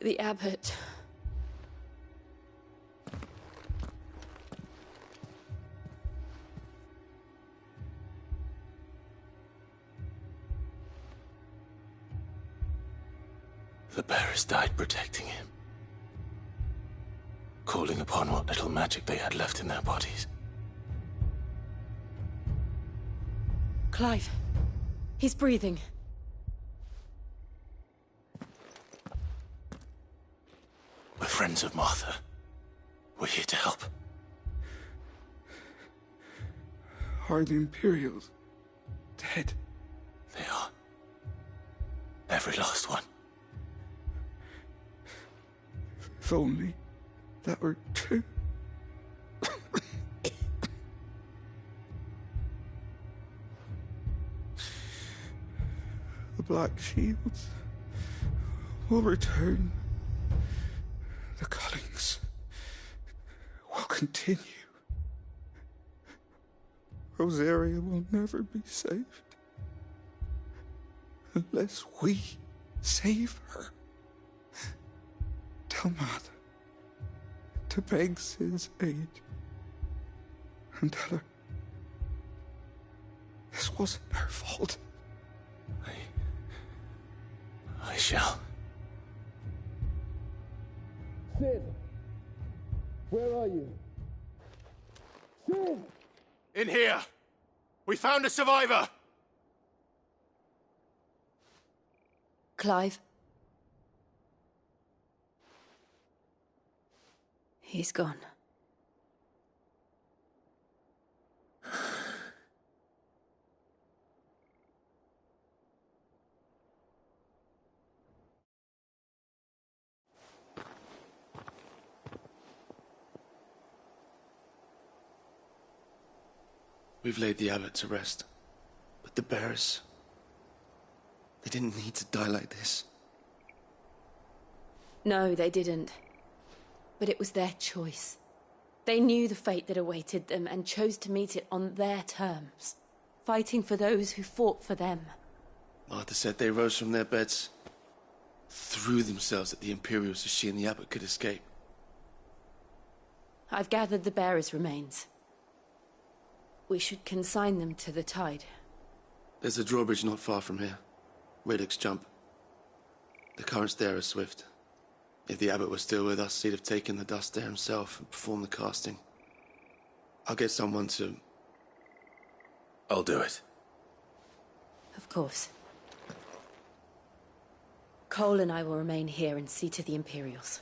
The abbot. The bearers died protecting him, calling upon what little magic they had left in their bodies. Clive. He's breathing. We're friends of Martha. We're here to help. Are the Imperials dead? They are. Every last one. If only that were true. The Black Shields will return. The cullings will continue. Rosaria will never be saved unless we save her. Tell Martha to beg Sid's aid and tell her this wasn't her fault. I shall. Sid! Where are you? Sid! In here! We found a survivor! Clive. He's gone. We've laid the abbot to rest, but the bearers, they didn't need to die like this. No, they didn't. But it was their choice. They knew the fate that awaited them and chose to meet it on their terms, fighting for those who fought for them. Martha said they rose from their beds, threw themselves at the Imperials so she and the abbot could escape. I've gathered the bearers' remains. We should consign them to the tide. There's a drawbridge not far from here. Radix Jump. The currents there are swift. If the abbot was still with us, he'd have taken the dust there himself and performed the casting. I'll get someone to... I'll do it. Of course. Cole and I will remain here and see to the Imperials.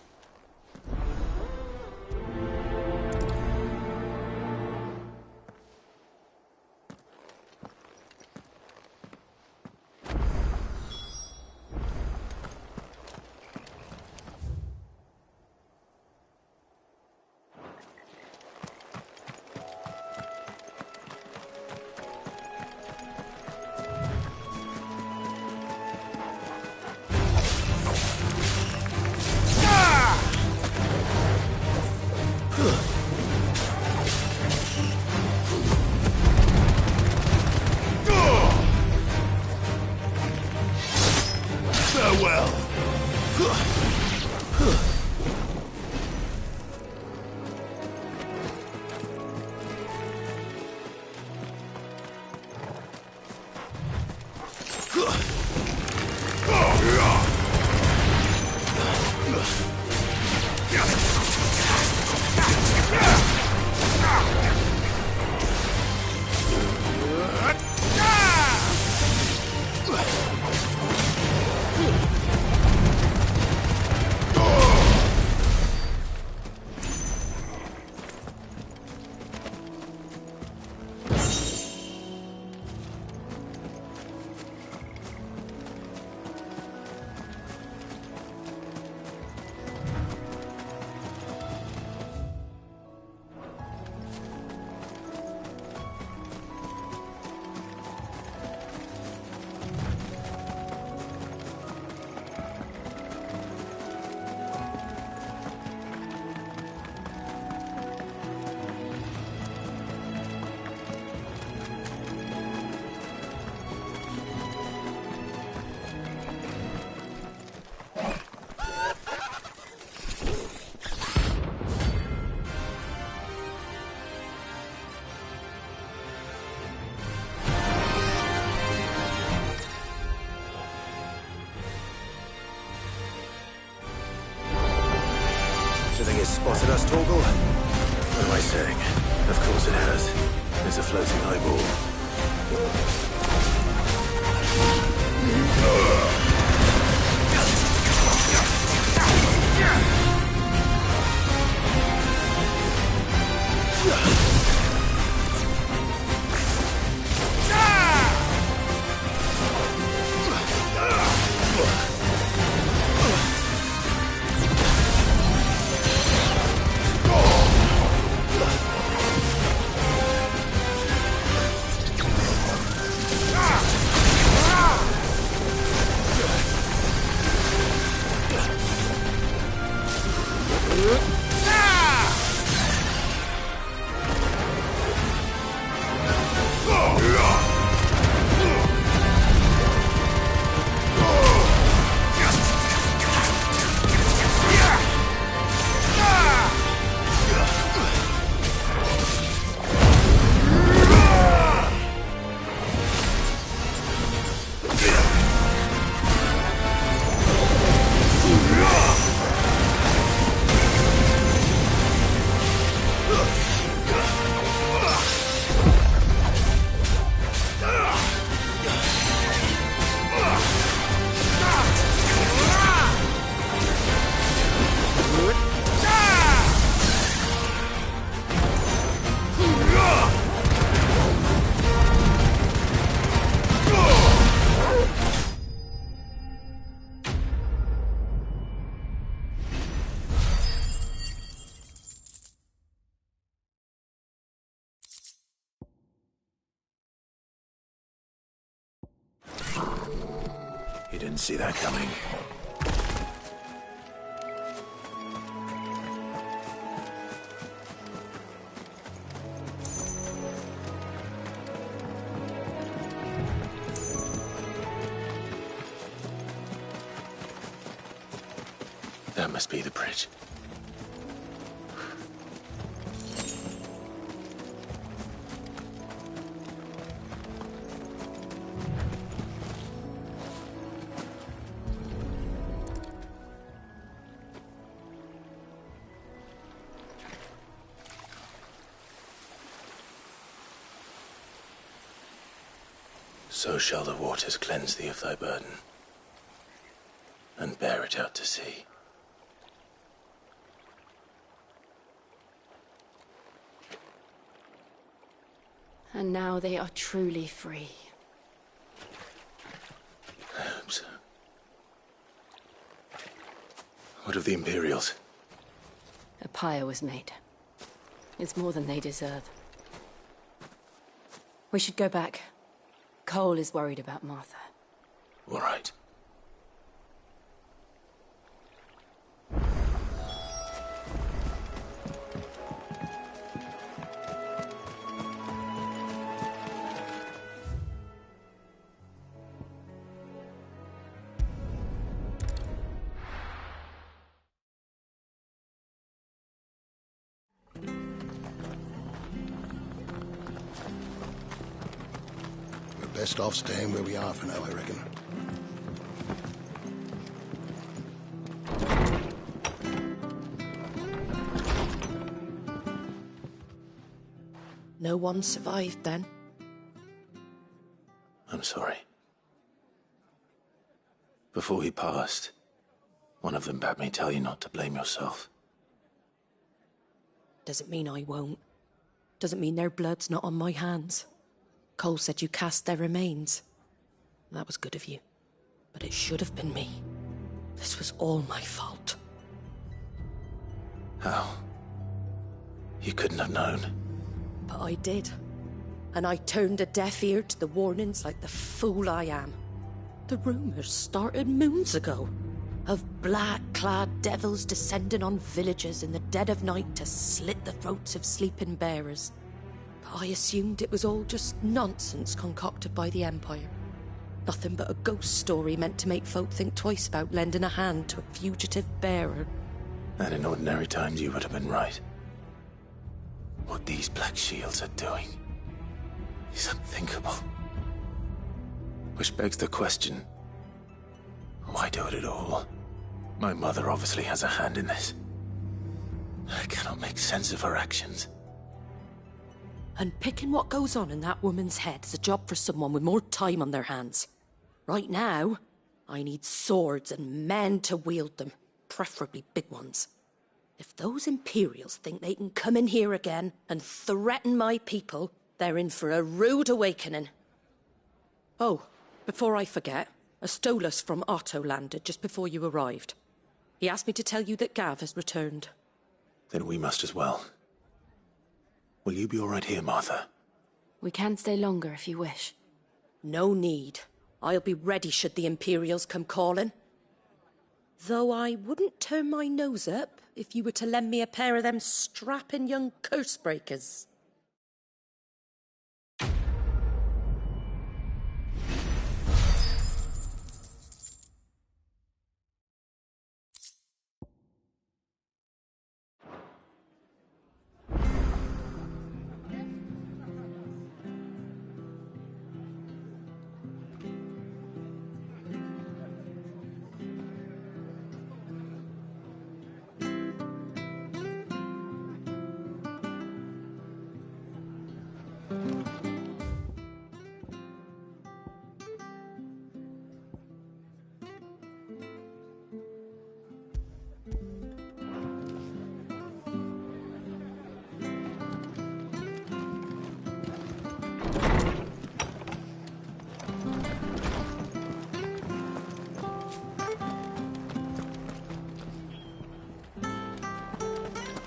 Torgal? What am I saying? Of course it has. There's a floating eyeball. You didn't see that coming. That must be the bridge. So shall the waters cleanse thee of thy burden, and bear it out to sea. And now they are truly free. I hope so. What of the Imperials? A pyre was made. It's more than they deserve. We should go back. Cole is worried about Martha. All right. Best off staying where we are for now, I reckon. No one survived then? I'm sorry. Before he passed, one of them bade me tell you not to blame yourself. Doesn't mean I won't. Doesn't mean their blood's not on my hands. Cole said you cast their remains. That was good of you. But it should have been me. This was all my fault. How? You couldn't have known. But I did. And I turned a deaf ear to the warnings like the fool I am. The rumours started moons ago. Of black-clad devils descending on villages in the dead of night to slit the throats of sleeping bearers. I assumed it was all just nonsense concocted by the Empire. Nothing but a ghost story meant to make folk think twice about lending a hand to a fugitive bearer. And in ordinary times you would have been right. What these Black Shields are doing is unthinkable. Which begs the question, why do it at all? My mother obviously has a hand in this. I cannot make sense of her actions. And picking what goes on in that woman's head is a job for someone with more time on their hands. Right now, I need swords and men to wield them, preferably big ones. If those Imperials think they can come in here again and threaten my people, they're in for a rude awakening. Oh, before I forget, a Stolas from Otto landed just before you arrived. He asked me to tell you that Gav has returned. Then we must as well. Will you be all right here, Martha? We can stay longer if you wish. No need. I'll be ready should the Imperials come calling. Though I wouldn't turn my nose up if you were to lend me a pair of them strapping young curse-breakers.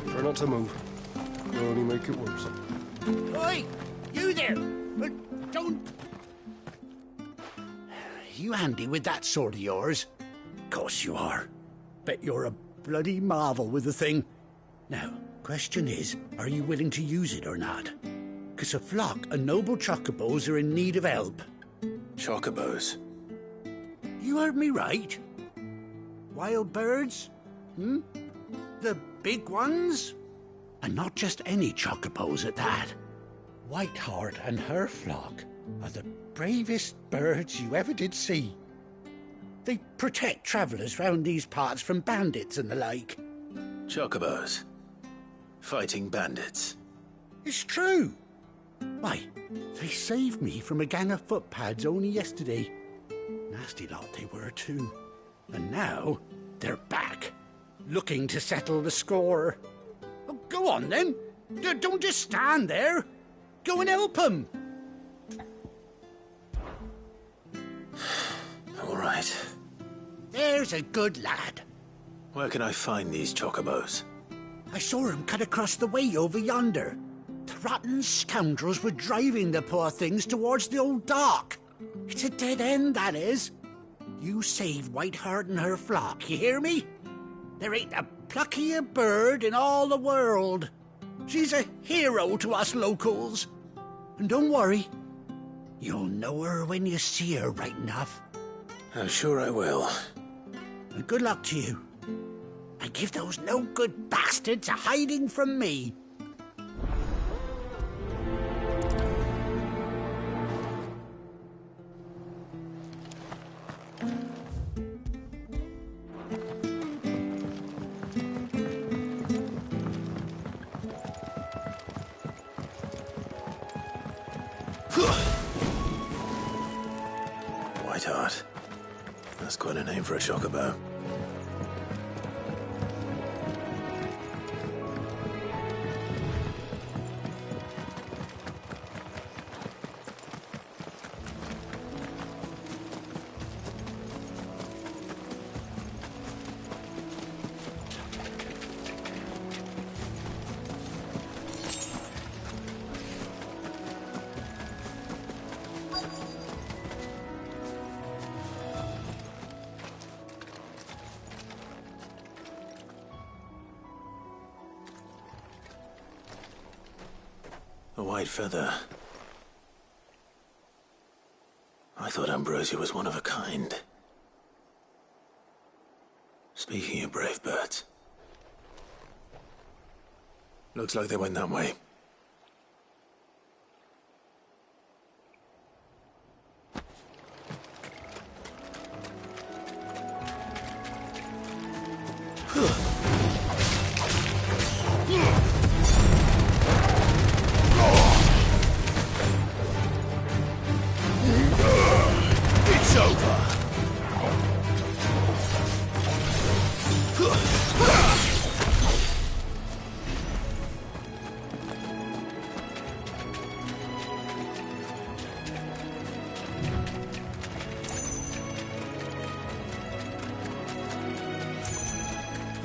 Try not to move. It'll only make it worse. Oi! You there! Don't... You handy with that sword of yours? Course you are. Bet you're a bloody marvel with the thing. Now, question is, are you willing to use it or not? 'Cause a flock of noble chocobos are in need of help. Chocobos? You heard me right. Wild birds? The big ones? And not just any chocobos at that. Whiteheart and her flock are the bravest birds you ever did see. They protect travellers round these parts from bandits and the like. Chocobos? Fighting bandits? It's true. Why, they saved me from a gang of footpads only yesterday. Nasty lot they were too. And now they're back, looking to settle the score. Oh, go on then. Don't just stand there. Go and help them. All right. There's a good lad. Where can I find these chocobos? I saw him cut across the way over yonder. The rotten scoundrels were driving the poor things towards the old dock. It's a dead end, that is. You save Whiteheart and her flock, you hear me? There ain't a pluckier bird in all the world. She's a hero to us locals. And don't worry, you'll know her when you see her right enough. I'm sure I will. And good luck to you. And give those no-good bastards a hiding from me. Whiteheart. That's quite a name for a chocobo. A white feather. I thought Ambrosia was one of a kind. Speaking of brave birds. Looks like they went that way.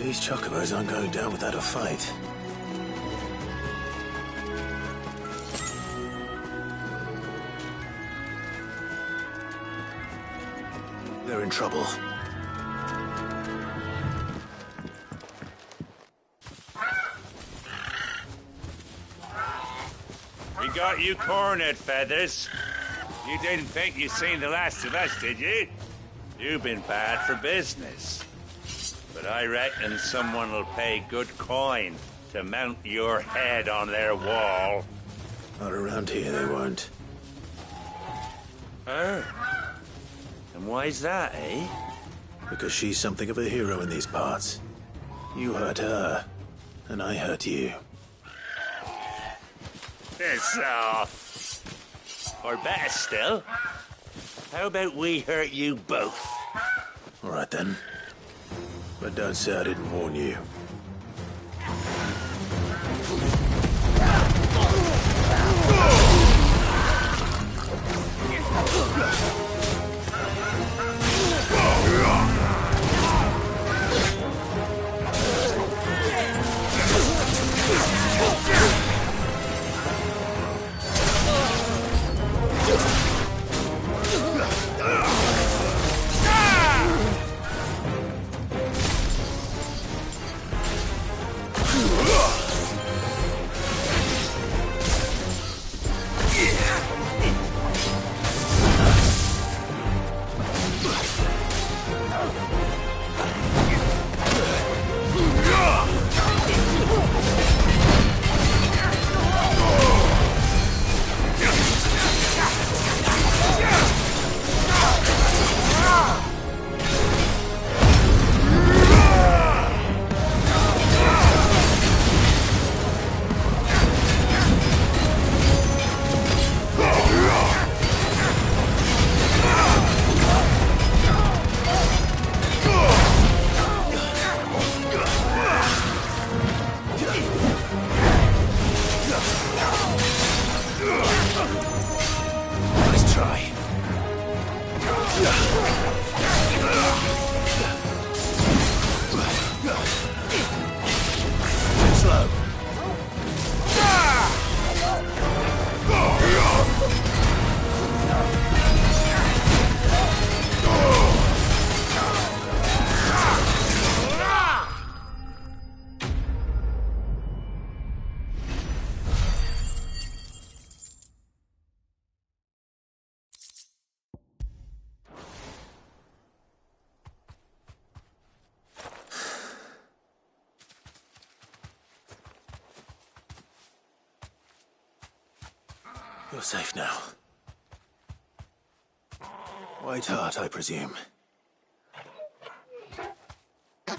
These chocobos aren't going down without a fight. They're in trouble. We got you cornered, Feathers. You didn't think you'd seen the last of us, did you? You've been bad for business. But I reckon someone will pay good coin to mount your head on their wall. Not around here, they won't. Oh. And why's that, eh? Because she's something of a hero in these parts. You hurt her, and I hurt you. Piss off. Or better still, how about we hurt you both? All right, then. But don't say I didn't warn you. You're safe now. White Heart, I presume. Do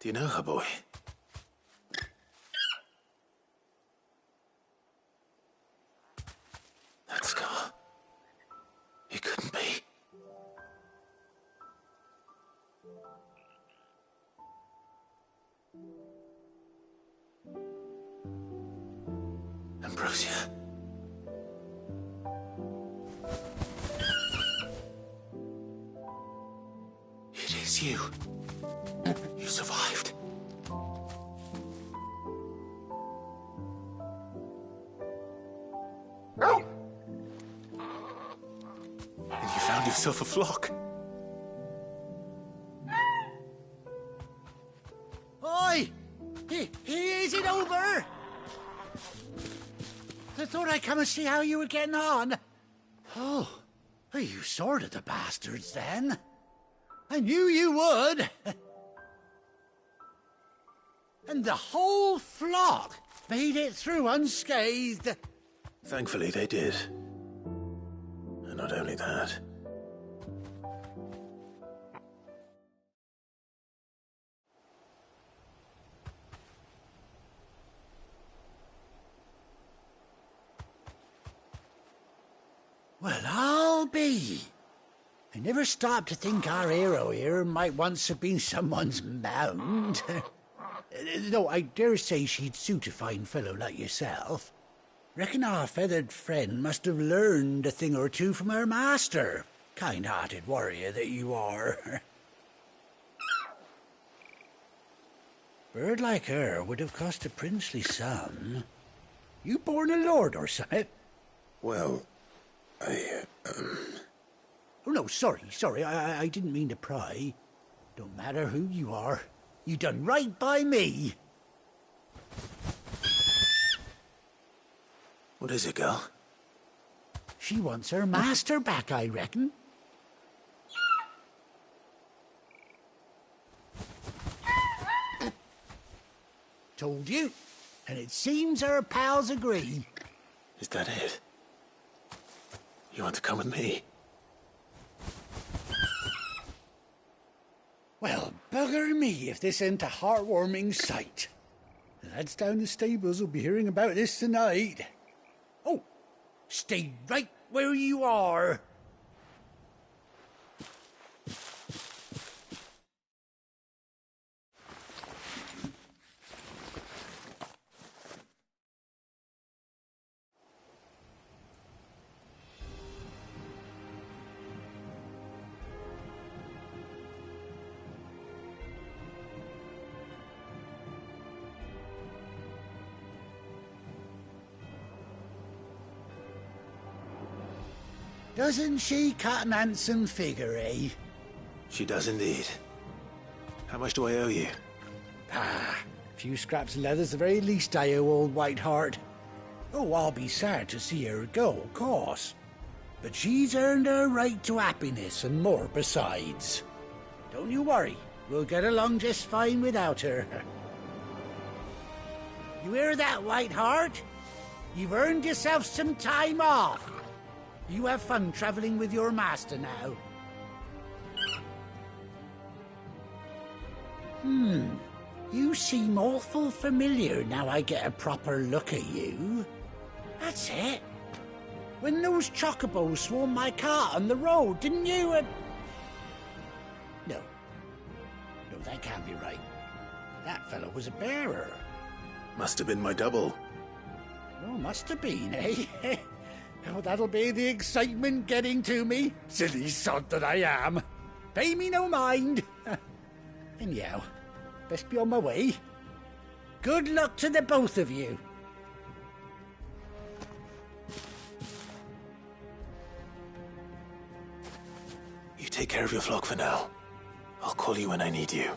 you know her, boy? That scar. It couldn't be. Ambrosia. It is you. You survived. And you found yourself a flock. Oi! Is it over? I thought I'd come and see how you were getting on. Oh, you sorted the bastards then. I knew you would. And the whole flock made it through unscathed. Thankfully, they did. And not only that. Well, I'll be. I never stopped to think our hero here might once have been someone's mount. Though I dare say she'd suit a fine fellow like yourself. Reckon our feathered friend must have learned a thing or two from her master. Kind-hearted warrior that you are. Bird like her would have cost a princely sum. You born a lord or something? Well, Oh, no, sorry. I didn't mean to pry. Don't matter who you are. You done right by me. What is it, girl? She wants her master back, I reckon. Told you. And it seems her pals agree. Is that it? You want to come with me? Well, bugger me if this ain't a heartwarming sight. The lads down the stables will be hearing about this tonight. Oh, stay right where you are. Doesn't she cut an handsome figure, eh? She does indeed. How much do I owe you? A few scraps of leather's the very least I owe old Whiteheart. Oh, I'll be sad to see her go, of course. But she's earned her right to happiness and more besides. Don't you worry, we'll get along just fine without her. You hear that, Whiteheart? You've earned yourself some time off. You have fun traveling with your master now. You seem awful familiar now I get a proper look at you. That's it. When those chocobos swarmed my cart on the road, didn't you? No, that can't be right. That fellow was a bearer. Must have been my double. Oh, must have been, eh? Oh, that'll be the excitement getting to me. Silly sod that I am. Pay me no mind. Anyhow, best be on my way. Good luck to the both of you. You take care of your flock for now. I'll call you when I need you.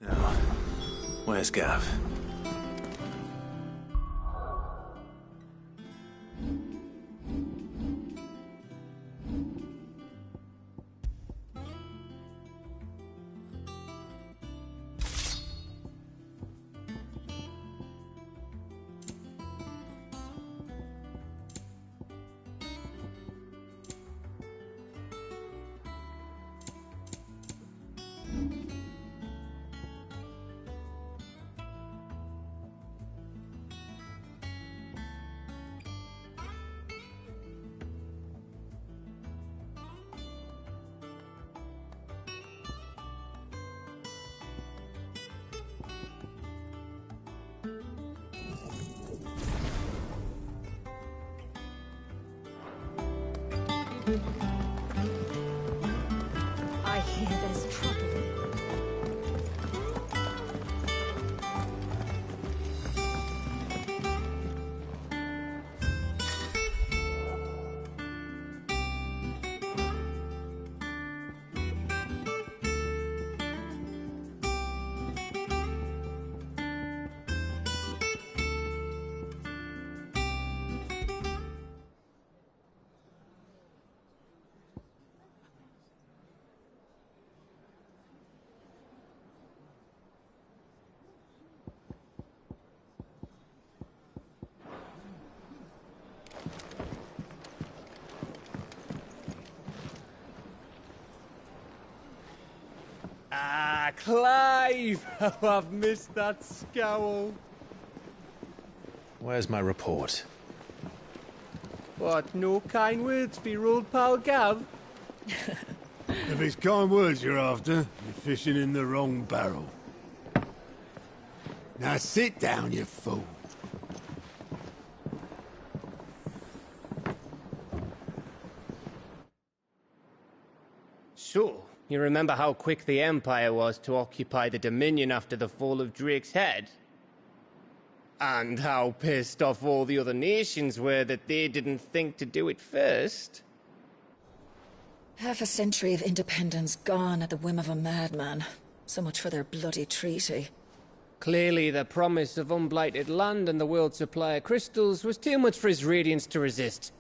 Now, where's Gav? I hear there's trouble. Ah, Clive! Oh, I've missed that scowl. Where's my report? What, no kind words for your old pal Gav? If it's kind words you're after, you're fishing in the wrong barrel. Now sit down, you fool. So, you remember how quick the Empire was to occupy the Dominion after the fall of Drake's head? And how pissed off all the other nations were that they didn't think to do it first? Half a century of independence gone at the whim of a madman. So much for their bloody treaty. Clearly, the promise of unblighted land and the world's supply of crystals was too much for his radiance to resist.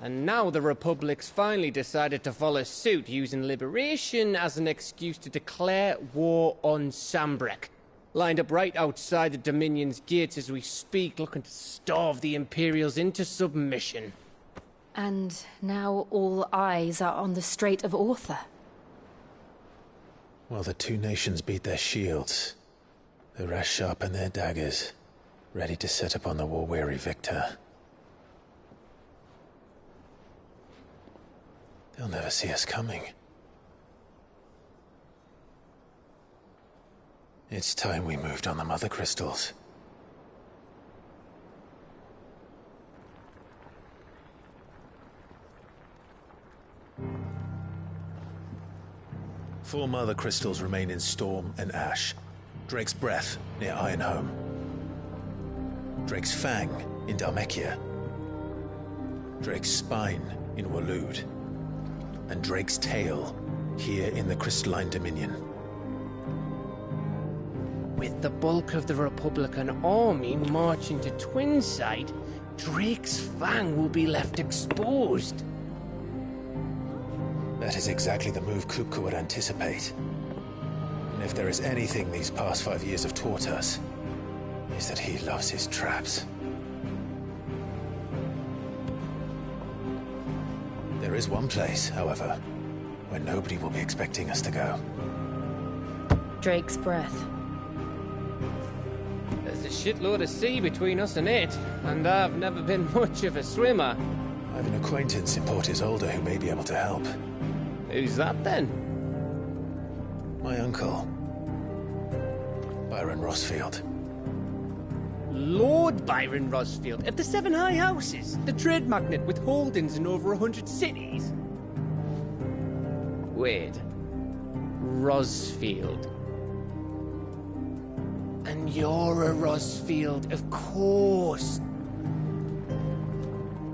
And now the Republic's finally decided to follow suit, using liberation as an excuse to declare war on Sambrek. Lined up right outside the Dominion's gates as we speak, looking to starve the Imperials into submission. And now all eyes are on the Strait of Author. Well, the two nations beat their shields. The rest sharpen their daggers, ready to set upon the war-weary victor. They'll never see us coming. It's time we moved on the mother crystals. Four mother crystals remain in Storm and Ash. Drake's Breath near Ironhome. Drake's Fang in Dhalmekia. Drake's Spine in Waloed. And Drake's Tail here in the Crystalline Dominion. With the bulk of the Republican army marching to Twinside, Drake's Fang will be left exposed. That is exactly the move Kupka would anticipate. And if there is anything these past 5 years have taught us, is that he loves his traps. There is one place, however, where nobody will be expecting us to go. Drake's Breath. There's a shitload of sea between us and it, and I've never been much of a swimmer. I have an acquaintance in Port Isolde who may be able to help. Who's that then? My uncle, Byron Rossfield. Lord Byron Rossfield of the Seven High Houses, the trade magnate with holdings in over 100 cities. Wait, Rossfield. And you're a Rossfield, of course.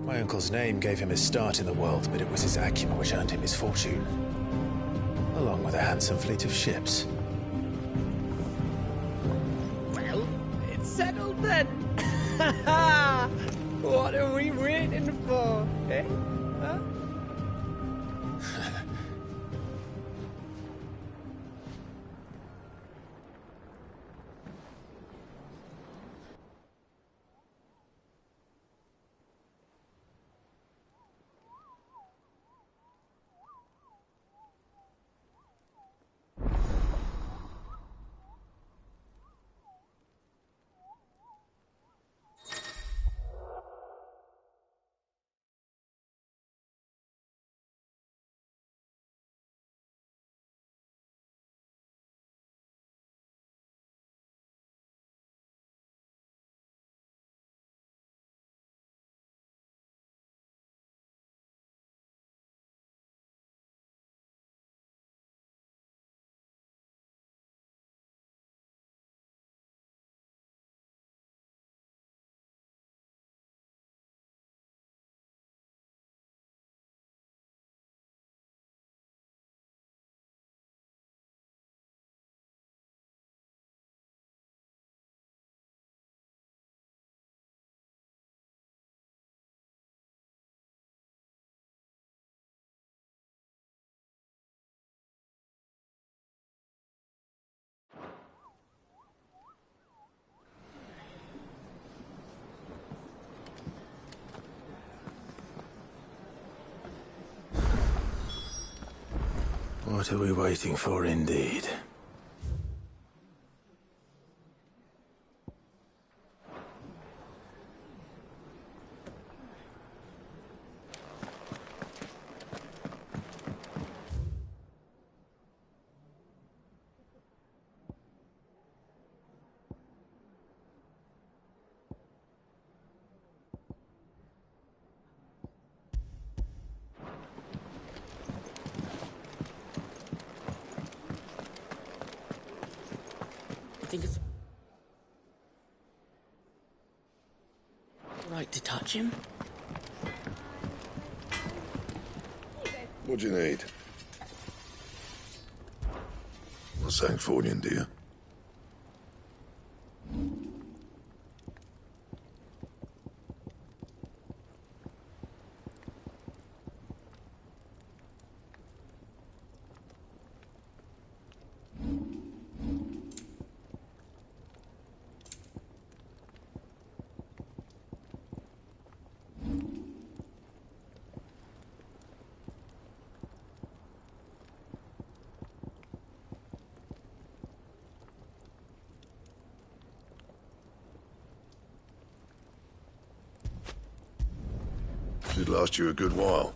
My uncle's name gave him his start in the world, but it was his acumen which earned him his fortune, along with a handsome fleet of ships. Well, it's settled then. What are we waiting for, eh? Huh? What are we waiting for, indeed? I think it's right to touch him. What do you need? A Sancfordian, do you? Should last you a good while.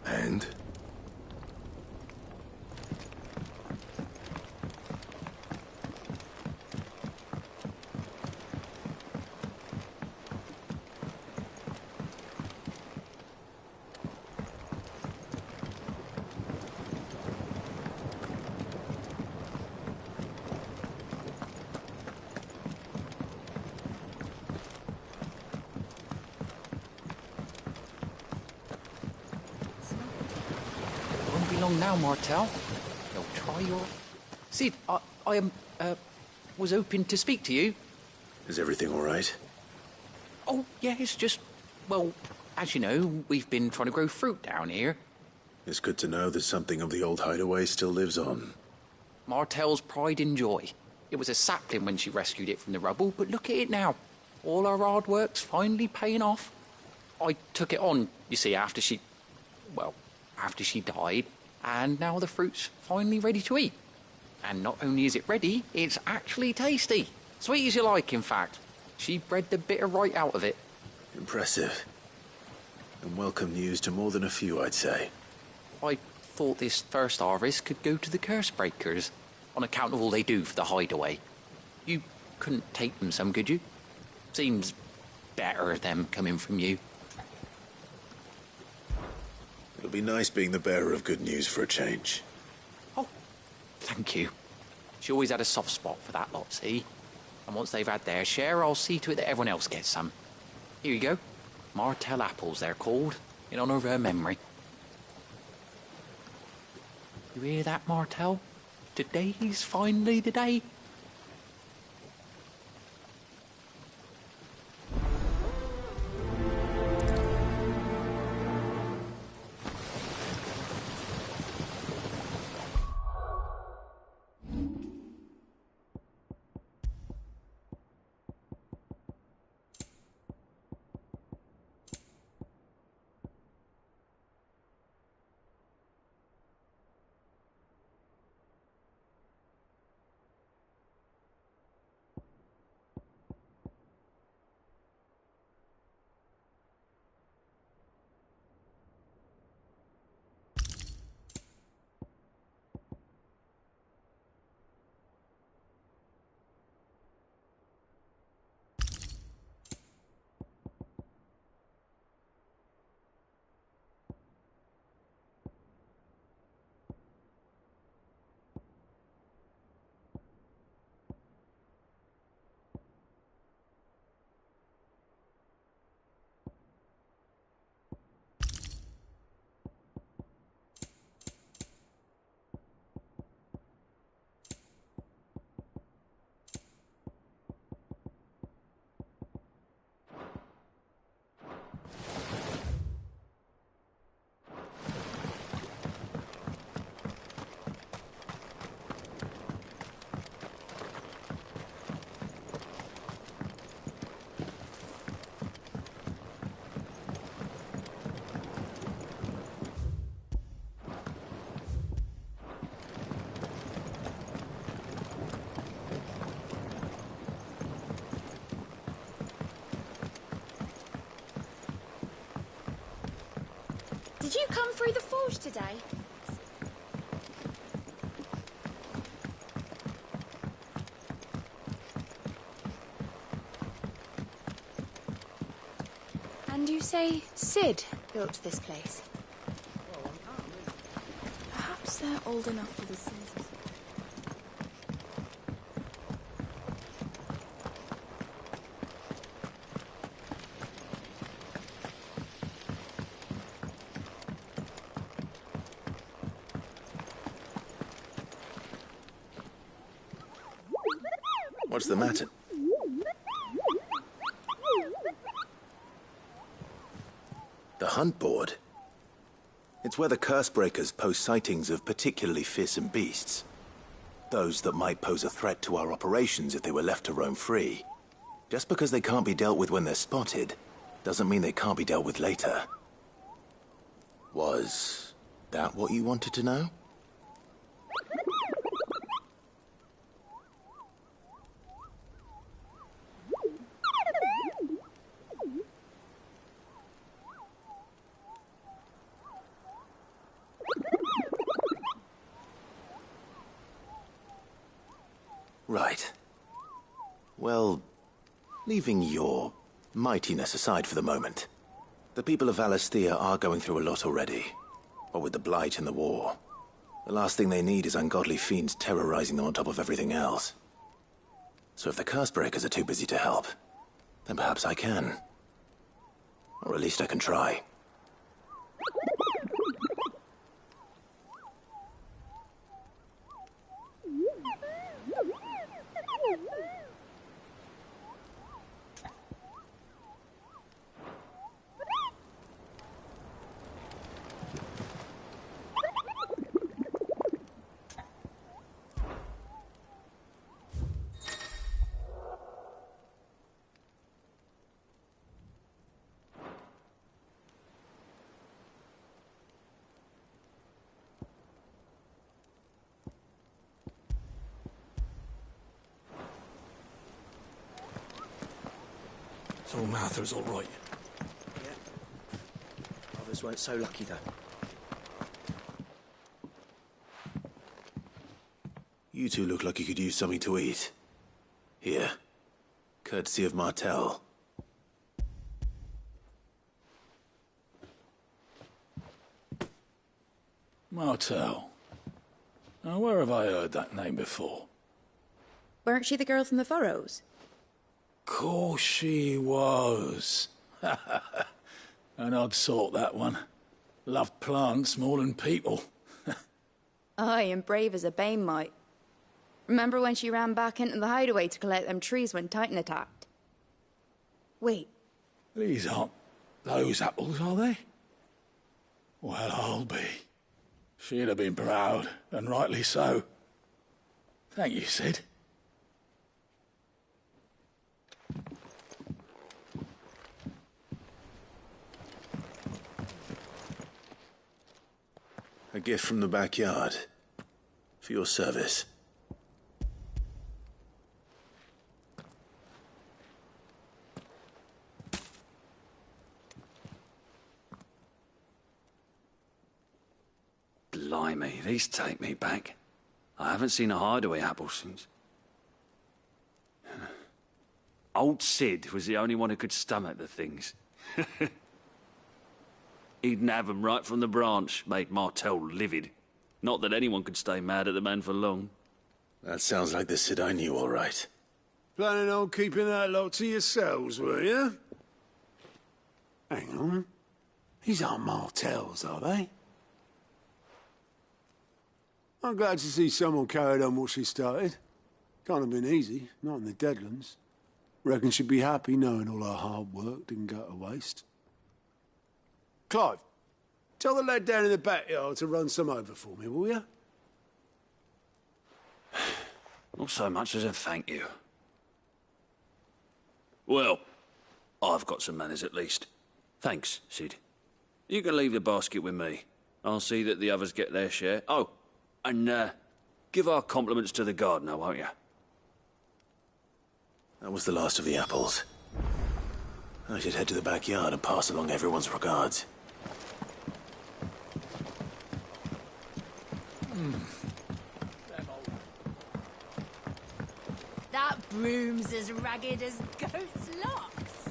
And? Won't be long now, Martel. You'll try your... Sid, I was hoping to speak to you. Is everything all right? Oh, yeah, it's just... Well, as you know, we've been trying to grow fruit down here. It's good to know that something of the old hideaway still lives on. Martel's pride and joy. It was a sapling when she rescued it from the rubble, but look at it now. All our hard work's finally paying off. I took it on, you see, after she died, and now the fruit's finally ready to eat. And not only is it ready, it's actually tasty. Sweet as you like, in fact. She bred the bitter right out of it. Impressive. And welcome news to more than a few, I'd say. I thought this first harvest could go to the curse breakers, on account of all they do for the hideaway. You couldn't take them some, could you? Seems better them coming from you. It'll be nice being the bearer of good news for a change. Oh, thank you. She always had a soft spot for that lot, see? And once they've had their share, I'll see to it that everyone else gets some. Here you go. Martel apples, they're called, in honour of her memory. You hear that, Martel? Today's finally the day. Did you come through the forge today? And you say Sid built this place? Perhaps they're old enough for the sins of... What's the matter? The hunt board? It's where the Cursebreakers post sightings of particularly fearsome beasts. Those that might pose a threat to our operations if they were left to roam free. Just because they can't be dealt with when they're spotted, doesn't mean they can't be dealt with later. Was that what you wanted to know? Right. Well, leaving your mightiness aside for the moment, the people of Valisthea are going through a lot already. What with the Blight and the war, the last thing they need is ungodly fiends terrorizing them on top of everything else. So if the Cursebreakers are too busy to help, then perhaps I can. Or at least I can try. So Martha's all right. Yeah. Others weren't so lucky, though. You two look like you could use something to eat. Here. Courtesy of Martel. Martel. Now, where have I heard that name before? Weren't she the girl from the Furrows? Course she was. An odd sort, that one. Loved plants more than people. Aye, and brave as a bane might. Remember when she ran back into the hideaway to collect them trees when Titan attacked? Wait. These aren't those apples, are they? Well, I'll be. She'd have been proud, and rightly so. Thank you, Sid. A gift from the backyard. For your service. Blimey, these take me back. I haven't seen a hideaway apple since. Old Sid was the only one who could stomach the things. He'd nab 'em right from the branch, made Martel livid. Not that anyone could stay mad at the man for long. That sounds like the Sid I knew, all right. Planning on keeping that lot to yourselves, were you? Hang on. These aren't Martels, are they? I'm glad to see someone carried on what she started. Can't have been easy, not in the Deadlands. Reckon she'd be happy knowing all her hard work didn't go to waste. Clive, tell the lad down in the backyard to run some over for me, will you? Not so much as a thank you. Well, I've got some manners at least. Thanks, Sid. You can leave the basket with me. I'll see that the others get their share. Oh, and give our compliments to the gardener, won't you? That was the last of the apples. I should head to the backyard and pass along everyone's regards. That broom's as ragged as goat's locks.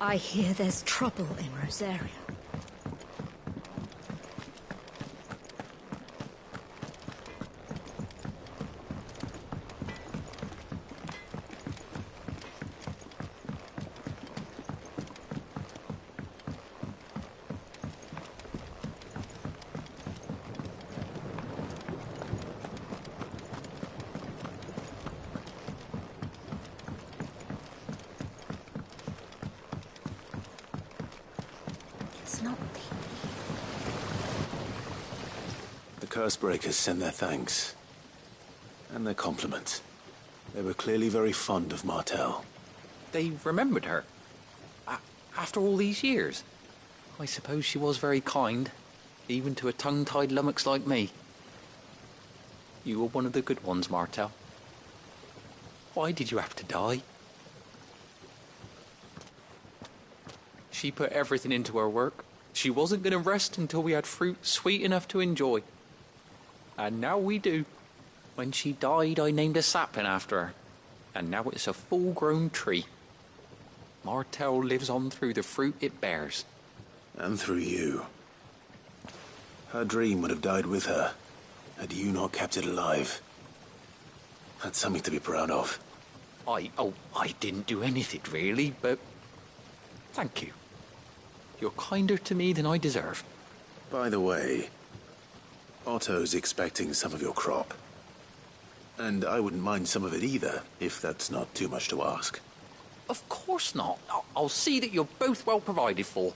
I hear there's trouble in Rosaria. The Cursebreakers sent their thanks. And their compliments. They were clearly very fond of Martell. They remembered her. After all these years. I suppose she was very kind, even to a tongue-tied lummox like me. You were one of the good ones, Martell. Why did you have to die? She put everything into her work. She wasn't going to rest until we had fruit sweet enough to enjoy. And now we do. When she died, I named a sapling after her. And now it's a full-grown tree. Martell lives on through the fruit it bears. And through you. Her dream would have died with her, had you not kept it alive. That's something to be proud of. I didn't do anything really, but thank you. You're kinder to me than I deserve. By the way, Otto's expecting some of your crop. And I wouldn't mind some of it either, if that's not too much to ask. Of course not. I'll see that you're both well provided for.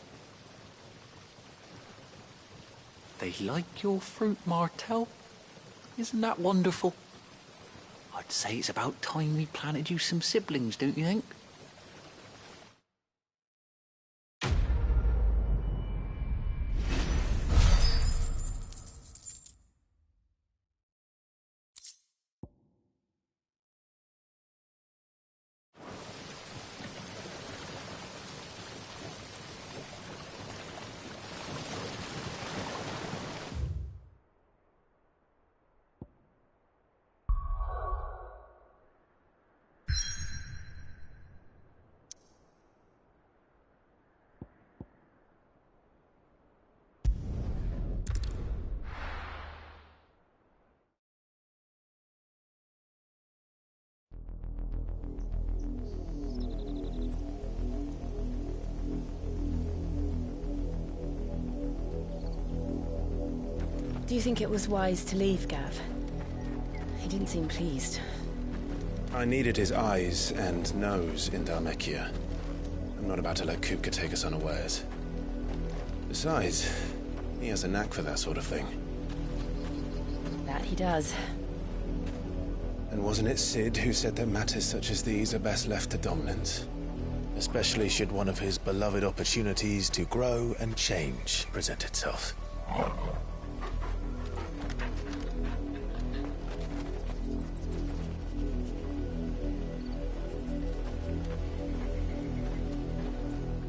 They like your fruit, Martell. Isn't that wonderful? I'd say it's about time we planted you some siblings, don't you think? Do you think it was wise to leave, Gav? He didn't seem pleased. I needed his eyes and nose in Dhalmekia. I'm not about to let Kupka take us unawares. Besides, he has a knack for that sort of thing. That he does. And wasn't it Sid who said that matters such as these are best left to dominance? Especially should one of his beloved opportunities to grow and change present itself.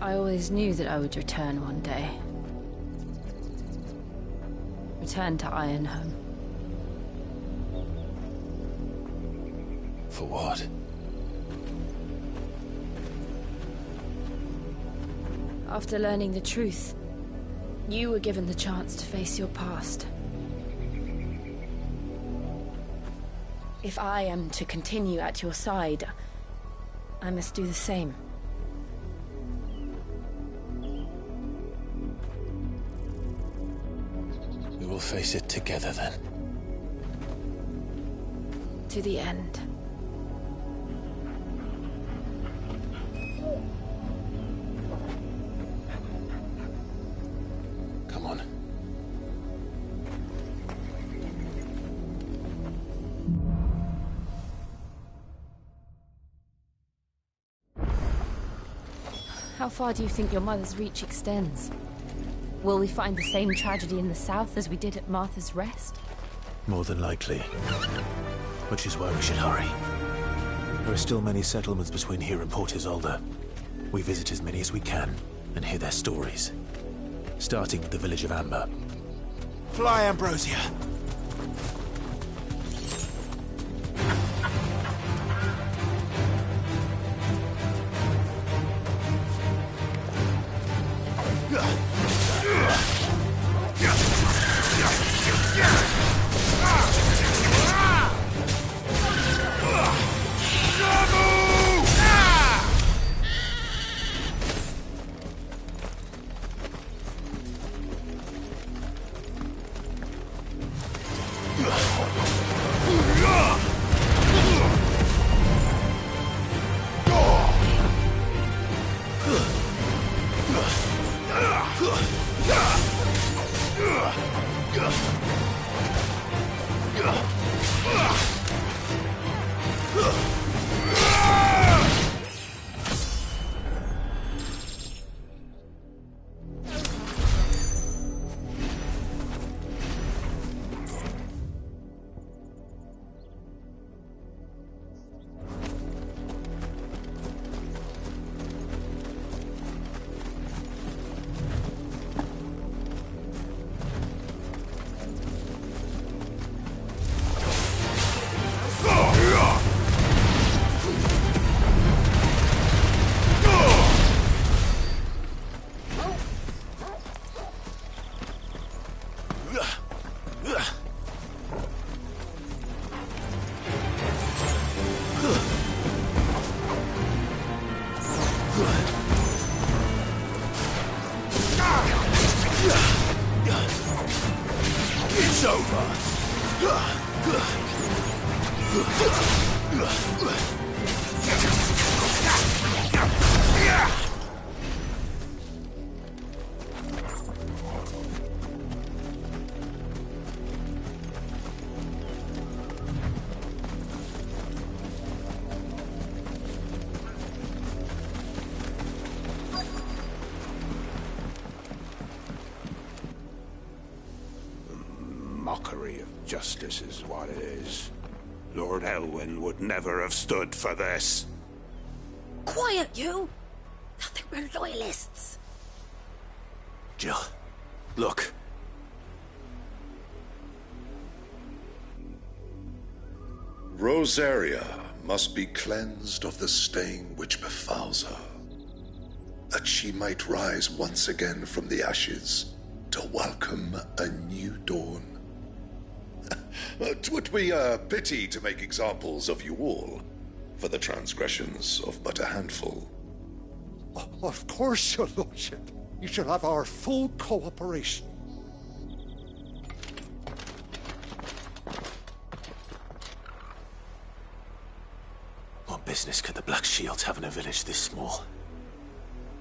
I always knew that I would return one day. Return to Ironhome. For what? After learning the truth, you were given the chance to face your past. If I am to continue at your side, I must do the same. We will face it together then. To the end. Come on. How far do you think your mother's reach extends? Will we find the same tragedy in the south as we did at Martha's Rest? More than likely. Which is why we should hurry. There are still many settlements between here and Port Isolde. We visit as many as we can and hear their stories. Starting with the village of Amber. Fly, Ambrosia. It's over. Mockery of justice is what it is. Lord Elwyn would never have stood for this. Quiet, you! Nothing, we're loyalists. Jill, look. Rosaria must be cleansed of the stain which befouls her, that she might rise once again from the ashes to welcome a new dawn. 'Twould be a pity to make examples of you all for the transgressions of but a handful. Of course, your lordship. You shall have our full cooperation. What business could the Black Shields have in a village this small?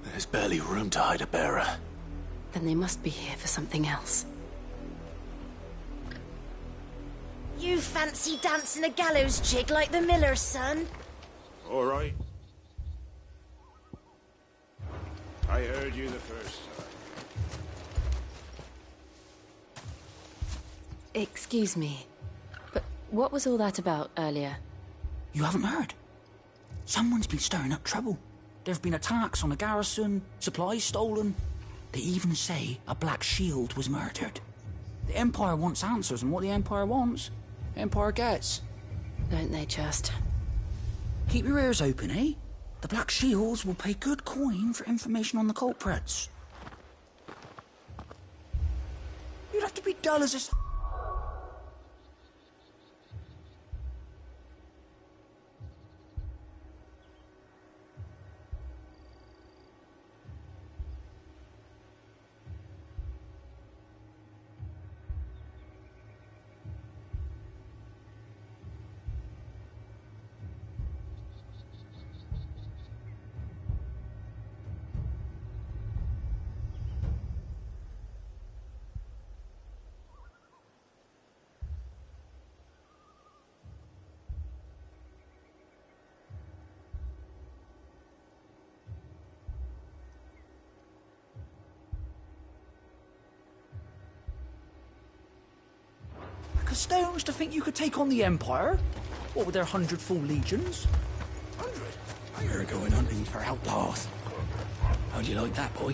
There's barely room to hide a bearer. Then they must be here for something else. You fancy dancing a gallows jig like the miller's son? All right. I heard you the first time. Excuse me, but what was all that about earlier? You haven't heard? Someone's been stirring up trouble. There have been attacks on the garrison, supplies stolen. They even say a Black Shield was murdered. The Empire wants answers, and what the Empire wants, Empire gets. Don't they just? Keep your ears open, eh? The Black Shields will pay good coin for information on the culprits. You'd have to be dull as a... Stones to think you could take on the Empire? What with their 100 full legions? 100? You're going hunting for outlaws. How'd you like that, boy?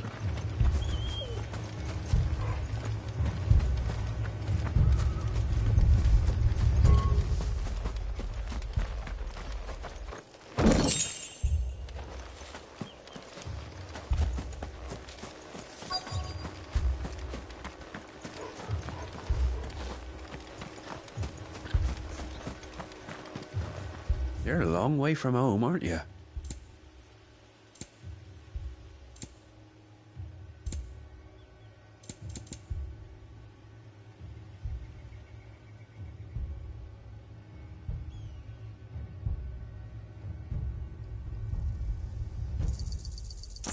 You're a long way from home, aren't you?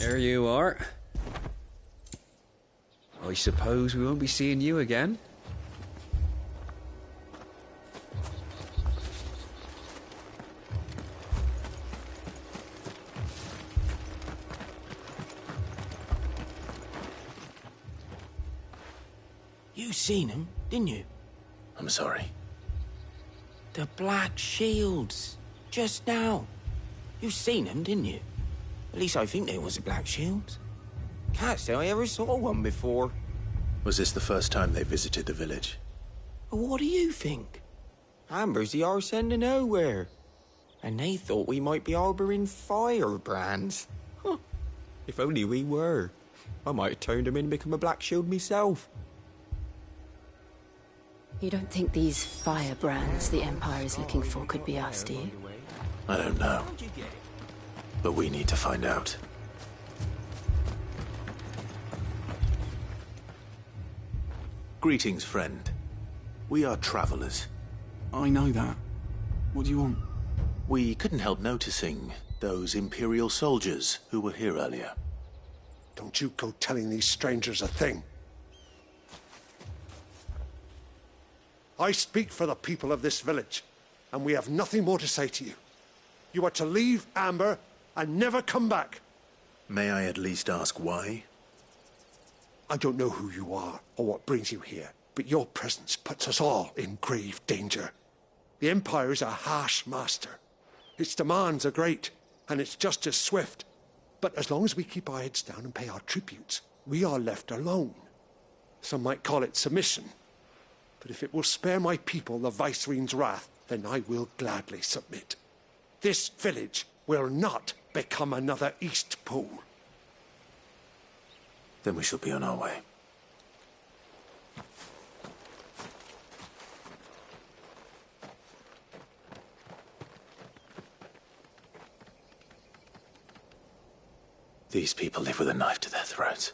There you are. I suppose we won't be seeing you again. You seen him, didn't you? I'm sorry. The Black Shields. Just now. You seen them, didn't you? At least I think there was a Black Shields. Can't say I ever saw one before. Was this the first time they visited the village? What do you think? Amber's the arse end of nowhere. And they thought we might be harbouring firebrands. Huh. If only we were. I might have turned them in and become a Black Shield myself. You don't think these firebrands the Empire is looking for could be us, do you? I don't know. But we need to find out. Greetings, friend. We are travelers. I know that. What do you want? We couldn't help noticing those Imperial soldiers who were here earlier. Don't you go telling these strangers a thing. I speak for the people of this village, and we have nothing more to say to you. You are to leave Amber and never come back. May I at least ask why? I don't know who you are or what brings you here, but your presence puts us all in grave danger. The Empire is a harsh master. Its demands are great, and its justice swift. But as long as we keep our heads down and pay our tributes, we are left alone. Some might call it submission. But if it will spare my people the Viceroy's wrath, then I will gladly submit. This village will not become another Eastpool. Then we shall be on our way. These people live with a knife to their throats.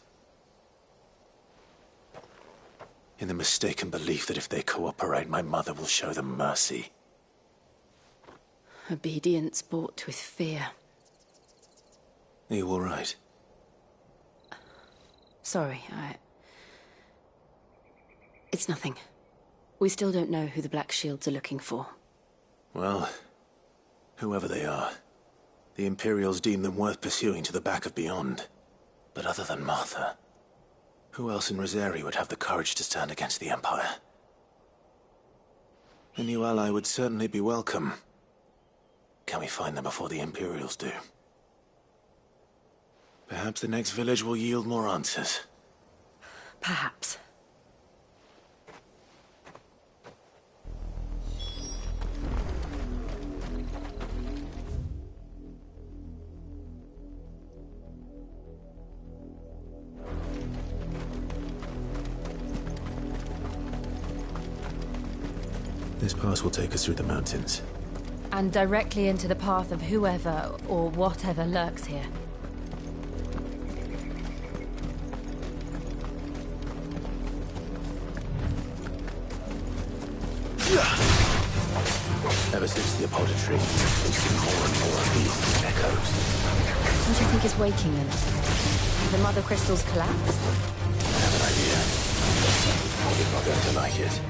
In the mistaken belief that if they cooperate, my mother will show them mercy. Obedience bought with fear. Are you all right? Sorry, It's nothing. We still don't know who the Black Shields are looking for. Well, whoever they are, the Imperials deem them worth pursuing to the back of beyond. But other than Martha, who else in Rosari would have the courage to stand against the Empire? A new ally would certainly be welcome. Can we find them before the Imperials do? Perhaps the next village will yield more answers. Perhaps. This pass will take us through the mountains. And directly into the path of whoever or whatever lurks here. Ever since the apothecary, we've seen more and more of these echoes. What do you think is waking them? Have the mother crystals collapsed? I have an idea. You're not going to like it.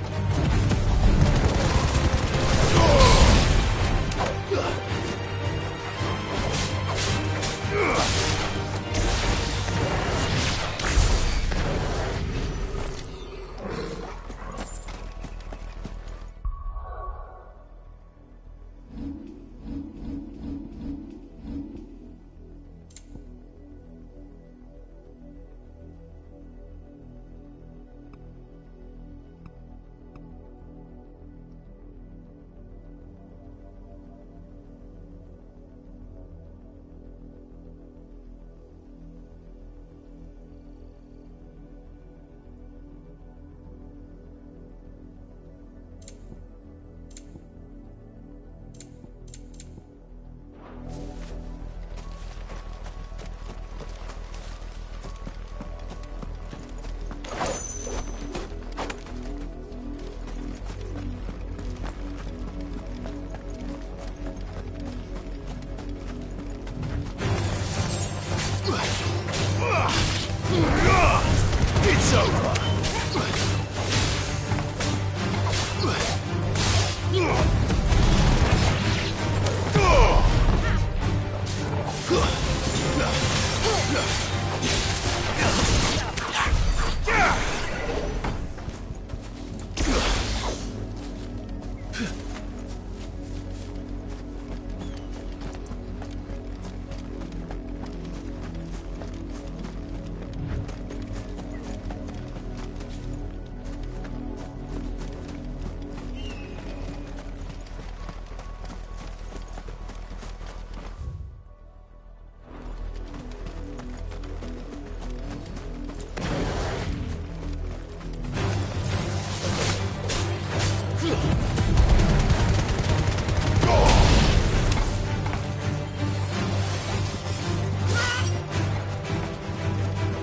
It's over.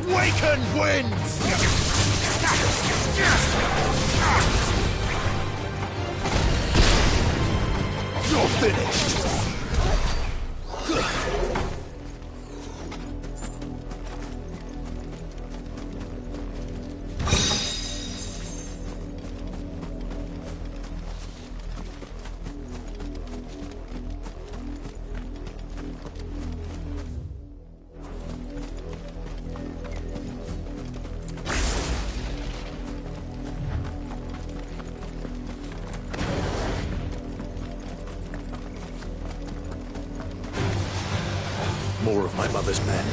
Waken wins! You're finished! More of my mother's men.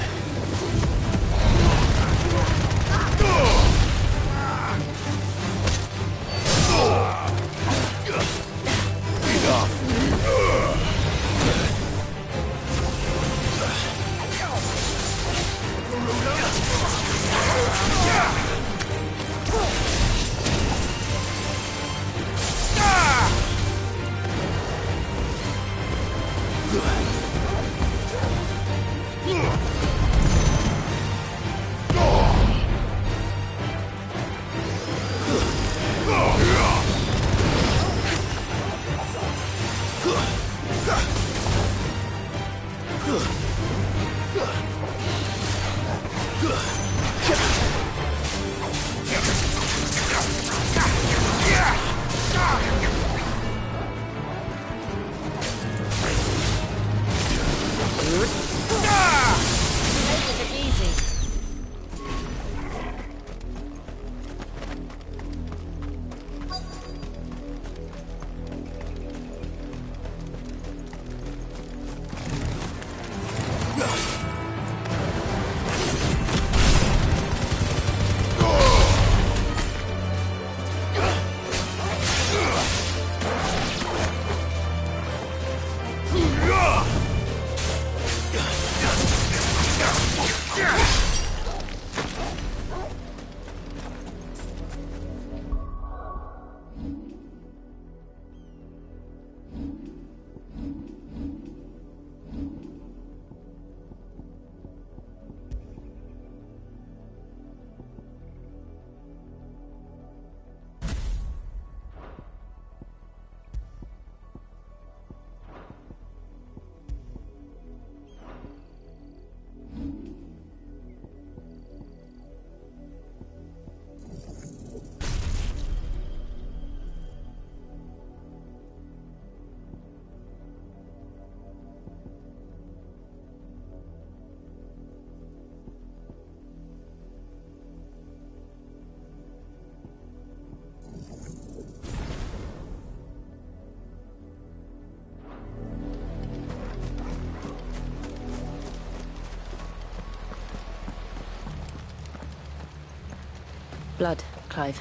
Blood, Clive.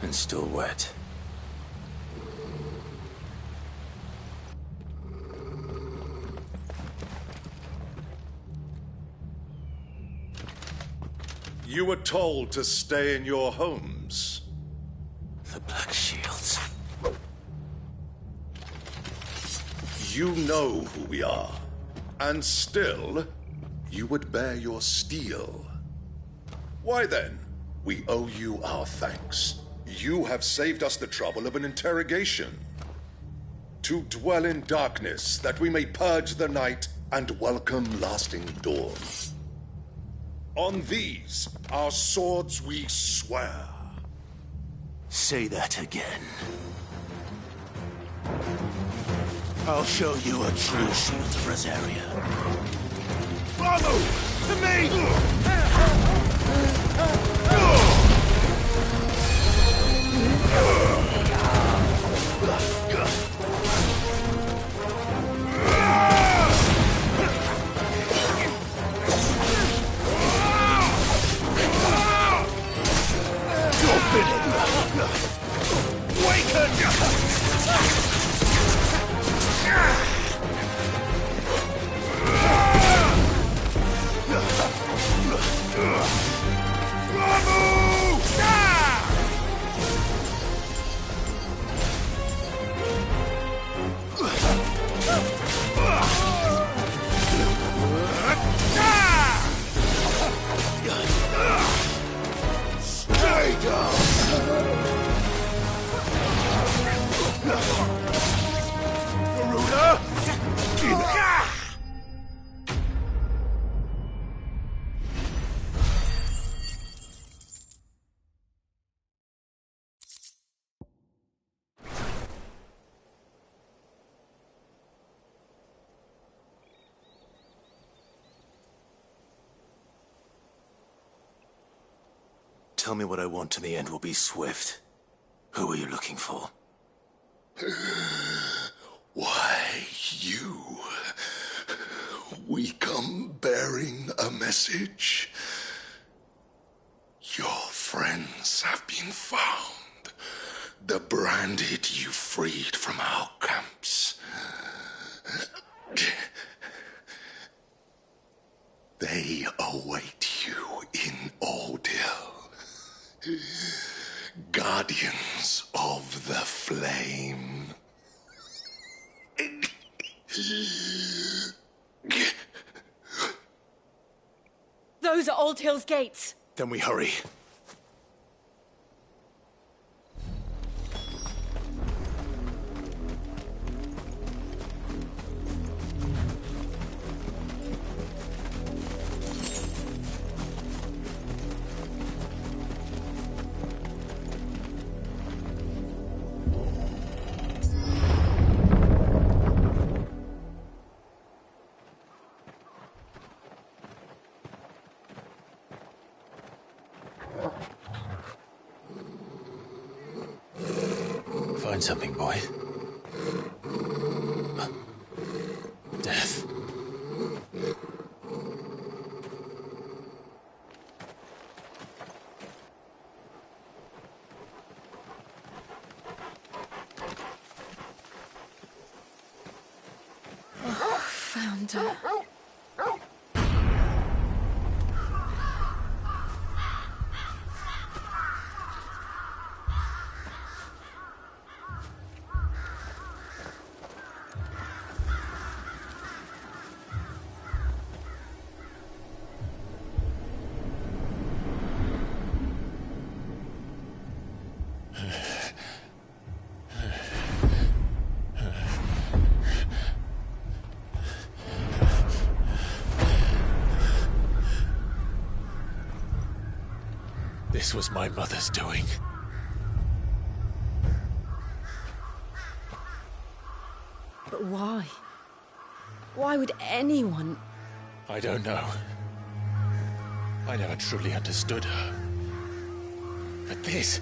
And still wet. You were told to stay in your homes. The Black Shields. You know who we are. And still, you would bear your steel. Why then, we owe you our thanks. You have saved us the trouble of an interrogation. To dwell in darkness, that we may purge the night and welcome lasting dawn. On these, our swords we swear. Say that again. I'll show you a true shield of Rosaria. Bravo! To me! Tell me what I want and the end will be swift. Who are you looking for? Why, you. We come bearing a message. Your friends have been found. The branded you freed from our camps. They await you in Odil. Guardians of the Flame. Those are Old Hill's gates. Then we hurry. Find something, boy. Death. Oh, found her. This was my mother's doing. But why? Why would anyone... I don't know. I never truly understood her. But this...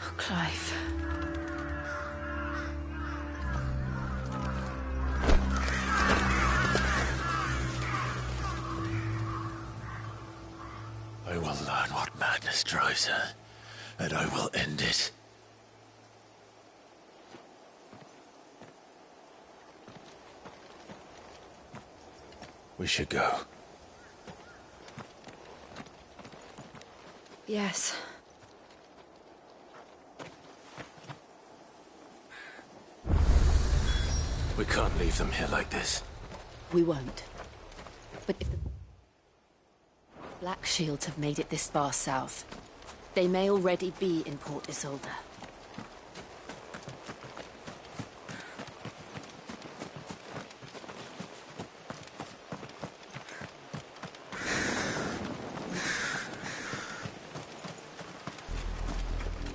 Oh, Clive. I will learn what madness drives her, and I will end it. We should go. Yes. We can't leave them here like this. We won't. But if the Black Shields have made it this far south, they may already be in Port Isolde.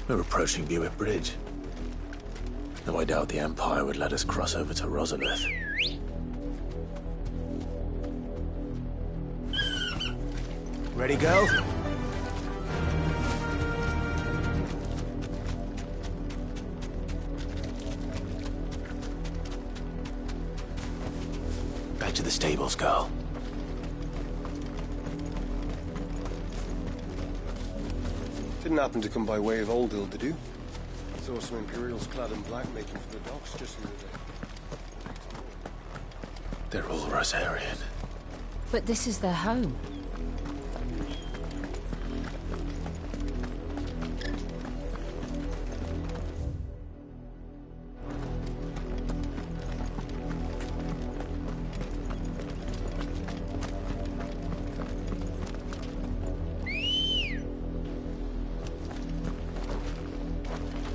We're approaching Buick Bridge. Though I doubt the Empire would let us cross over to Rosalith. Ready, girl? Back to the stables, girl. Didn't happen to come by way of Oldhill, did you? Saw some Imperials clad in black making for the docks just the other day. They're all Rosarian. But this is their home.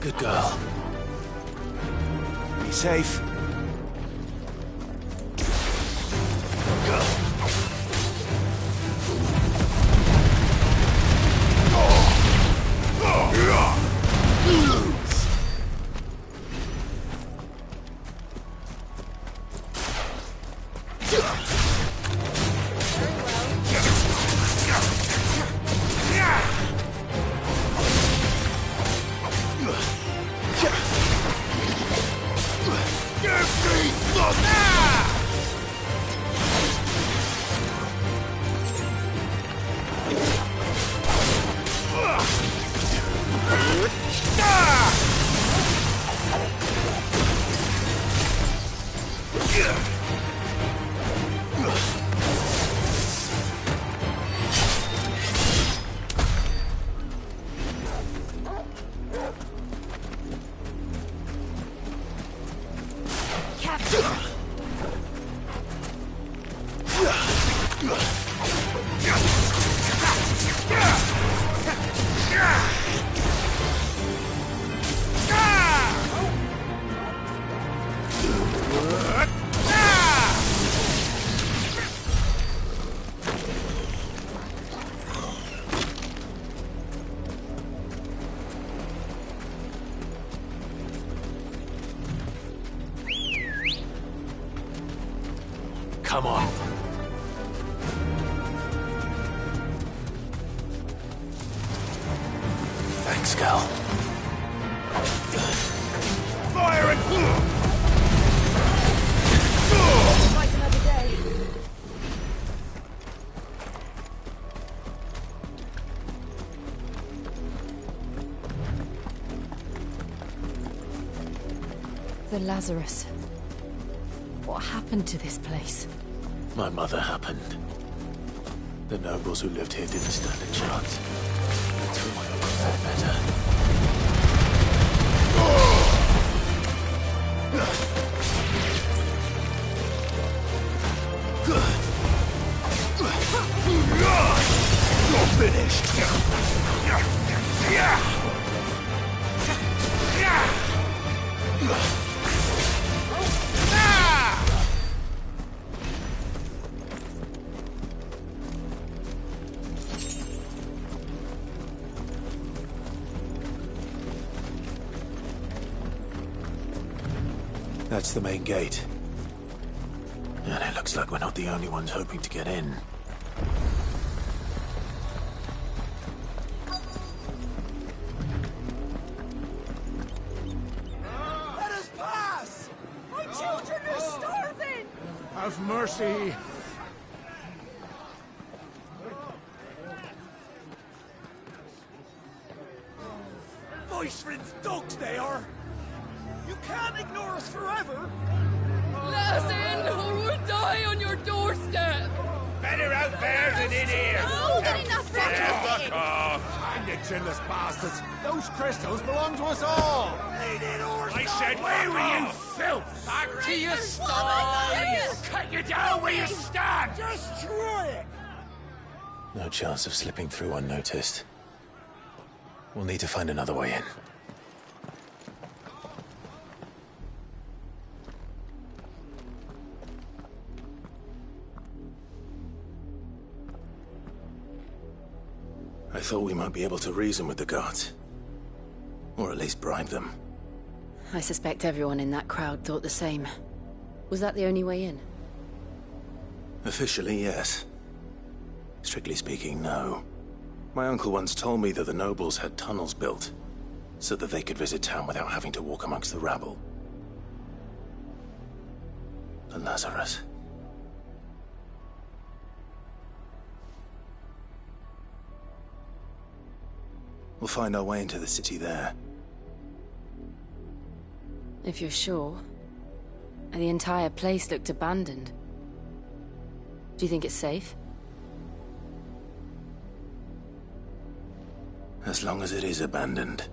Good girl. Be safe. Come on. Thanks, Cal. Fire it! Fight another day. The Lazarus. What happened to this place? My mother happened. The nobles who lived here didn't stand a chance. Until my uncle felt better. You're finished. That's the main gate. And it looks like we're not the only ones hoping to get in. Let us pass! My children are starving! Have mercy. Voice-friends dogs they are! You can't ignore us forever! Let us in, or we'll die on your doorstep! Better out there than in here! Oh, get enough Fuck off! And you chinless bastards! Those crystals belong to us all! I said, where were you, filth? Back to your stalls! Cut you down where you stand! Destroy it! No chance of slipping through unnoticed. We'll need to find another way in. I thought we might be able to reason with the guards. Or at least bribe them. I suspect everyone in that crowd thought the same. Was that the only way in? Officially, yes. Strictly speaking, no. My uncle once told me that the nobles had tunnels built, so that they could visit town without having to walk amongst the rabble. The Lazarus. We'll find our way into the city there. If you're sure. The entire place looked abandoned. Do you think it's safe? As long as it is abandoned.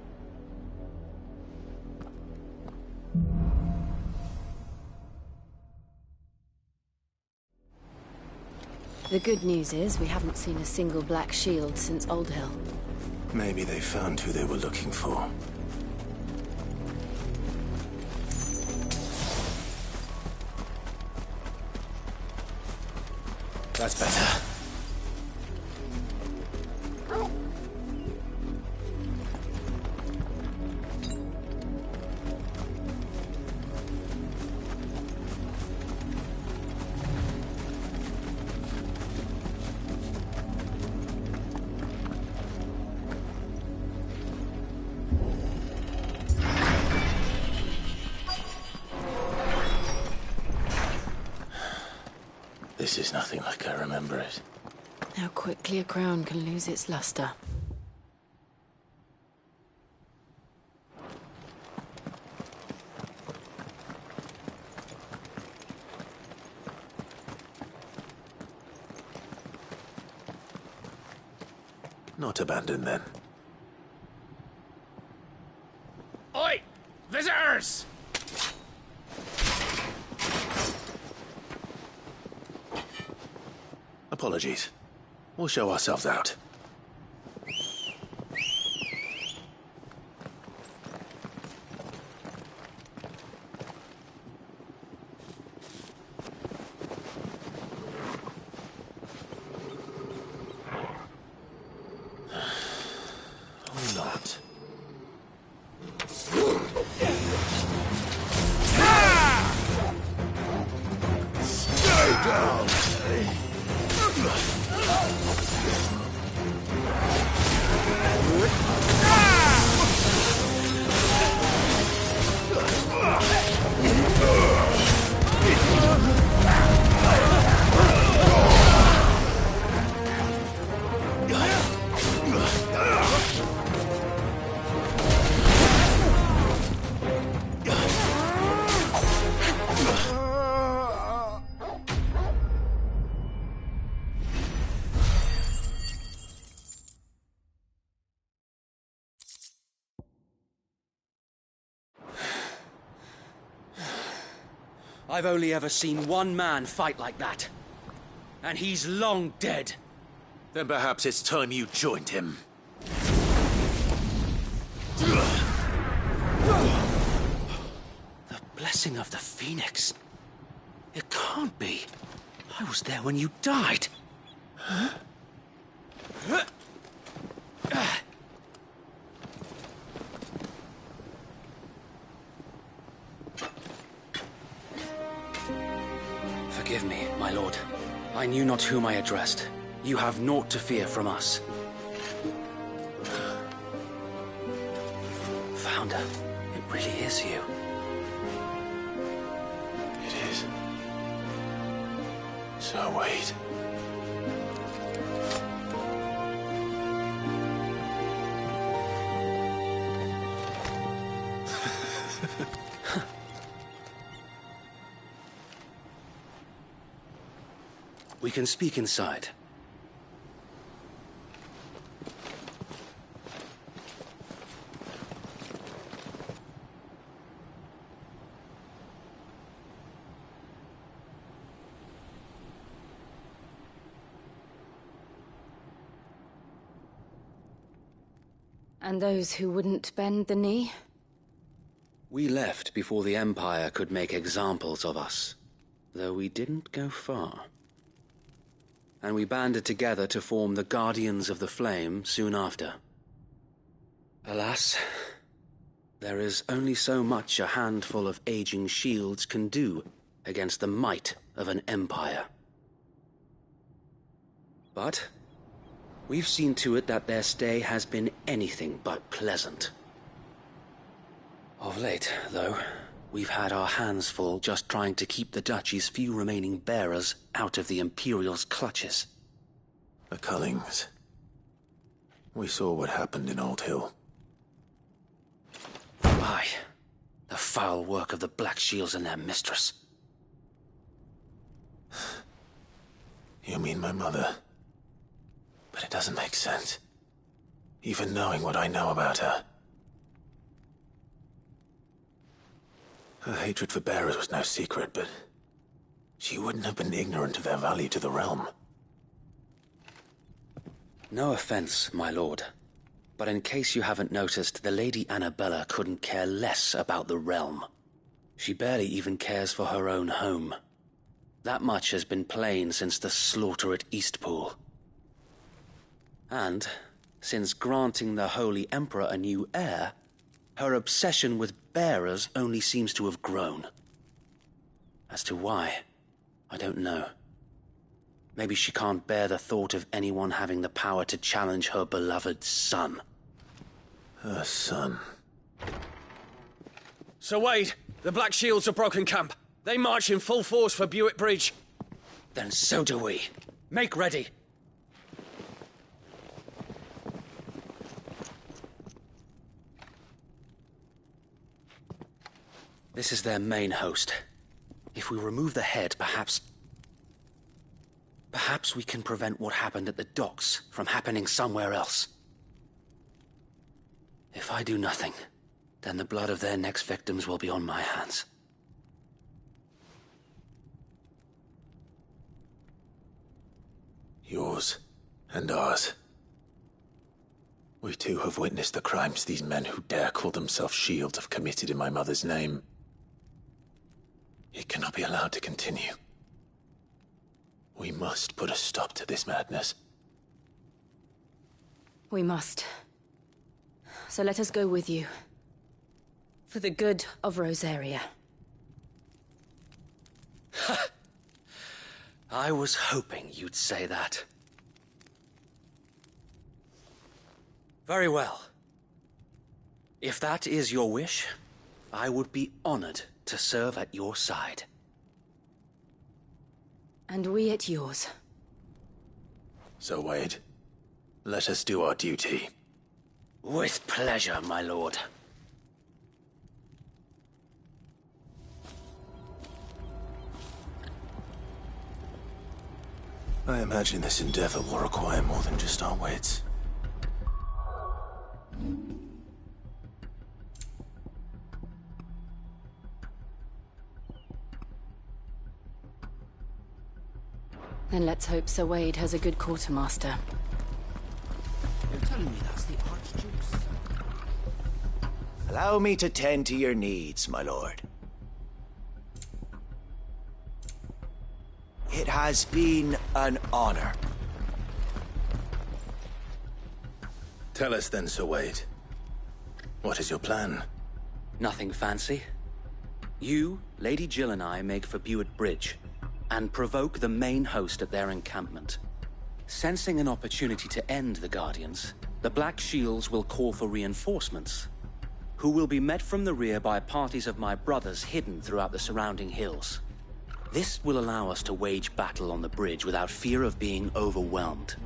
The good news is we haven't seen a single black shield since Old Hill. Maybe they found who they were looking for. That's better. This is nothing like I remember it. How quickly a crown can lose its luster. Not abandoned, then. Oi! Visitors! Apologies. We'll show ourselves out. Or not. Stay down! I've only ever seen one man fight like that. And he's long dead. Then perhaps it's time you joined him. The blessing of the Phoenix. It can't be. I was there when you died. Forgive me, my lord. I knew not whom I addressed. You have naught to fear from us. Founder, it really is you. It is. So wait. We can speak inside. And those who wouldn't bend the knee? We left before the Empire could make examples of us, though we didn't go far. And we banded together to form the Guardians of the Flame soon after. Alas, There is only so much a handful of aging shields can do against the might of an empire. But we've seen to it that their stay has been anything but pleasant. Of late, though, we've had our hands full just trying to keep the Duchy's few remaining bearers out of the Imperial's clutches. The Cullings. We saw what happened in Old Hill. Aye, the foul work of the Black Shields and their mistress. You mean my mother? But it doesn't make sense. Even knowing what I know about her. Her hatred for bearers was no secret, but she wouldn't have been ignorant of their value to the realm. No offense, my lord, but in case you haven't noticed, the Lady Annabella couldn't care less about the realm. She barely even cares for her own home. That much has been plain since the slaughter at Eastpool. And, since granting the Holy Emperor a new heir, her obsession with bearers only seems to have grown. As to why, I don't know. Maybe she can't bear the thought of anyone having the power to challenge her beloved son. Her son. Sir Wade, the Black Shields have broken camp. They march in full force for Buick Bridge. Then so do we. Make ready. This is their main host. If we remove the head, perhaps we can prevent what happened at the docks from happening somewhere else. If I do nothing, then the blood of their next victims will be on my hands. Yours and ours. We too have witnessed the crimes these men who dare call themselves shields have committed in my mother's name. It cannot be allowed to continue. We must put a stop to this madness. We must. So let us go with you. For the good of Rosaria. I was hoping you'd say that. Very well. If that is your wish, I would be honored to serve at your side. And we at yours. So, Wade, let us do our duty. With pleasure, my lord. I imagine this endeavor will require more than just our wits. Then let's hope Sir Wade has a good quartermaster. You're telling me that's the Archduke's son? Allow me to tend to your needs, my lord. It has been an honor. Tell us then, Sir Wade. What is your plan? Nothing fancy. You, Lady Jill and I make for Buick Bridge, and provoke the main host at their encampment. Sensing an opportunity to end the Guardians, the Black Shields will call for reinforcements, who will be met from the rear by parties of my brothers hidden throughout the surrounding hills. This will allow us to wage battle on the bridge without fear of being overwhelmed.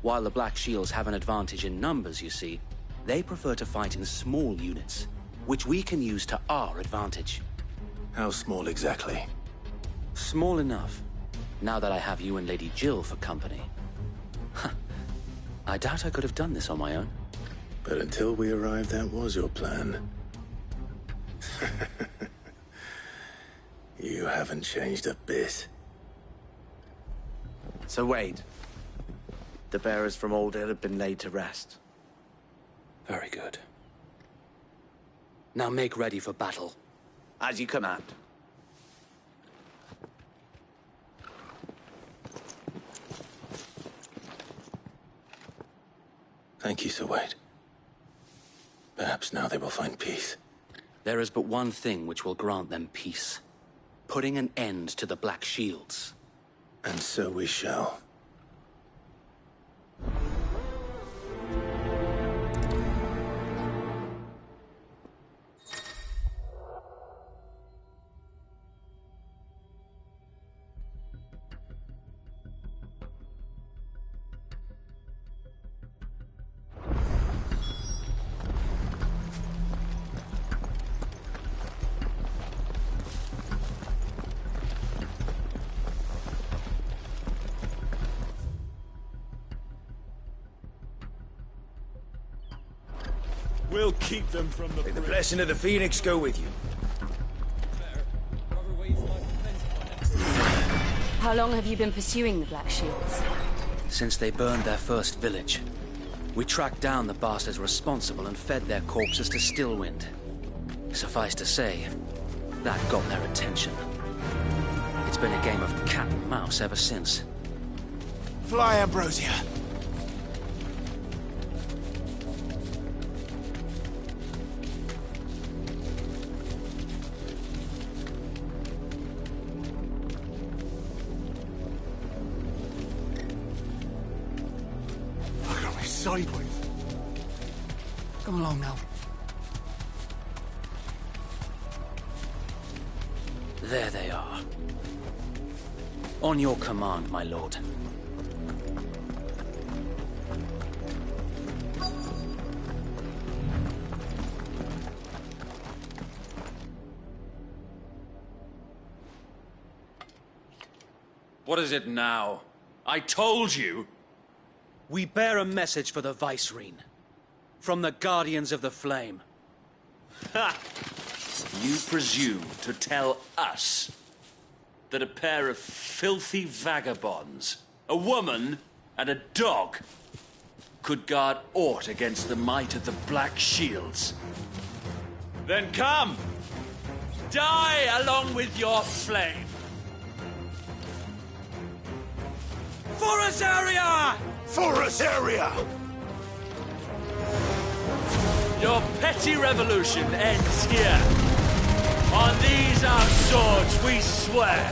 While the Black Shields have an advantage in numbers, you see, they prefer to fight in small units, which we can use to our advantage. How small exactly? Small enough, now that I have you and Lady Jill for company. I doubt I could have done this on my own. But until we arrived, that was your plan. You haven't changed a bit. So Wade, the bearers from Old Hill have been laid to rest. Very good. Now make ready for battle. As you command. Thank you, Sir Wade. Perhaps now they will find peace. There is but one thing which will grant them peace. Putting an end to the Black Shields. And so we shall. We'll keep them from the... May the blessing of the Phoenix go with you. How long have you been pursuing the Black Shields? Since they burned their first village. We tracked down the bastards responsible and fed their corpses to Stillwind. Suffice to say, that got their attention. It's been a game of cat and mouse ever since. Fly, Ambrosia. Sideways. Come along now. There they are. On your command, my lord. What is it now? I told you! We bear a message for the Vicereine. From the Guardians of the Flame. Ha! You presume to tell us that a pair of filthy vagabonds, a woman and a dog, could guard aught against the might of the Black Shields? Then come! Die along with your flame! For Azaria! For Azaria! Your petty revolution ends here. On these our swords we swear.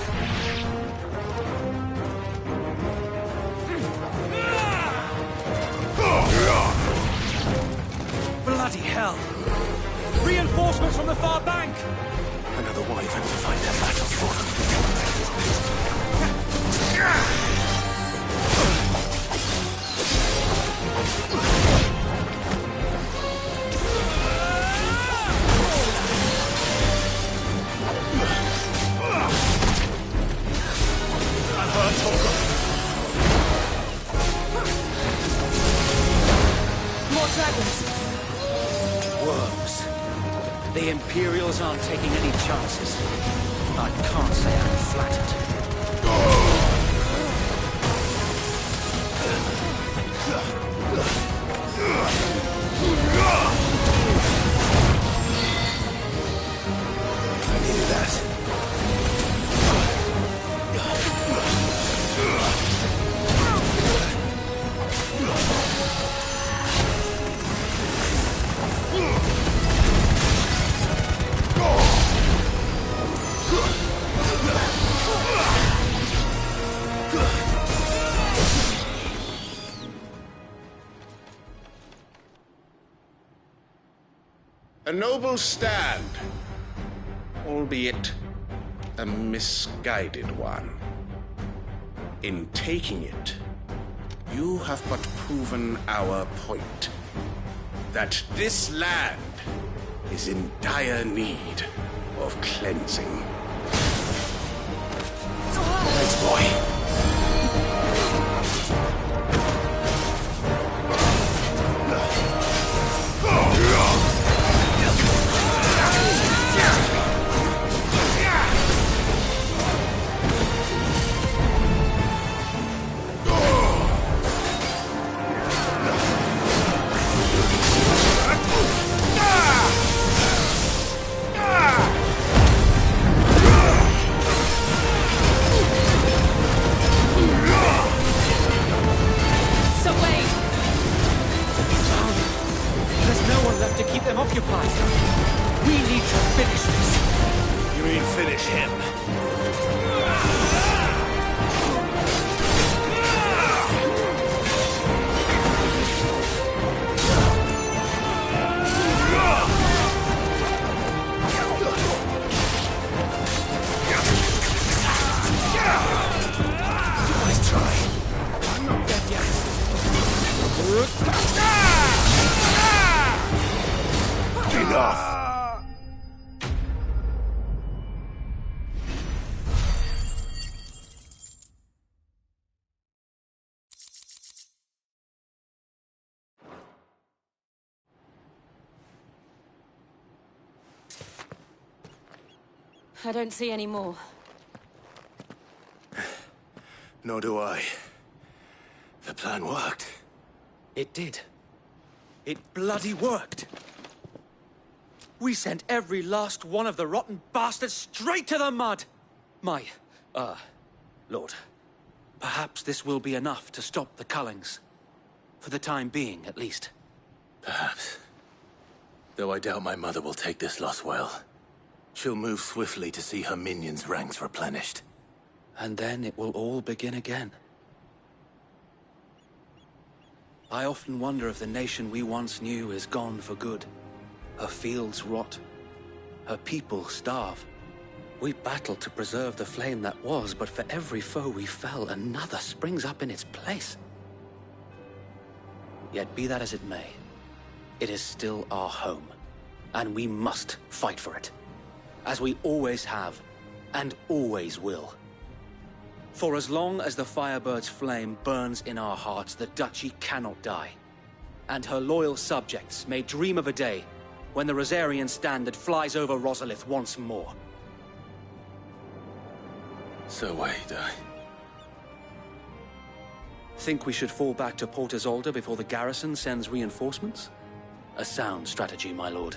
Bloody hell! Reinforcements from the far bank! Another wyvern to fight their battle for. More dragons! Worms. The Imperials aren't taking any chances. I can't say I'm flattered. I needed that. A noble stand, albeit a misguided one. In taking it, you have but proven our point. That this land is in dire need of cleansing. Nice boy. I don't see any more. Nor do I. The plan worked. It did. It bloody worked. We sent every last one of the rotten bastards straight to the mud! My, Lord, perhaps this will be enough to stop the Cullings. For the time being, at least. Perhaps. Though I doubt my mother will take this loss well. She'll move swiftly to see her minions' ranks replenished. And then it will all begin again. I often wonder if the nation we once knew is gone for good. Her fields rot. Her people starve. We battle to preserve the flame that was, but for every foe we fell, another springs up in its place. Yet be that as it may, it is still our home, and we must fight for it, as we always have, and always will. For as long as the Firebird's flame burns in our hearts, the Duchy cannot die, and her loyal subjects may dream of a day when the Rosarian standard flies over Rosalith once more. So wait, Think we should fall back to Port Isolde before the garrison sends reinforcements? A sound strategy, my lord.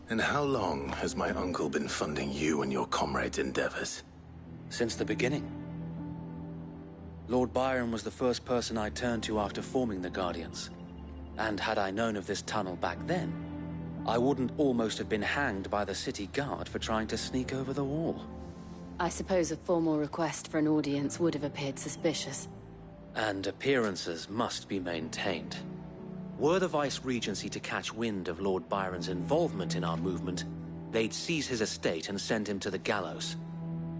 And how long has my uncle been funding you and your comrades' endeavors? Since the beginning. Lord Byron was the first person I turned to after forming the Guardians. And had I known of this tunnel back then, I wouldn't almost have been hanged by the city guard for trying to sneak over the wall. I suppose a formal request for an audience would have appeared suspicious. And appearances must be maintained. Were the Vice-Regency to catch wind of Lord Byron's involvement in our movement, they'd seize his estate and send him to the gallows,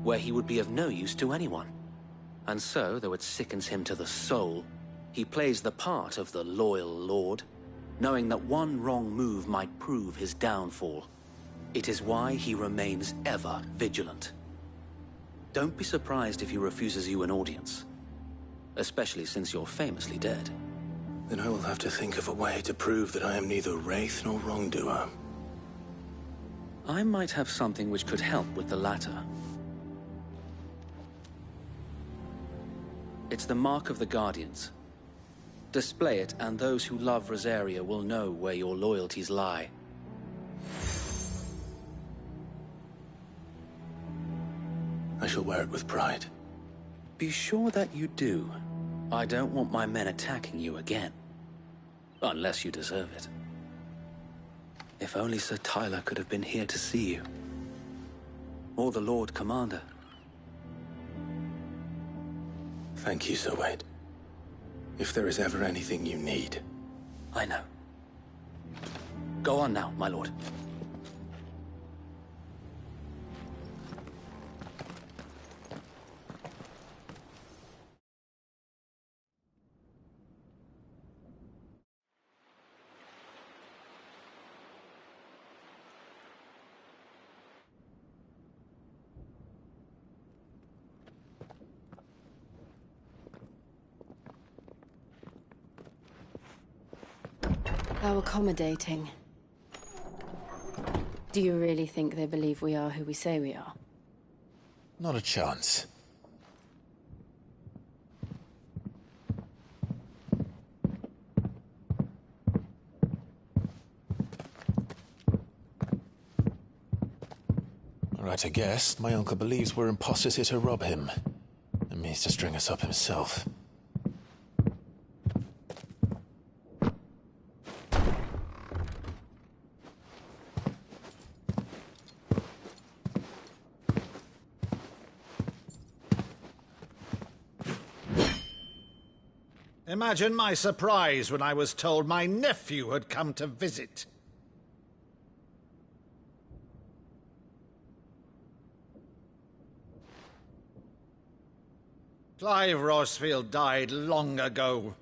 where he would be of no use to anyone. And so, though it sickens him to the soul, he plays the part of the loyal lord, knowing that one wrong move might prove his downfall. It is why he remains ever vigilant. Don't be surprised if he refuses you an audience, especially since you're famously dead. Then I will have to think of a way to prove that I am neither wraith nor wrongdoer. I might have something which could help with the latter. It's the mark of the Guardians. Display it, and those who love Rosaria will know where your loyalties lie. I shall wear it with pride. Be sure that you do. I don't want my men attacking you again. Unless you deserve it. If only Sir Tyler could have been here to see you. Or the Lord Commander. Thank you, Sir Wade. If there is ever anything you need. I know. Go on now, my lord. How accommodating. Do you really think they believe we are who we say we are? Not a chance. Right, I guess. My uncle believes we're imposters here to rob him. And means to string us up himself. Imagine my surprise when I was told my nephew had come to visit. Clive Rosfield died long ago.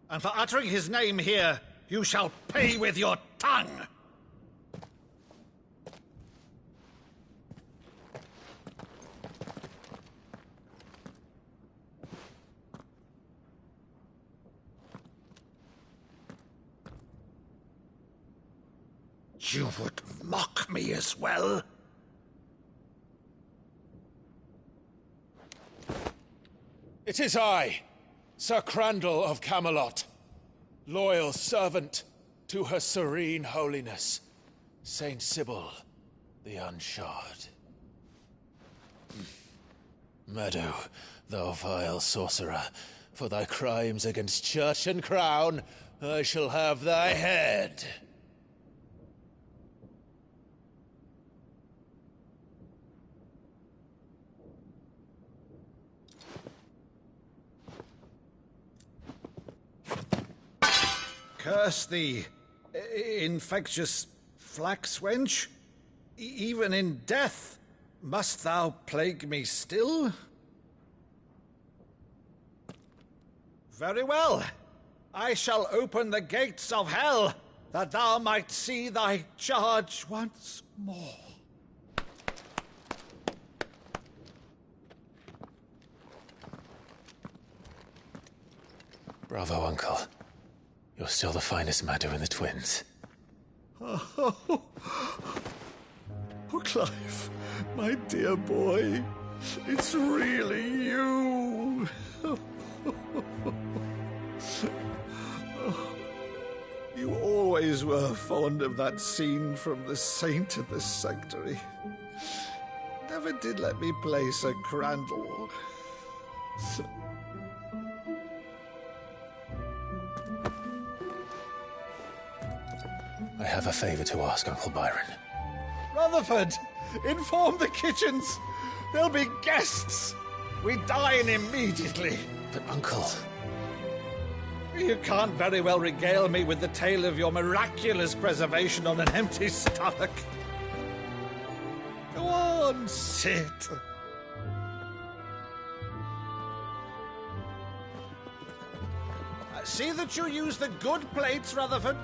And for uttering his name here, you shall pay with your tongue! You would mock me as well? It is I, Sir Crandall of Camelot, loyal servant to Her Serene Holiness, Saint Sybil the Unshod. Meadow, thou vile sorcerer, for thy crimes against church and crown, I shall have thy head. Curse thee, infectious flax wench. Even in death, must thou plague me still? Very well. I shall open the gates of hell, that thou might see thy charge once more. Bravo, Uncle. You're still the finest Meadow in the twins. Oh, Clive, my dear boy, it's really you. You always were fond of that scene from The Saint of the Sanctuary. Never did let me play Sir Crandall. I have a favor to ask, Uncle Byron. Rutherford, inform the kitchens. There'll be guests. We dine immediately. But, Uncle... You can't very well regale me with the tale of your miraculous preservation on an empty stomach. Go on, sit. See that you use the good plates, Rutherford.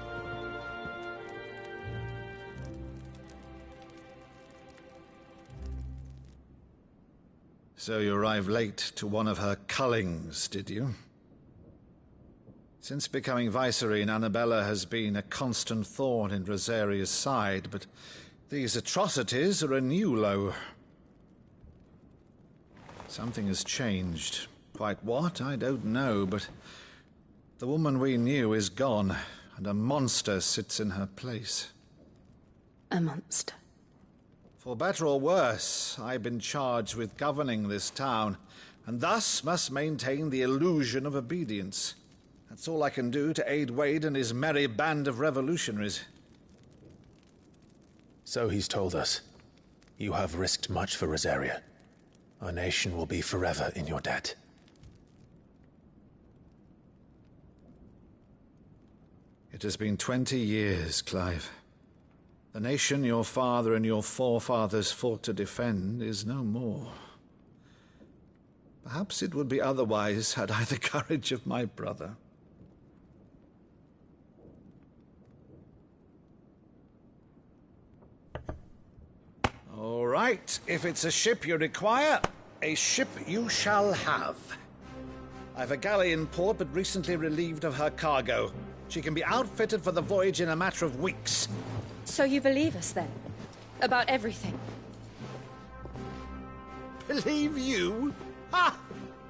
So you arrived late to one of her cullings, did you? Since becoming Vicereine, Annabella has been a constant thorn in Rosaria's side, but these atrocities are a new low. Something has changed. Quite what, I don't know, but the woman we knew is gone, and a monster sits in her place. A monster? For better or worse, I've been charged with governing this town, and thus must maintain the illusion of obedience. That's all I can do to aid Wade and his merry band of revolutionaries. So he's told us. You have risked much for Rosaria. Our nation will be forever in your debt. It has been 20 years, Clive. The nation your father and your forefathers fought to defend is no more. Perhaps it would be otherwise had I the courage of my brother. All right, if it's a ship you require, a ship you shall have. I've a galley in port, but recently relieved of her cargo. She can be outfitted for the voyage in a matter of weeks. So you believe us, then? About everything? Believe you? Ha!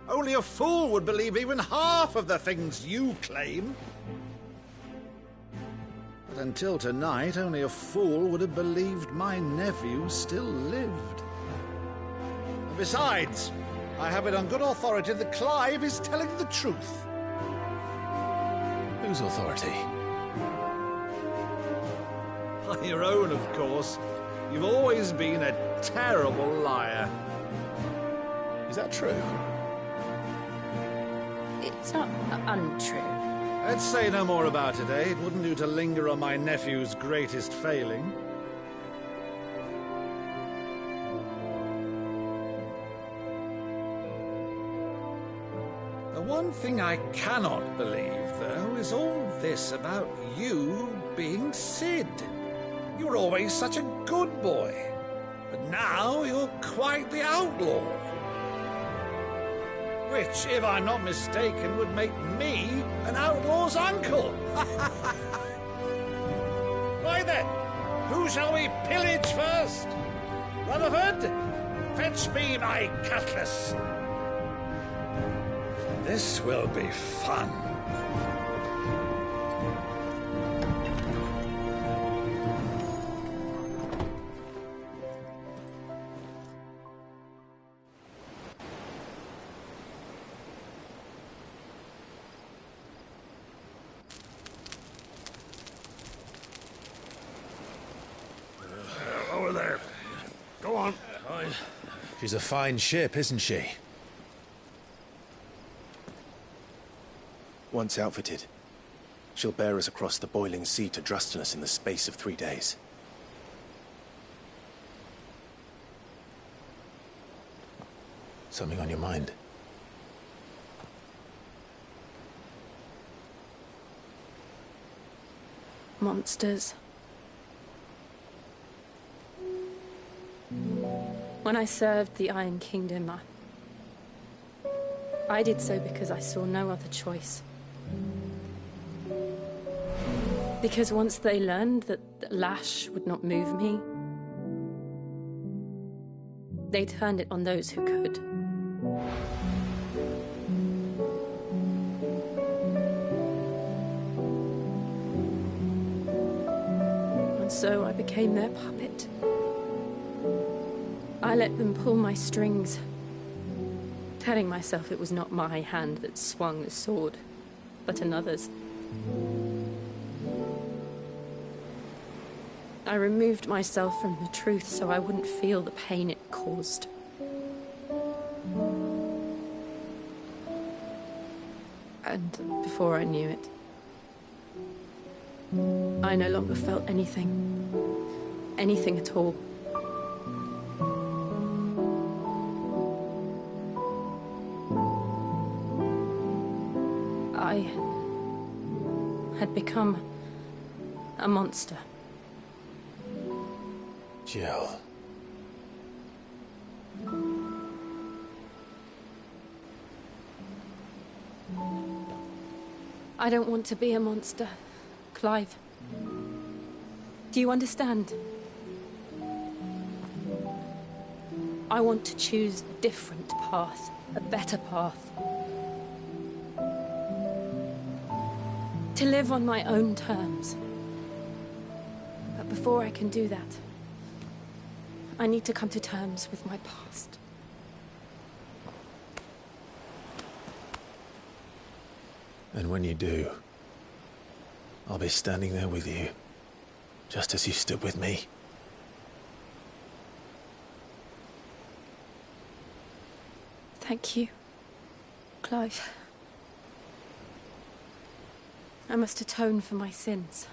Only a fool would believe even half of the things you claim. But until tonight, only a fool would have believed my nephew still lived. And besides, I have it on good authority that Clive is telling the truth. Whose authority? Your own, of course. You've always been a terrible liar. Is that true? It's not untrue. Let's say no more about it, eh? It wouldn't do to linger on my nephew's greatest failing. The one thing I cannot believe, though, is all this about you being Sid. You were always such a good boy, but now you're quite the outlaw. Which, if I'm not mistaken, would make me an outlaw's uncle. Why then, who shall we pillage first? Rutherford, fetch me my cutlass. This will be fun. Over there. Go on. She's a fine ship, isn't she? Once outfitted, she'll bear us across the boiling sea to Drustinus in the space of 3 days. Something on your mind? Monsters. When I served the Iron Kingdom, I did so because I saw no other choice. Because once they learned that Lash would not move me, they turned it on those who could. And so I became their puppet. I let them pull my strings, telling myself it was not my hand that swung the sword, but another's. I removed myself from the truth so I wouldn't feel the pain it caused. And before I knew it, I no longer felt anything. Anything at all. I had become a monster. Jill. I don't want to be a monster, Clive. Do you understand? I want to choose a different path, a better path. To live on my own terms. But before I can do that, I need to come to terms with my past. And when you do, I'll be standing there with you, just as you stood with me. Thank you, Clive. I must atone for my sins.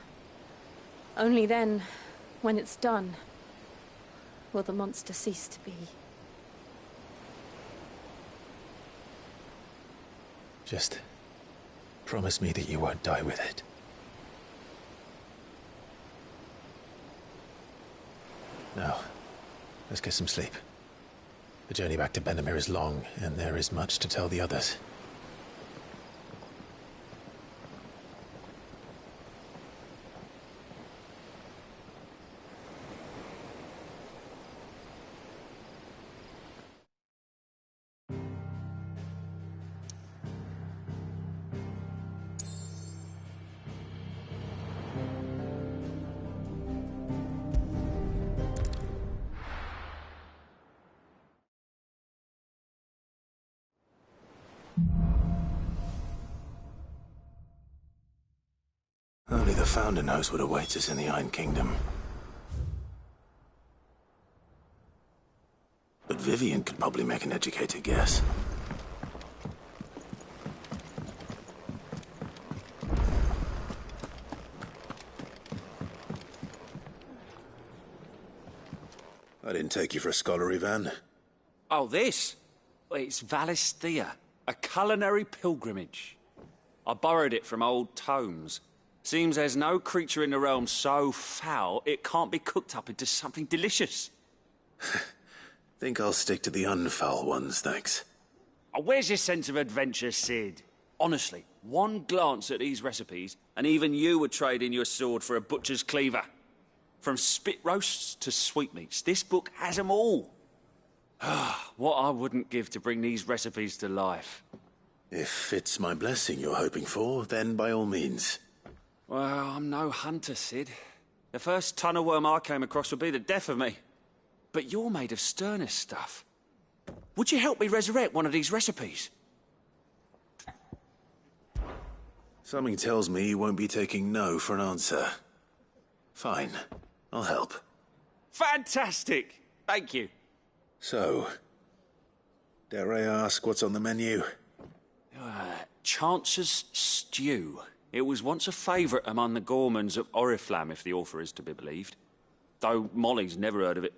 Only then, when it's done, will the monster cease to be. Just promise me that you won't die with it. Now, let's get some sleep. The journey back to Benamir is long, and there is much to tell the others. Only the Founder knows what awaits us in the Iron Kingdom. But Vivian could probably make an educated guess. I didn't take you for a scholar, Ivan. Oh, this? It's Valisthea, a culinary pilgrimage. I borrowed it from old tomes. Seems there's no creature in the realm so foul it can't be cooked up into something delicious. Think I'll stick to the unfoul ones, thanks. Oh, where's your sense of adventure, Sid? Honestly, one glance at these recipes, and even you would trade in your sword for a butcher's cleaver. From spit roasts to sweetmeats, this book has them all. What I wouldn't give to bring these recipes to life. If it's my blessing you're hoping for, then by all means. Well, I'm no hunter, Sid. The first ton of worm I came across would be the death of me. But you're made of sterner stuff. Would you help me resurrect one of these recipes? Something tells me you won't be taking no for an answer. Fine, I'll help. Fantastic! Thank you. So, dare I ask what's on the menu? Chance's Stew. It was once a favourite among the gourmands of Oriflamme, if the author is to be believed. Though Molly's never heard of it.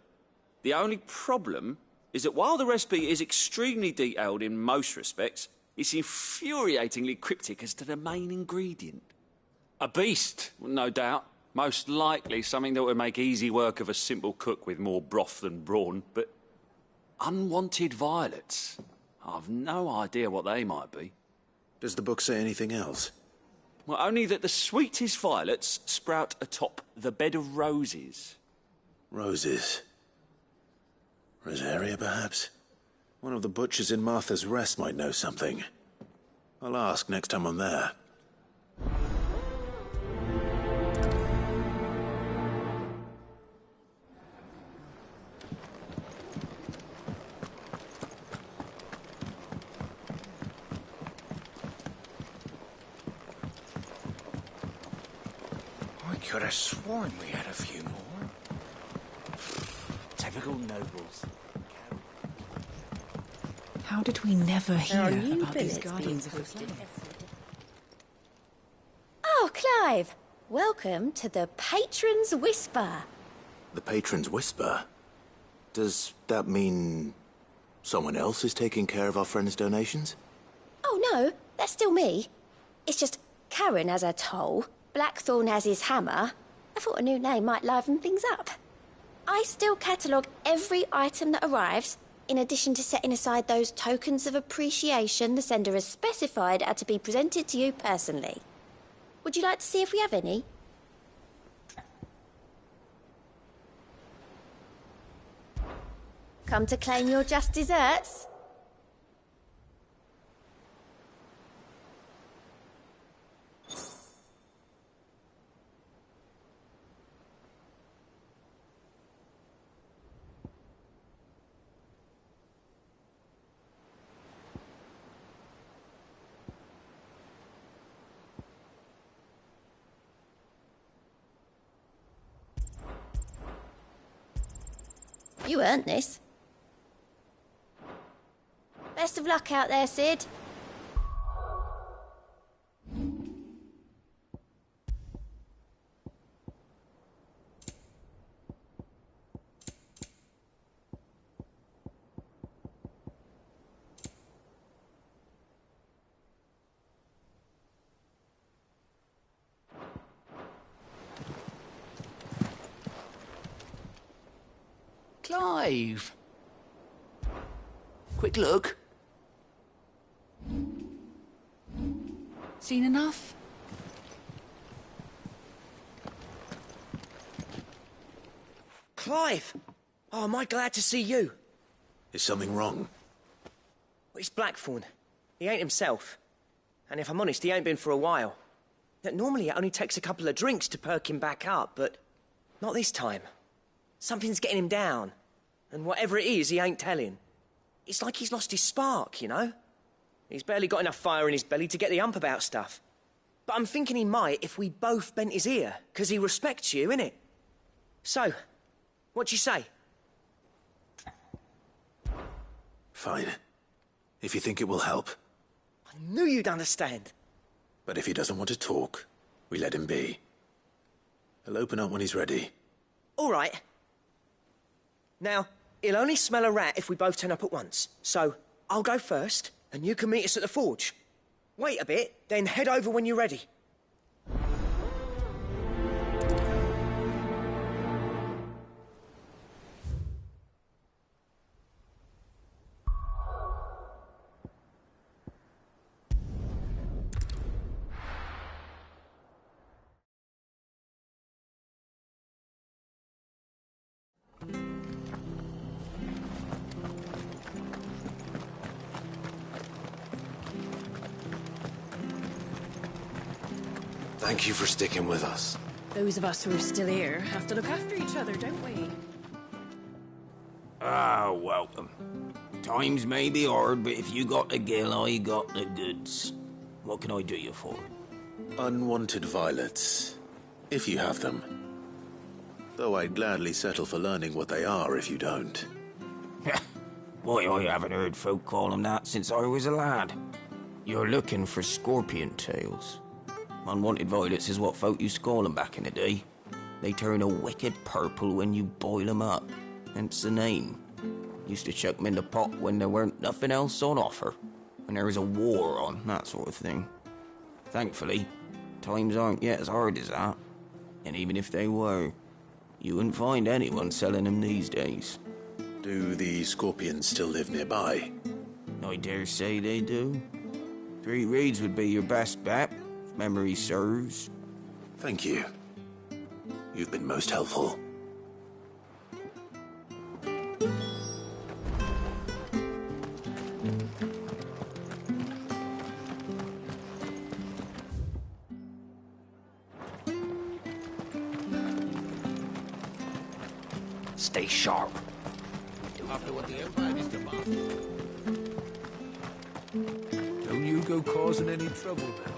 The only problem is that while the recipe is extremely detailed in most respects, it's infuriatingly cryptic as to the main ingredient. A beast, no doubt. Most likely something that would make easy work of a simple cook with more broth than brawn, but unwanted violets. I've no idea what they might be. Does the book say anything else? Well, only that the sweetest violets sprout atop the bed of roses. Roses. Rosaria, perhaps? One of the butchers in Martha's Rest might know something. I'll ask next time I'm there. I could have sworn we had a few more. Typical nobles. How did we never hear new about these billets guardians being of the flame? Oh, Clive! Welcome to the Patron's Whisper. The Patron's Whisper? Does that mean someone else is taking care of our friend's donations? Oh, no, that's still me. It's just Karen has her toll, Blackthorn has his hammer. I thought a new name might liven things up. I still catalogue every item that arrives, in addition to setting aside those tokens of appreciation the sender has specified are to be presented to you personally. Would you like to see if we have any? Come to claim your just desserts? You earned this. Best of luck out there, Sid. Clive! Quick look. Seen enough? Clive! Oh, am I glad to see you? Is something wrong? Well, it's Blackthorn. He ain't himself. And if I'm honest, he ain't been for a while. Normally it only takes a couple of drinks to perk him back up, but not this time. Something's getting him down. And whatever it is, he ain't telling. It's like he's lost his spark, you know? He's barely got enough fire in his belly to get the ump about stuff. But I'm thinking he might if we both bent his ear, 'cause he respects you, innit? So, what do you say? Fine. If you think it will help. I knew you'd understand. But if he doesn't want to talk, we let him be. He'll open up when he's ready. All right. Now, he'll only smell a rat if we both turn up at once. So, I'll go first, and you can meet us at the forge. Wait a bit, then head over when you're ready. Thank you for sticking with us. Those of us who are still here have to look after each other, don't we? Ah, welcome. Times may be hard, but if you got the gill, I got the goods. What can I do you for? Unwanted violets, if you have them. Though I'd gladly settle for learning what they are if you don't. Why, I haven't heard folk call them that since I was a lad. You're looking for scorpion tails. Unwanted violets is what folk used to call them back in the day. They turn a wicked purple when you boil them up, hence the name. Used to chuck them in the pot when there weren't nothing else on offer, when there was a war on, that sort of thing. Thankfully, times aren't yet as hard as that, and even if they were, you wouldn't find anyone selling them these days. Do the scorpions still live nearby? I dare say they do. 3 Reeds would be your best bet, if memory serves. Thank you. You've been most helpful. Stay sharp. After what the Empire is demanding. Don't you go causing any trouble now.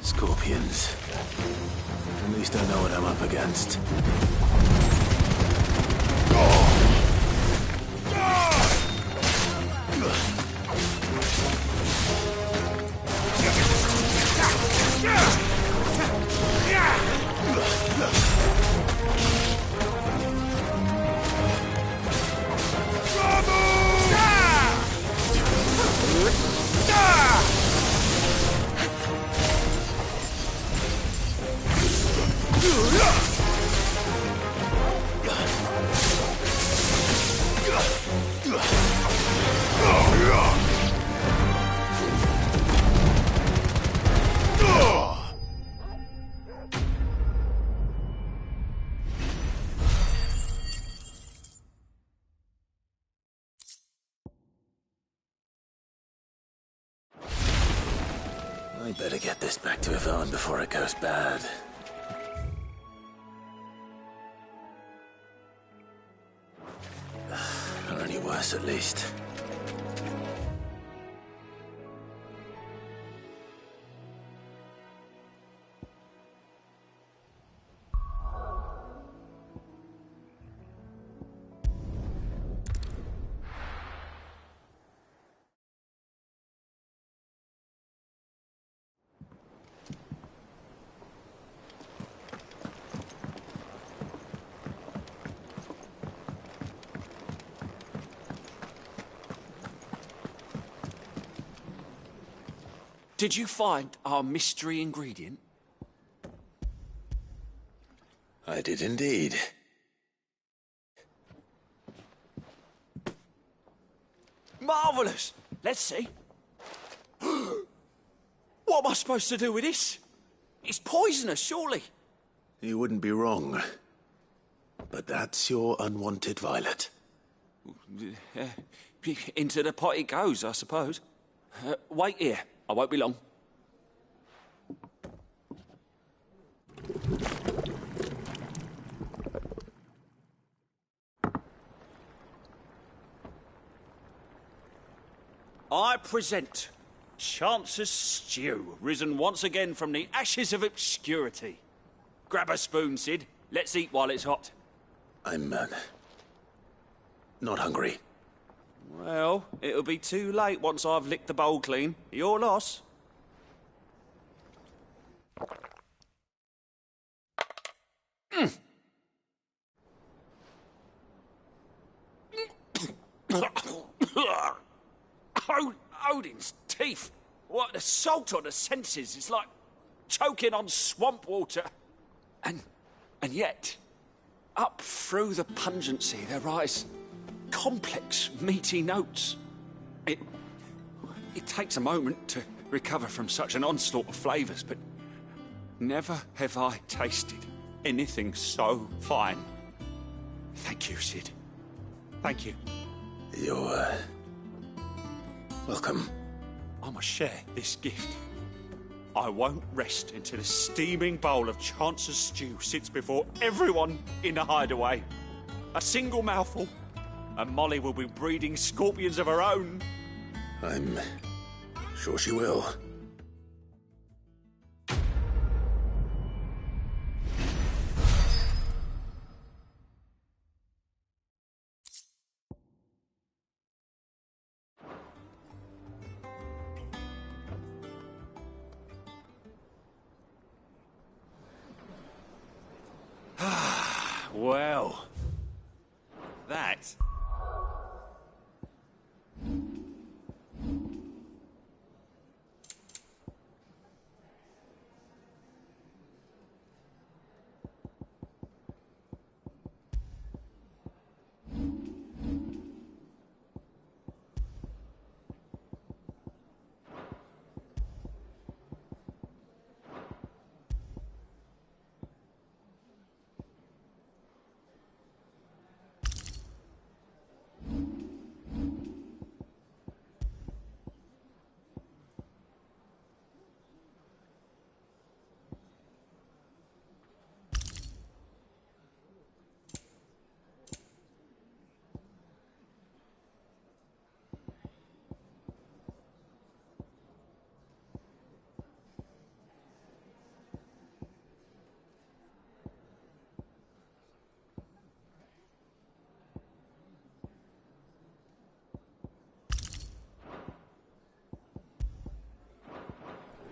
Scorpions. At least I know what I'm up against. I better get this back to Yvonne before it goes bad. Or any worse, at least. Did you find our mystery ingredient? I did indeed. Marvellous! Let's see. What am I supposed to do with this? It's poisonous, surely. You wouldn't be wrong. But that's your unwanted violet. Into the pot it goes, I suppose. Wait here. I won't be long. I present Chance's Stew, risen once again from the ashes of obscurity. Grab a spoon, Sid. Let's eat while it's hot. I'm, not hungry. Well, it'll be too late once I've licked the bowl clean. Your loss. Odin's teeth. What, the salt on the senses. It's like choking on swamp water. And yet, up through the pungency, there rise complex, meaty notes. It takes a moment to recover from such an onslaught of flavours, but never have I tasted anything so fine. Thank you, Sid. Thank you. You're, welcome. I must share this gift. I won't rest until a steaming bowl of Chance's stew sits before everyone in the hideaway. A single mouthful, and Molly will be breeding scorpions of her own. I'm sure she will. Well, that...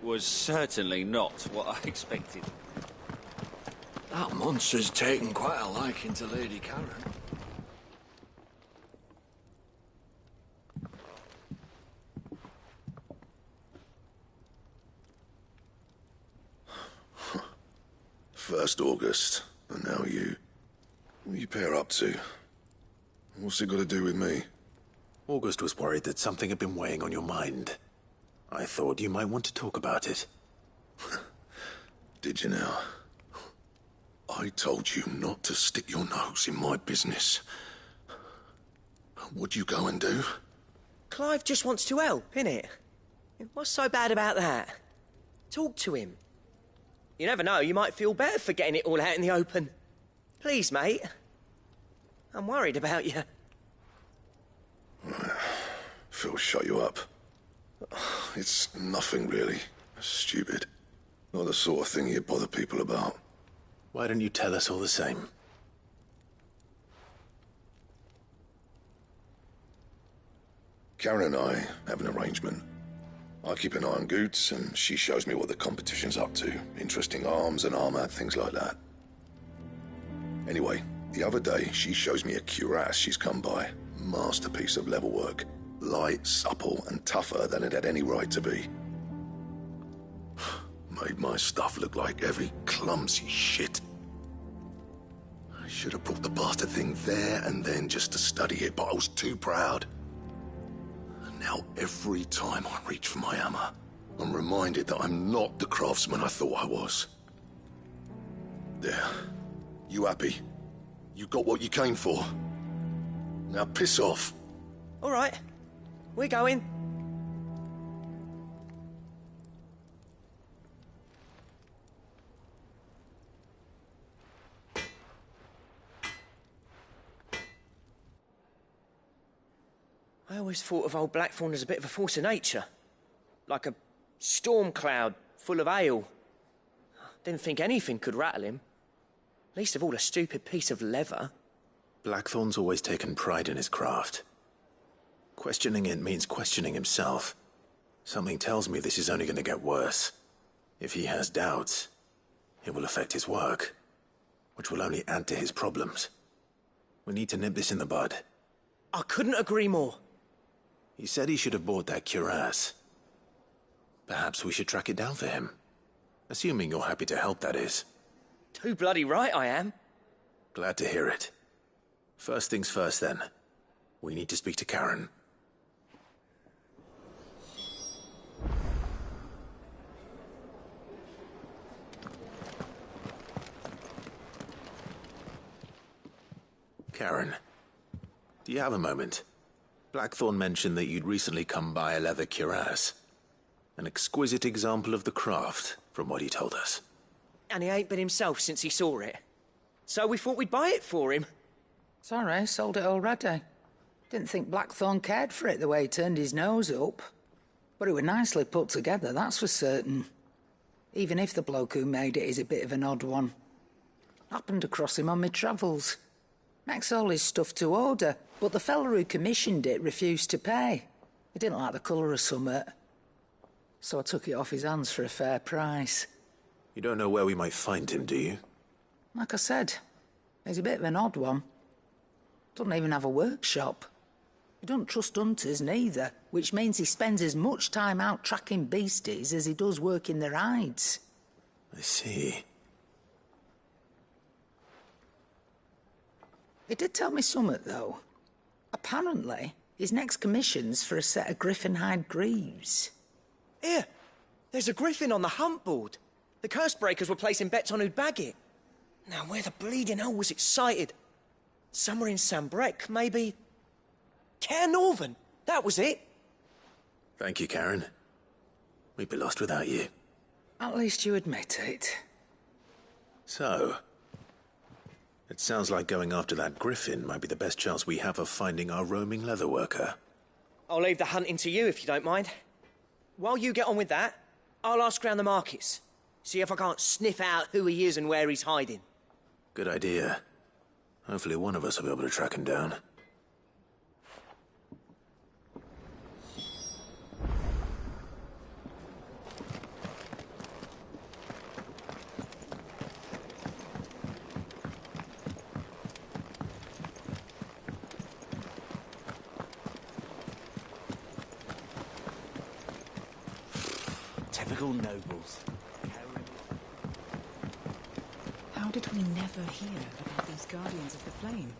was certainly not what I expected. That monster's taken quite a liking to Lady Karen. First August, and now you. What are you pair up to? What's it got to do with me? August was worried that something had been weighing on your mind. I thought you might want to talk about it. Did you now? I told you not to stick your nose in my business. What'd you go and do? Clive just wants to help, innit? What's so bad about that? Talk to him. You never know, you might feel better for getting it all out in the open. Please, mate. I'm worried about you. Phil shut you up. It's nothing, really. Stupid. Not the sort of thing you bother people about. Why don't you tell us all the same? Karen and I have an arrangement. I keep an eye on Goots, and she shows me what the competition's up to. Interesting arms and armor, things like that. Anyway, the other day, she shows me a cuirass she's come by. Masterpiece of level work. Light, supple, and tougher than it had any right to be. Made my stuff look like heavy, clumsy shit. I should have brought the bastard thing there and then just to study it, but I was too proud. And now every time I reach for my hammer, I'm reminded that I'm not the craftsman I thought I was. There. You happy? You got what you came for. Now piss off. All right, we're going. I always thought of old Blackthorn as a bit of a force of nature. Like a storm cloud full of ale. Didn't think anything could rattle him. Least of all a stupid piece of leather. Blackthorn's always taken pride in his craft. Questioning it means questioning himself. Something tells me this is only going to get worse. If he has doubts, it will affect his work, which will only add to his problems. We need to nip this in the bud. I couldn't agree more. He said he should have bought that cuirass. Perhaps we should track it down for him. Assuming you're happy to help, that is. Too bloody right I am. Glad to hear it. First things first, then. We need to speak to Karen. Karen, do you have a moment? Blackthorn mentioned that you'd recently come by a leather cuirass. An exquisite example of the craft, from what he told us. And he ain't been himself since he saw it. So we thought we'd buy it for him. Sorry, sold it already. Didn't think Blackthorn cared for it the way he turned his nose up. But it was nicely put together, that's for certain. Even if the bloke who made it is a bit of an odd one. Happened across him on my travels. Makes all his stuff to order, but the fella who commissioned it refused to pay. He didn't like the colour of summit. So I took it off his hands for a fair price. You don't know where we might find him, do you? Like I said, he's a bit of an odd one. Doesn't even have a workshop. He don't trust hunters neither, which means he spends as much time out tracking beasties as he does working their hides. I see. He did tell me something, though. Apparently, his next commission's for a set of griffin hide greaves. Here, there's a griffin on the hunt board. The curse breakers were placing bets on who'd bag it. Now, where the bleeding hell was it sighted? Somewhere in Sambrec, maybe. Care Northern, that was it. Thank you, Karen. We'd be lost without you. At least you admit it. So, it sounds like going after that griffin might be the best chance we have of finding our roaming leatherworker. I'll leave the hunting to you if you don't mind. While you get on with that, I'll ask around the markets. See if I can't sniff out who he is and where he's hiding. Good idea. Hopefully one of us will be able to track him down. Typical nobles. How did we never hear about these Guardians of the Flame?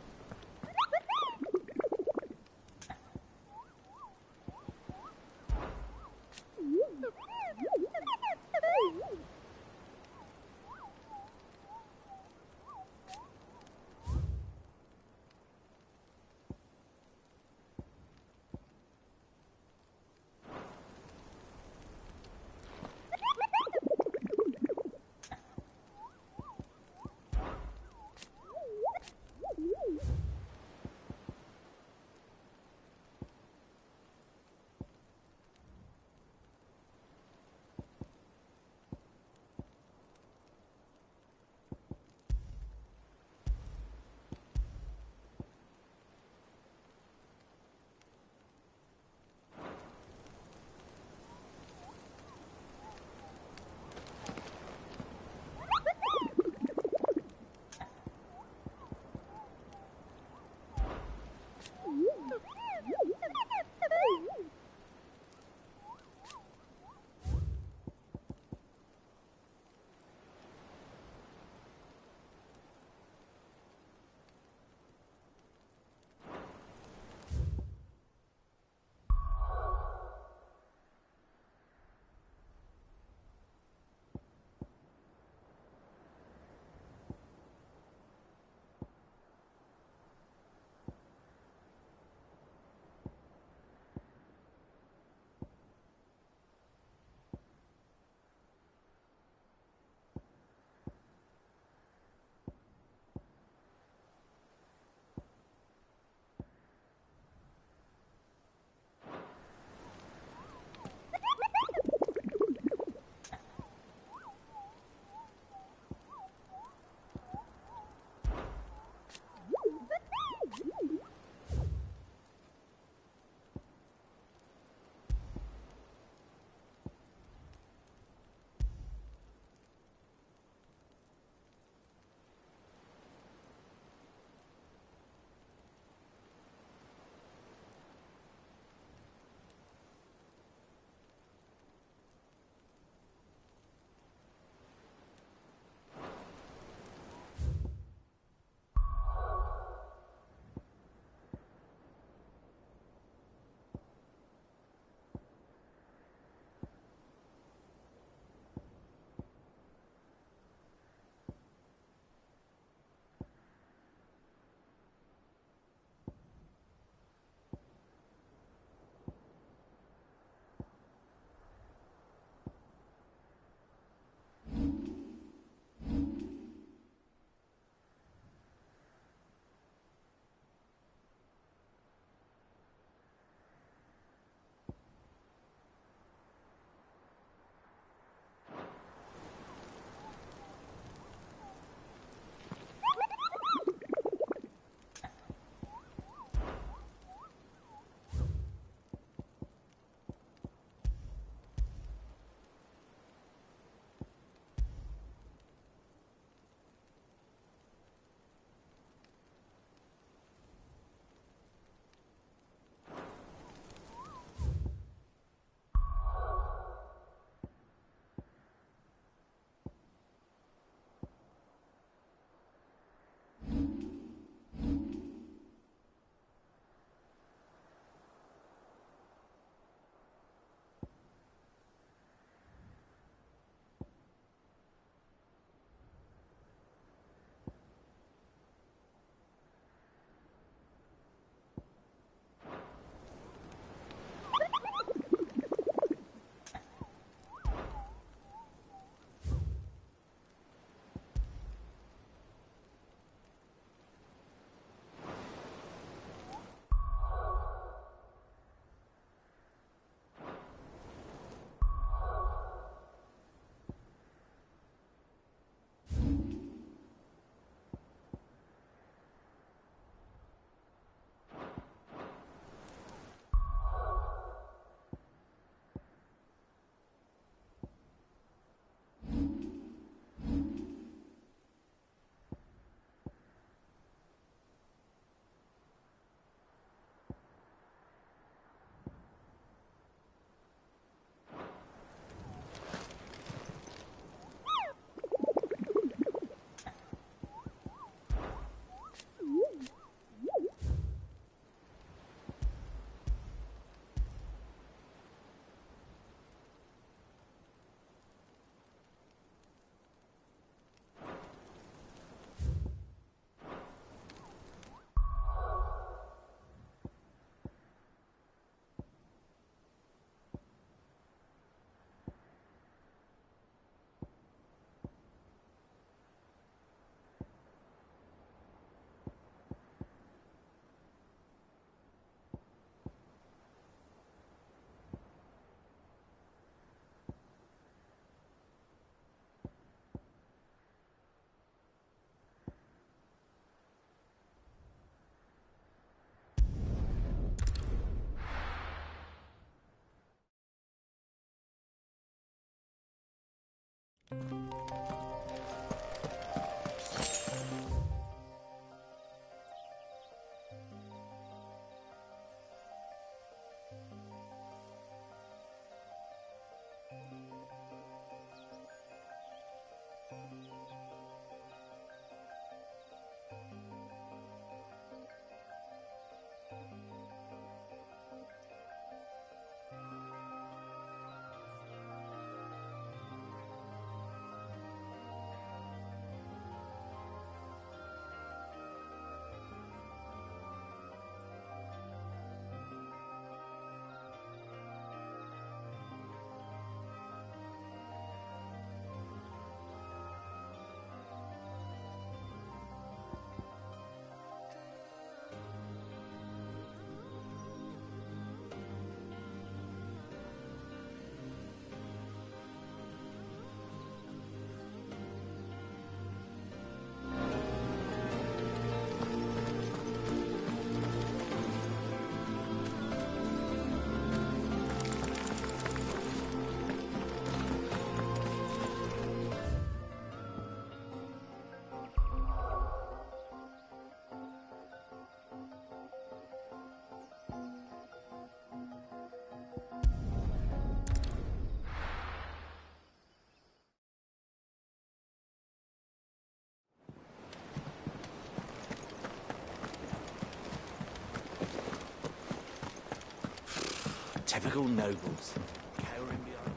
Typical nobles. Cowering behind.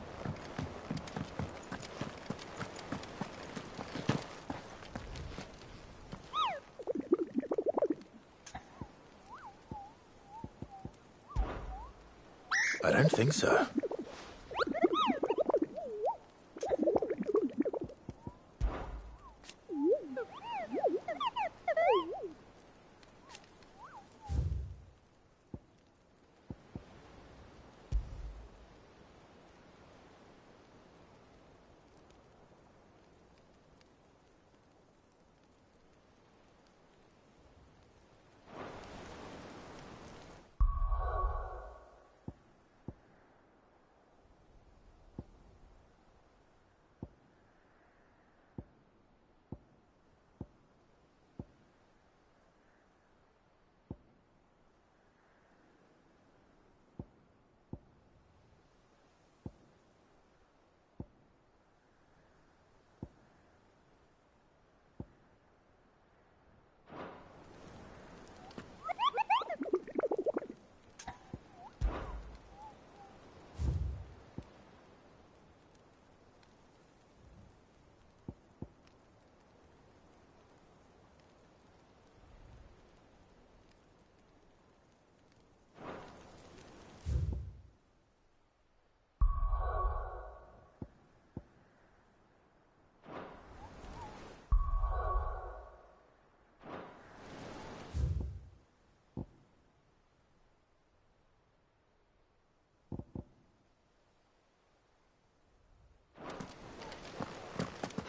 I don't think so.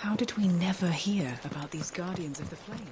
How did we never hear about these Guardians of the Flame?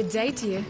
Good day to you.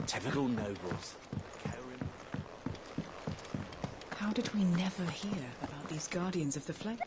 Typical nobles. How did we never hear about these Guardians of the Flame?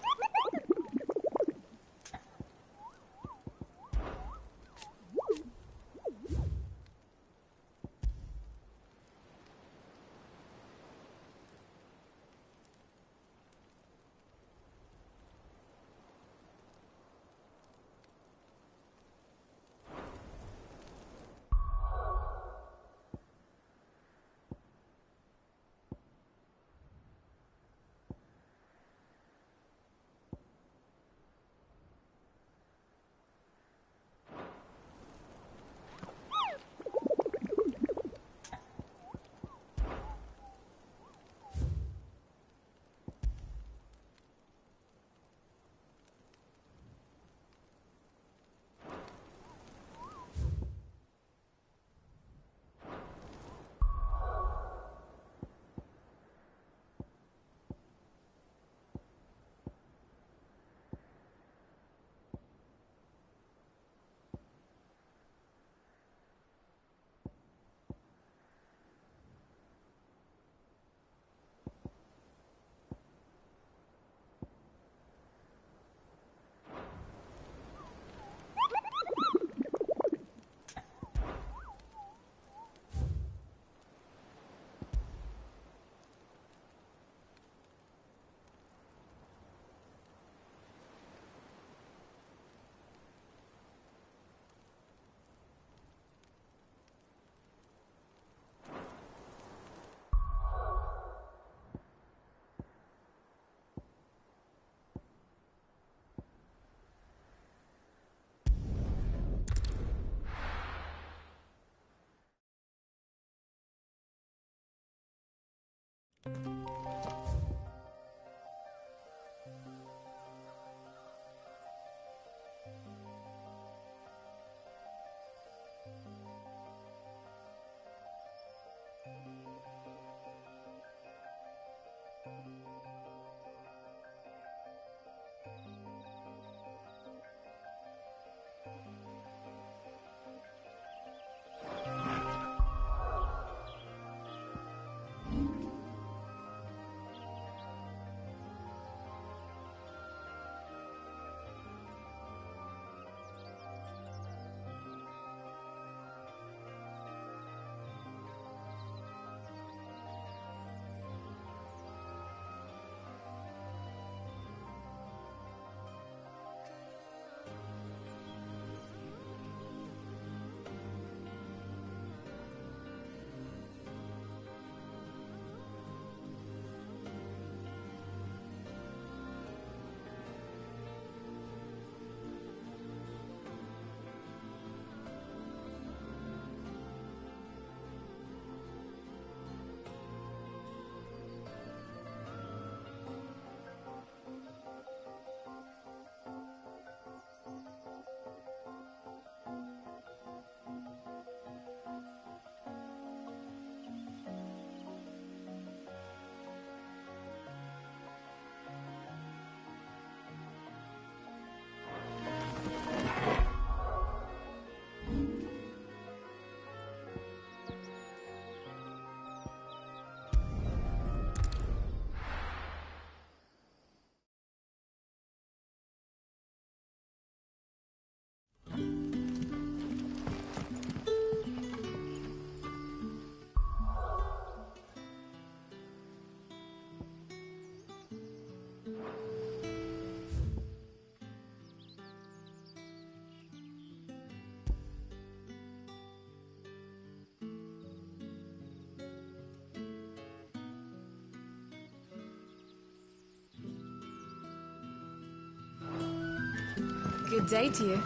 Good day to you,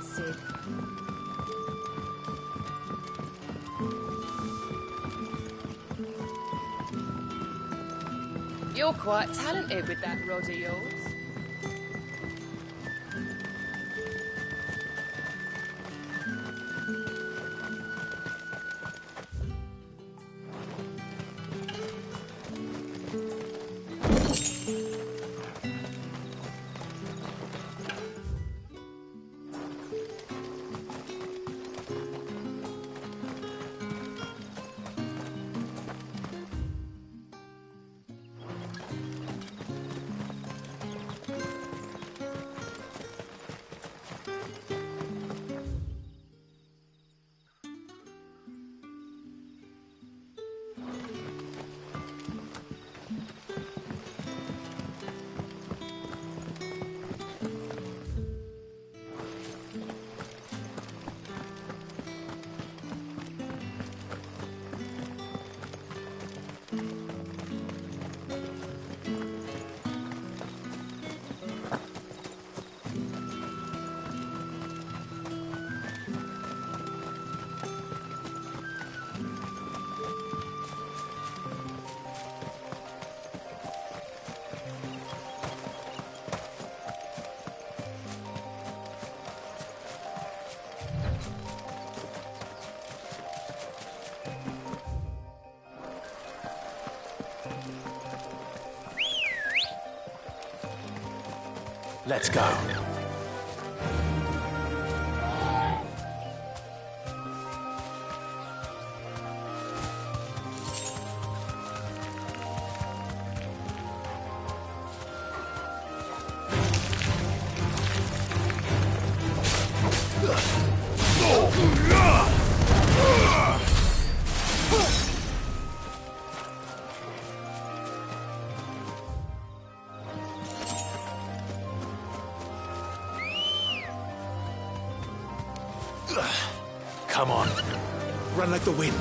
Sid. You're quite talented with that rod of yours. Let's go. Come on. Run like the wind.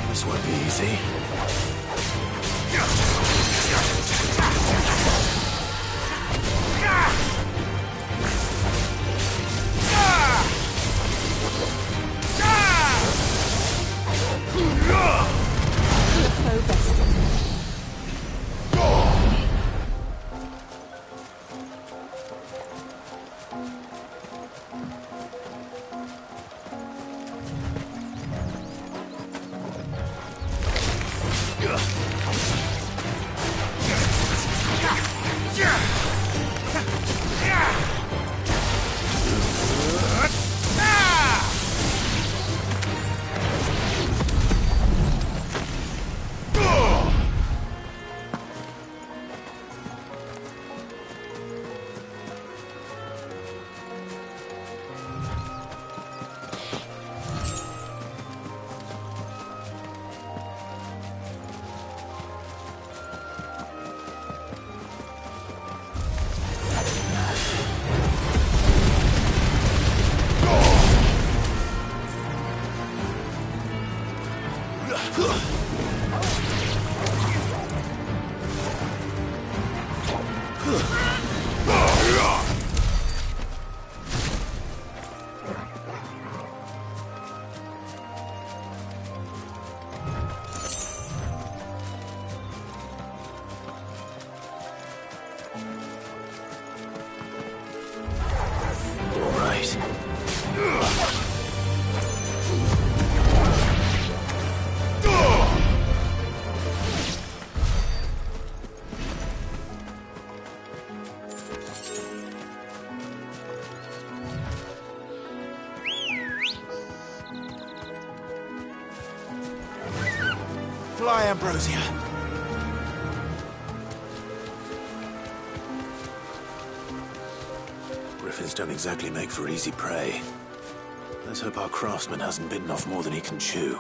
This won't be easy. Fly, Ambrosia. Griffins don't exactly make for easy prey. Let's hope our craftsman hasn't bitten off more than he can chew.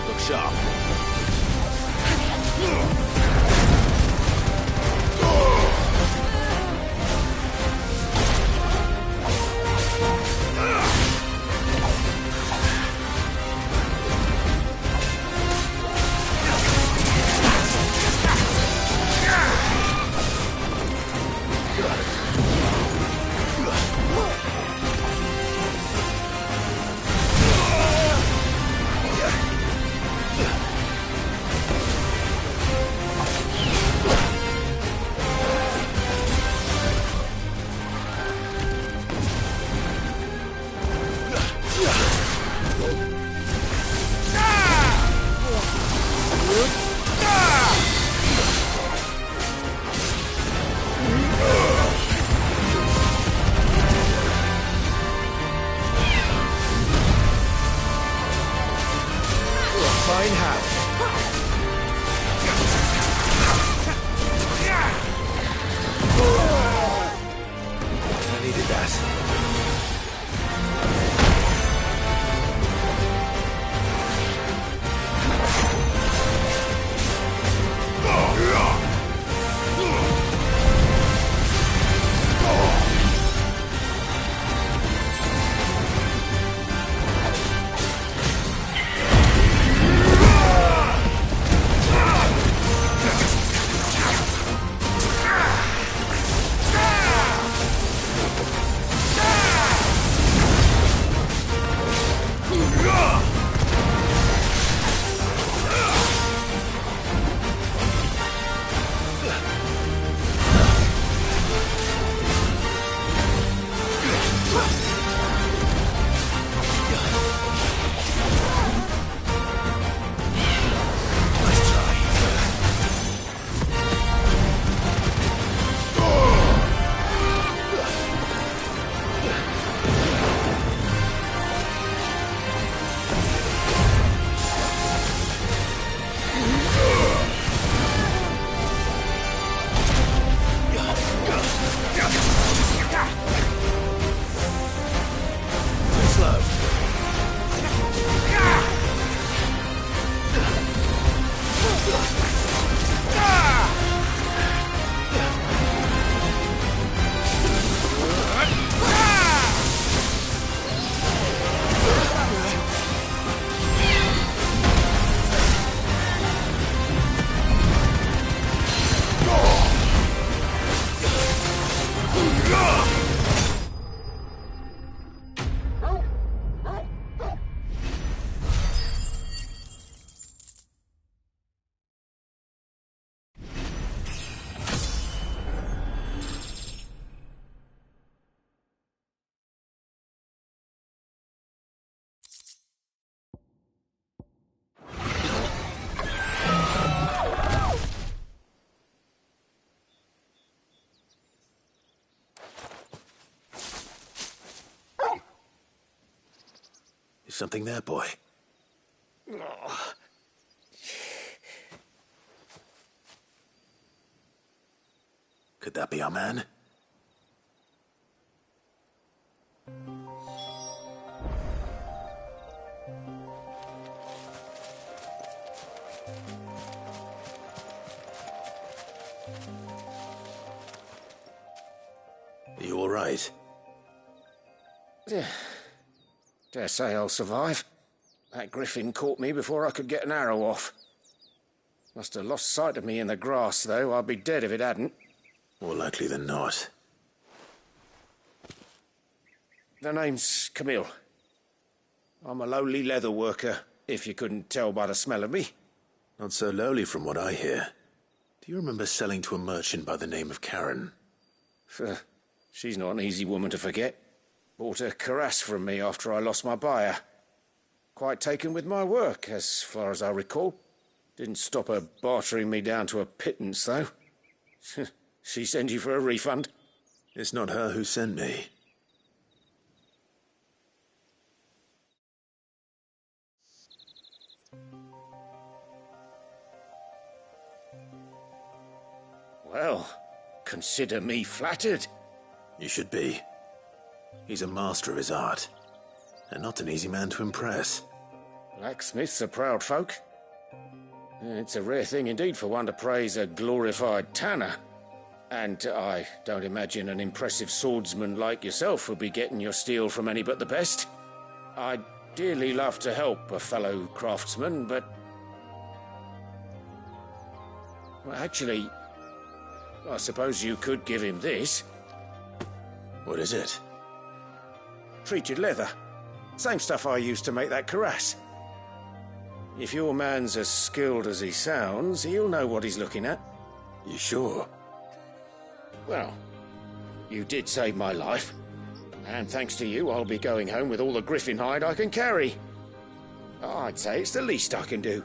Look sharp. Fine hat. I needed that. Is something there, boy? Could that be our man? Are you all right? Dare say I'll survive. That griffin caught me before I could get an arrow off. Must have lost sight of me in the grass, though. I'd be dead if it hadn't. More likely than not. The name's Camille. I'm a lowly leather worker, if you couldn't tell by the smell of me. Not so lowly from what I hear. Do you remember selling to a merchant by the name of Karen? She's not an easy woman to forget. Bought a cuirass from me after I lost my buyer. Quite taken with my work, as far as I recall. Didn't stop her bartering me down to a pittance, though. She sent you for a refund? It's not her who sent me. Well, consider me flattered. You should be. He's a master of his art, and not an easy man to impress. Blacksmiths are proud folk. It's a rare thing indeed for one to praise a glorified tanner. And I don't imagine an impressive swordsman like yourself would be getting your steel from any but the best. I'd dearly love to help a fellow craftsman, but... Well, actually, I suppose you could give him this. What is it? Treated leather. Same stuff I used to make that cuirass. If your man's as skilled as he sounds, he'll know what he's looking at. You sure? Well, you did save my life. And thanks to you, I'll be going home with all the griffin hide I can carry. I'd say it's the least I can do.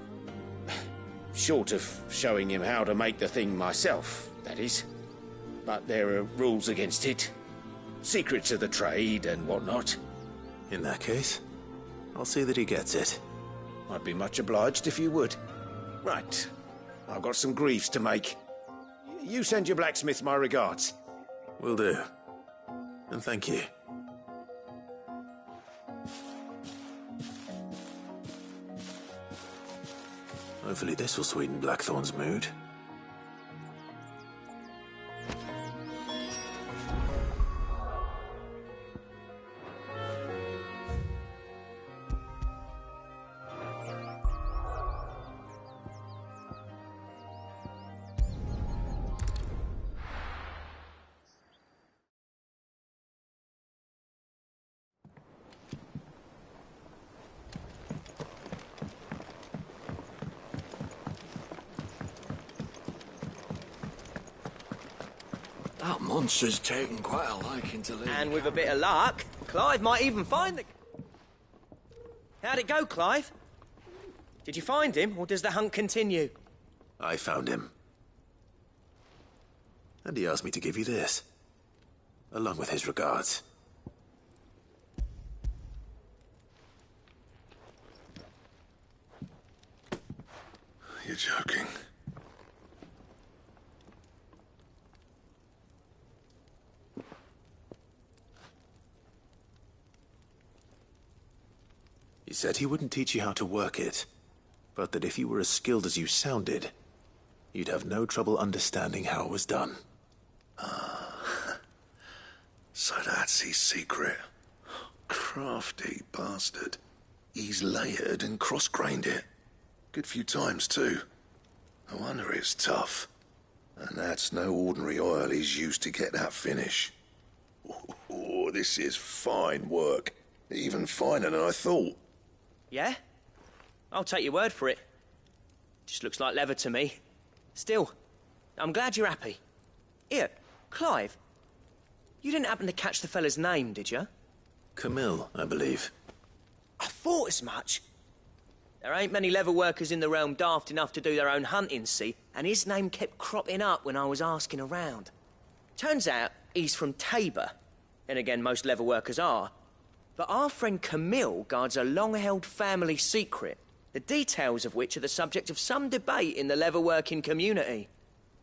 Short of showing him how to make the thing myself, that is. But there are rules against it. Secrets of the trade and whatnot. In that case, I'll see that he gets it. I'd be much obliged if you would. Right. I've got some greaves to make. You send your blacksmith my regards. Will do. And thank you. Hopefully this will sweeten Blackthorn's mood. That monster's taken quite a liking to Lady. And with a bit of luck, Clive might even find the... How'd it go, Clive? Did you find him, or does the hunt continue? I found him. And he asked me to give you this, along with his regards. You're joking. He said he wouldn't teach you how to work it, but that if you were as skilled as you sounded, you'd have no trouble understanding how it was done. So that's his secret. Crafty bastard. He's layered and cross-grained it. Good few times, too. No wonder it's tough. And that's no ordinary oil he's used to get that finish. Oh, this is fine work. Even finer than I thought. Yeah? I'll take your word for it. Just looks like leather to me. Still, I'm glad you're happy. Here, Clive. You didn't happen to catch the fella's name, did you? Camille, I believe. I thought as much. There ain't many leather workers in the realm daft enough to do their own hunting, see? And his name kept cropping up when I was asking around. Turns out he's from Tabor. And again, most leather workers are. But our friend Camille guards a long-held family secret, the details of which are the subject of some debate in the leather-working community.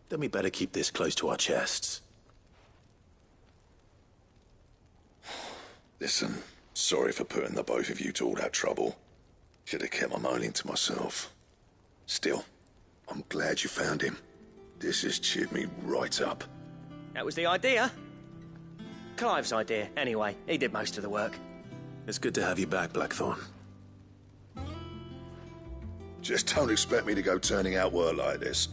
Then we better keep this close to our chests. Listen, sorry for putting the both of you to all that trouble. Should have kept my moaning to myself. Still, I'm glad you found him. This has cheered me right up. That was the idea. Clive's idea, anyway. He did most of the work. It's good to have you back, Blackthorn. Just don't expect me to go turning out work like this.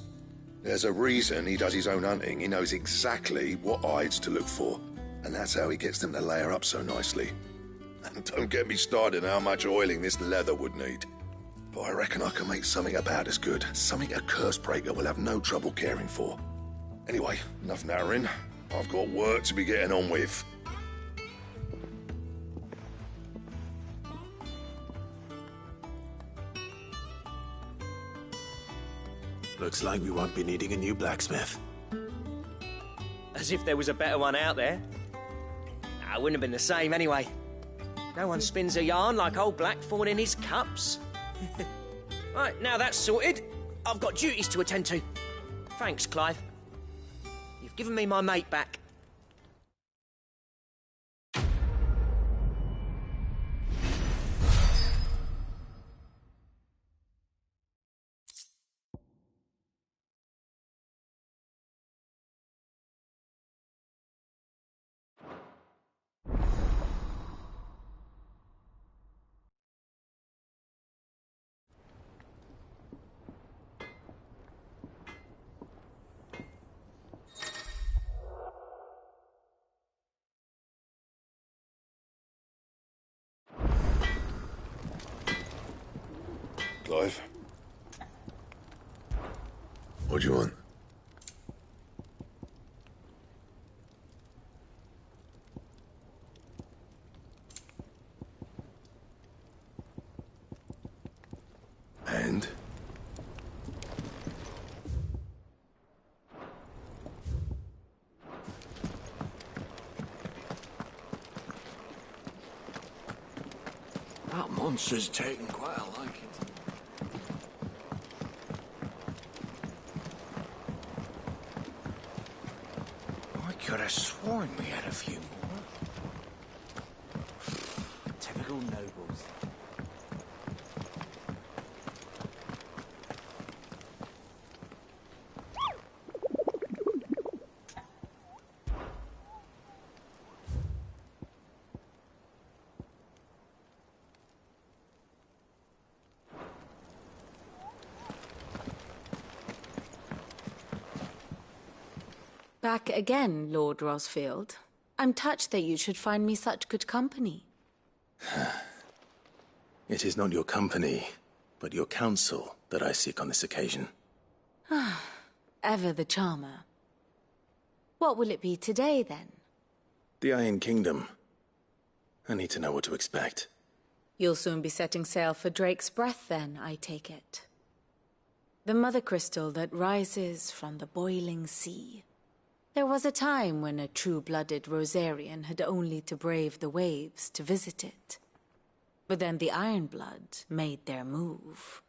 There's a reason he does his own hunting. He knows exactly what hides to look for. And that's how he gets them to layer up so nicely. And don't get me started on how much oiling this leather would need. but I reckon I can make something about as good. Something a Cursebreaker will have no trouble caring for. Anyway, enough narrowing. I've got work to be getting on with. Looks like we won't be needing a new blacksmith. As if there was a better one out there. Nah, it wouldn't have been the same anyway. No one spins a yarn like old Blackthorn in his cups. Right, now that's sorted, I've got duties to attend to. Thanks, Clive. You've given me my mate back. Clive? What do you want? And? That monster's taken quite a liking. I could have sworn we had a few more. Typical nobles. Back again, Lord Rosfield. I'm touched that you should find me such good company. It is not your company, but your counsel that I seek on this occasion. Ever the charmer. What will it be today, then? The Iron Kingdom. I need to know what to expect. You'll soon be setting sail for Drake's Breath, then, I take it. The mother crystal that rises from the boiling sea. There was a time when a true-blooded Rosarian had only to brave the waves to visit it. But then the Ironblood made their move.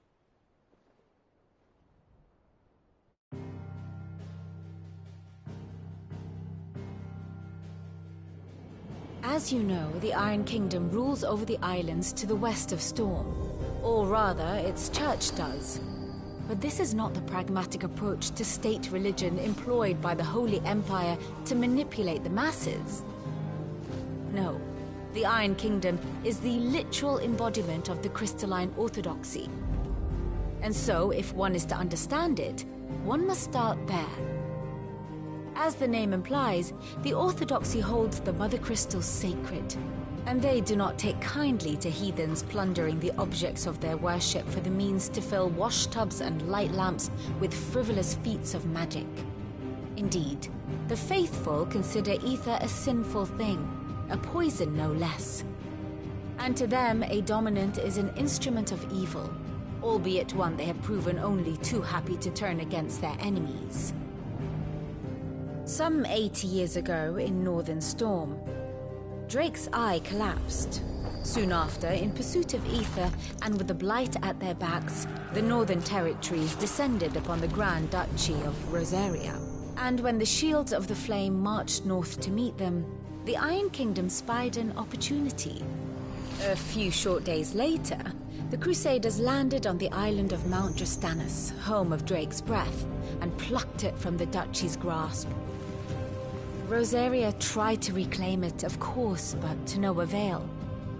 As you know, the Iron Kingdom rules over the islands to the west of Storm. Or rather, its church does. But this is not the pragmatic approach to state religion employed by the Holy Empire to manipulate the masses. No, the Iron Kingdom is the literal embodiment of the crystalline orthodoxy. And so, if one is to understand it, one must start there. As the name implies, the orthodoxy holds the Mother Crystals sacred, and they do not take kindly to heathens plundering the objects of their worship for the means to fill washtubs and light lamps with frivolous feats of magic. Indeed, the faithful consider ether a sinful thing, a poison no less. And to them, a dominant is an instrument of evil, albeit one they have proven only too happy to turn against their enemies. Some 80 years ago in Northern Storm, Drake's eye collapsed. Soon after, in pursuit of ether and with the blight at their backs, the Northern Territories descended upon the Grand Duchy of Rosaria. And when the Shields of the Flame marched north to meet them, the Iron Kingdom spied an opportunity. A few short days later, the Crusaders landed on the island of Mount Justanus, home of Drake's Breath, and plucked it from the Duchy's grasp. Rosaria tried to reclaim it, of course, but to no avail.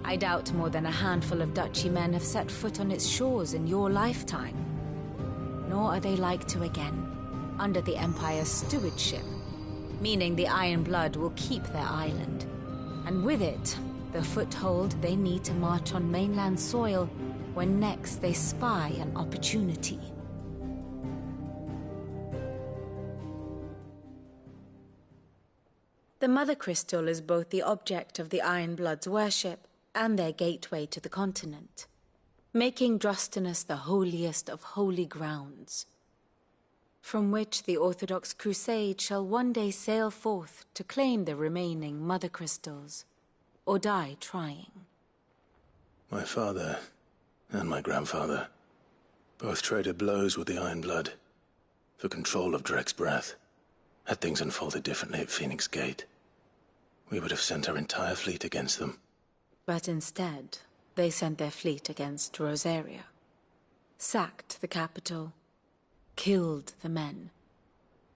I doubt more than a handful of Duchy men have set foot on its shores in your lifetime. Nor are they like to again, under the Empire's stewardship, meaning the Iron Blood will keep their island, and with it, the foothold they need to march on mainland soil when next they spy an opportunity. The Mother Crystal is both the object of the Ironbloods' worship and their gateway to the continent, making Drostanus the holiest of holy grounds, from which the Orthodox Crusade shall one day sail forth to claim the remaining Mother Crystals, or die trying. My father and my grandfather both traded blows with the Ironblood for control of Drake's breath. Had things unfolded differently at Phoenix Gate, we would have sent our entire fleet against them. But instead, they sent their fleet against Rosaria, sacked the capital, killed the men,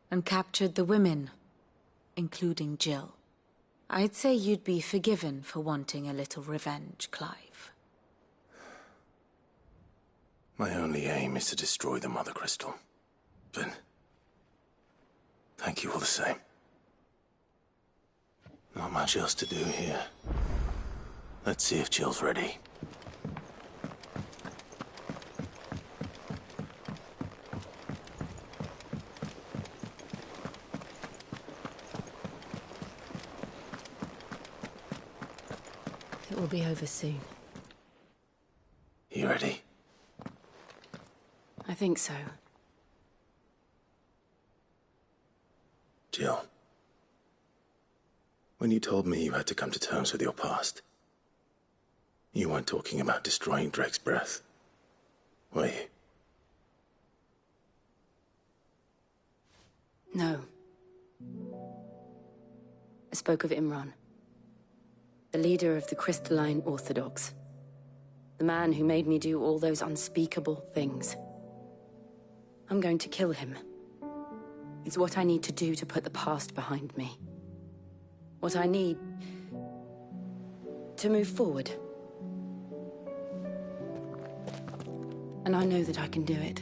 and captured the women, including Jill. I'd say you'd be forgiven for wanting a little revenge, Clive. My only aim is to destroy the Mother Crystal. But thank you all the same. Not much else to do here. Let's see if Jill's ready. It will be over soon. You ready? I think so. Jill, when you told me you had to come to terms with your past, you weren't talking about destroying Drake's breath, were you? No. I spoke of Imran, the leader of the Crystalline Orthodox. The man who made me do all those unspeakable things. I'm going to kill him. It's what I need to do to put the past behind me. What I need to move forward. And I know that I can do it.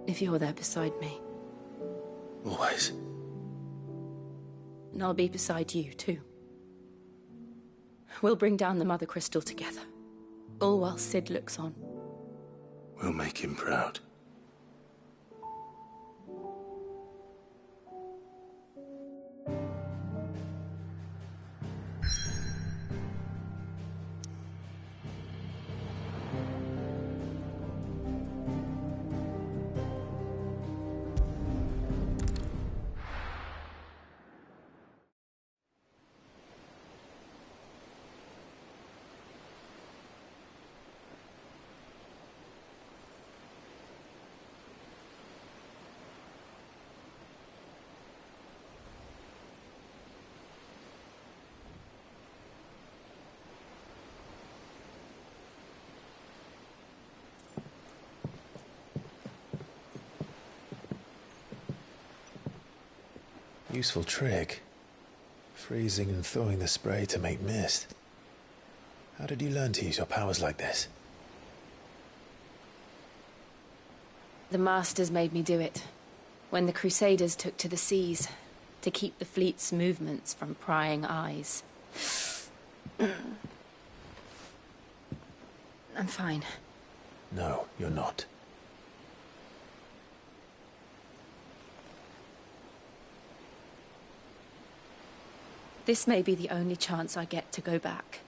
If you're there beside me. Always. And I'll be beside you, too. We'll bring down the Mother Crystal together. All while Sid looks on. We'll make him proud. Useful trick. Freezing and thawing the spray to make mist. How did you learn to use your powers like this? The Masters made me do it. When the Crusaders took to the seas, to keep the fleet's movements from prying eyes. I'm fine. No, you're not. This may be the only chance I get to go back.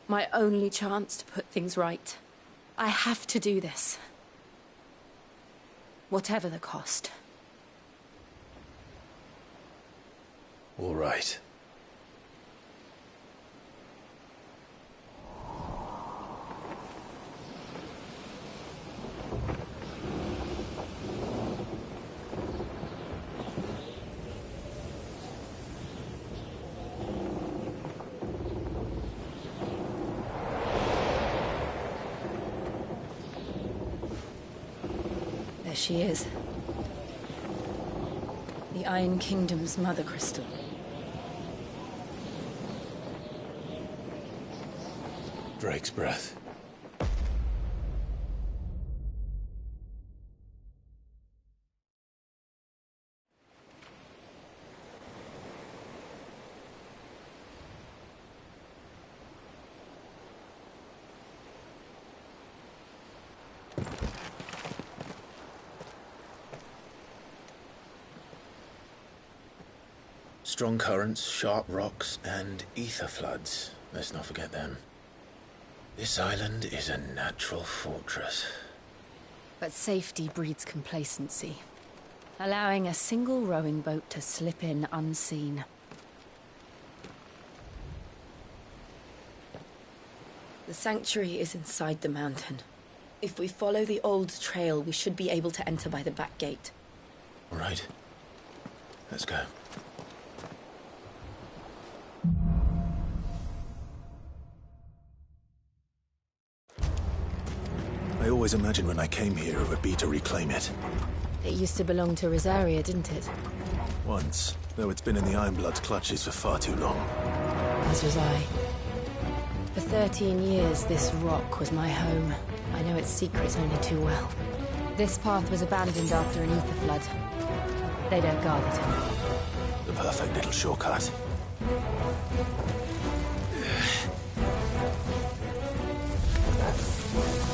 My only chance to put things right. I have to do this. Whatever the cost. All right. There she is. The Iron Kingdom's Mother Crystal. Drake's breath. Strong currents, sharp rocks, and ether floods. Let's not forget them. This island is a natural fortress. But safety breeds complacency, allowing a single rowing boat to slip in unseen. The sanctuary is inside the mountain. If we follow the old trail, we should be able to enter by the back gate. All right. Let's go. I always imagined when I came here it would be to reclaim it. It used to belong to Rosaria, didn't it? Once, though it's been in the Ironblood's clutches for far too long. As was I. For 13 years, this rock was my home. I know its secrets only too well. This path was abandoned after an ether flood. They don't guard it anymore. The perfect little shortcut.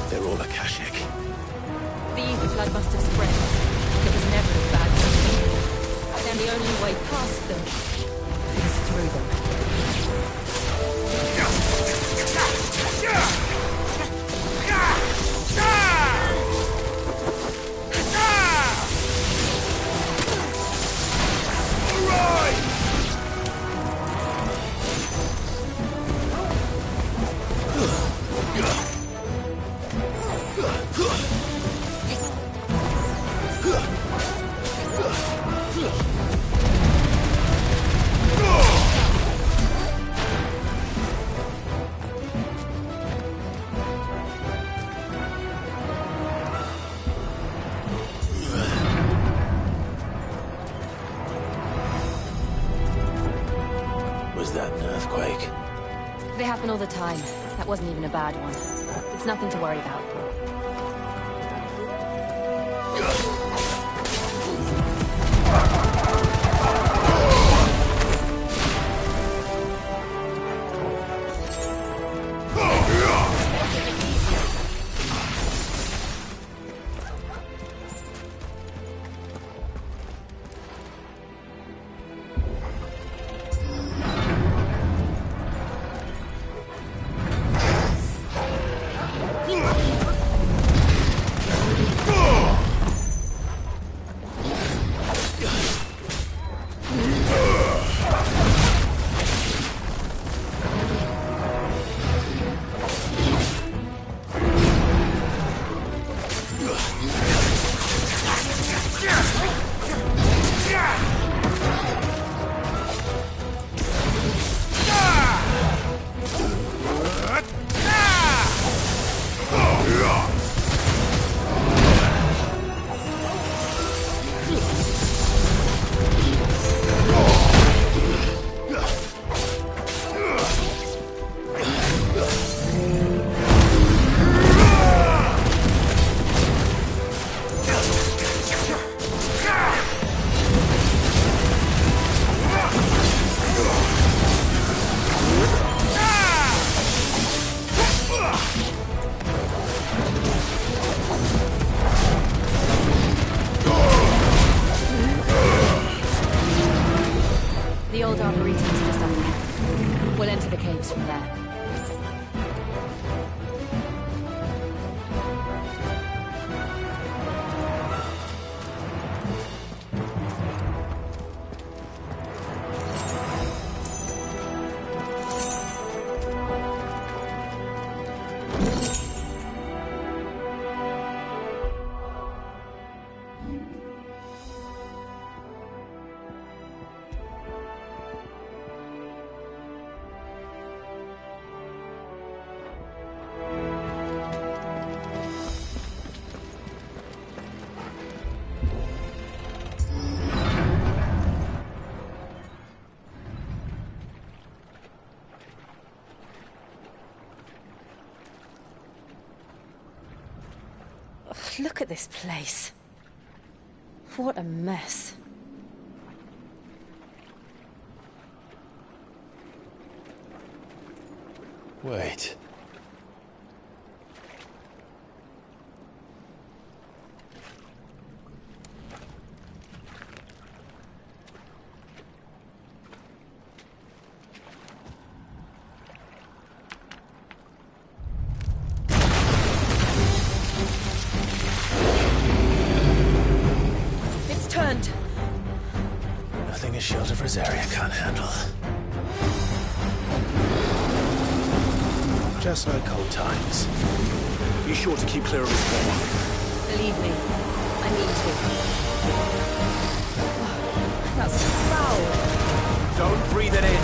They're all Akashic. The ether flood must have spread. It was never a bad thing. Then the only way past them is through them. Was that an earthquake? They happen all the time. That wasn't even a bad one. It's nothing to worry about. The old arboretum is just up there. We'll enter the caves from there. Look at this place. What a mess. Wait. stuff Rosaria can't handle. Just like old times. Be sure to keep clear of his paw. Believe me, I need to. That's foul. Don't breathe it in.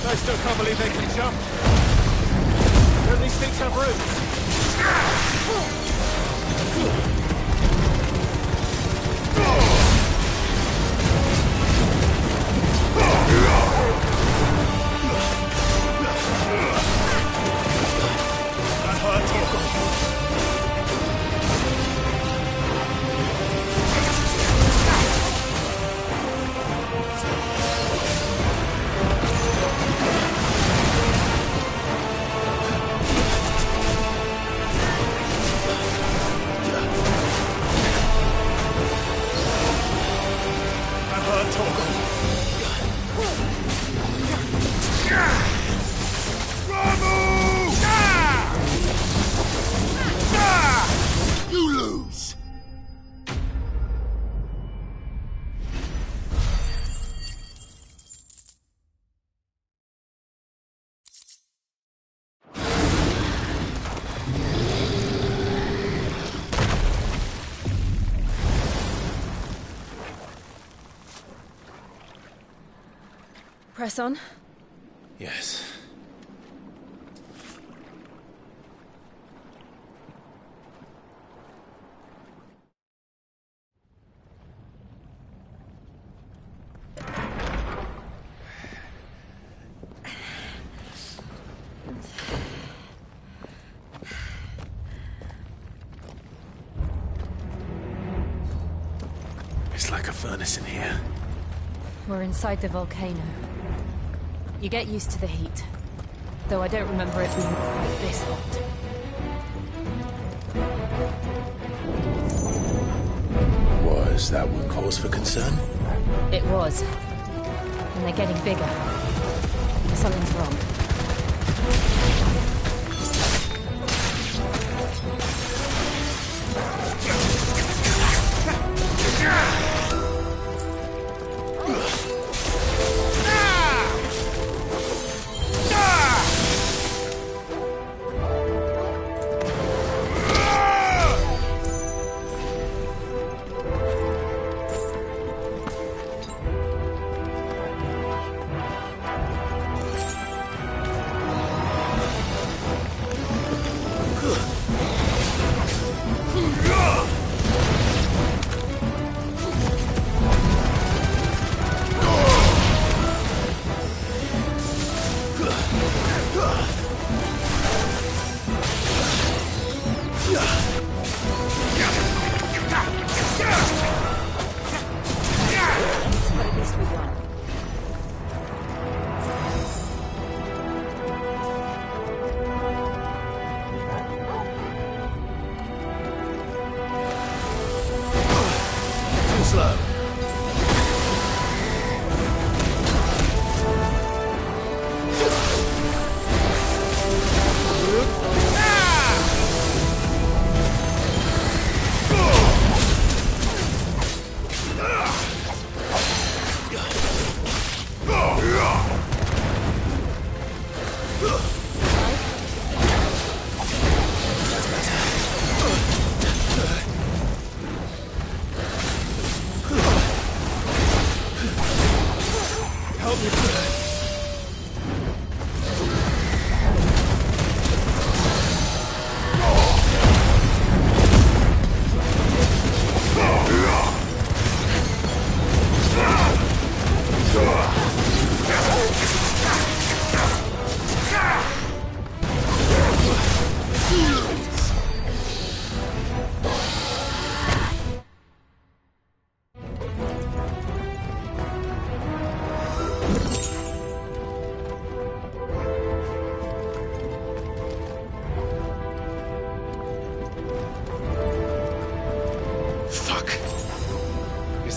I still can't believe they can jump. Don't these things have roots? That hurt, Torgal. You lose! Press on. Yes. It's like a furnace in here. We're inside the volcano. You get used to the heat. Though I don't remember it being quite this hot. Was that one cause for concern? It was. And they're getting bigger. Something's wrong.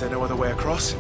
Is there no other way across?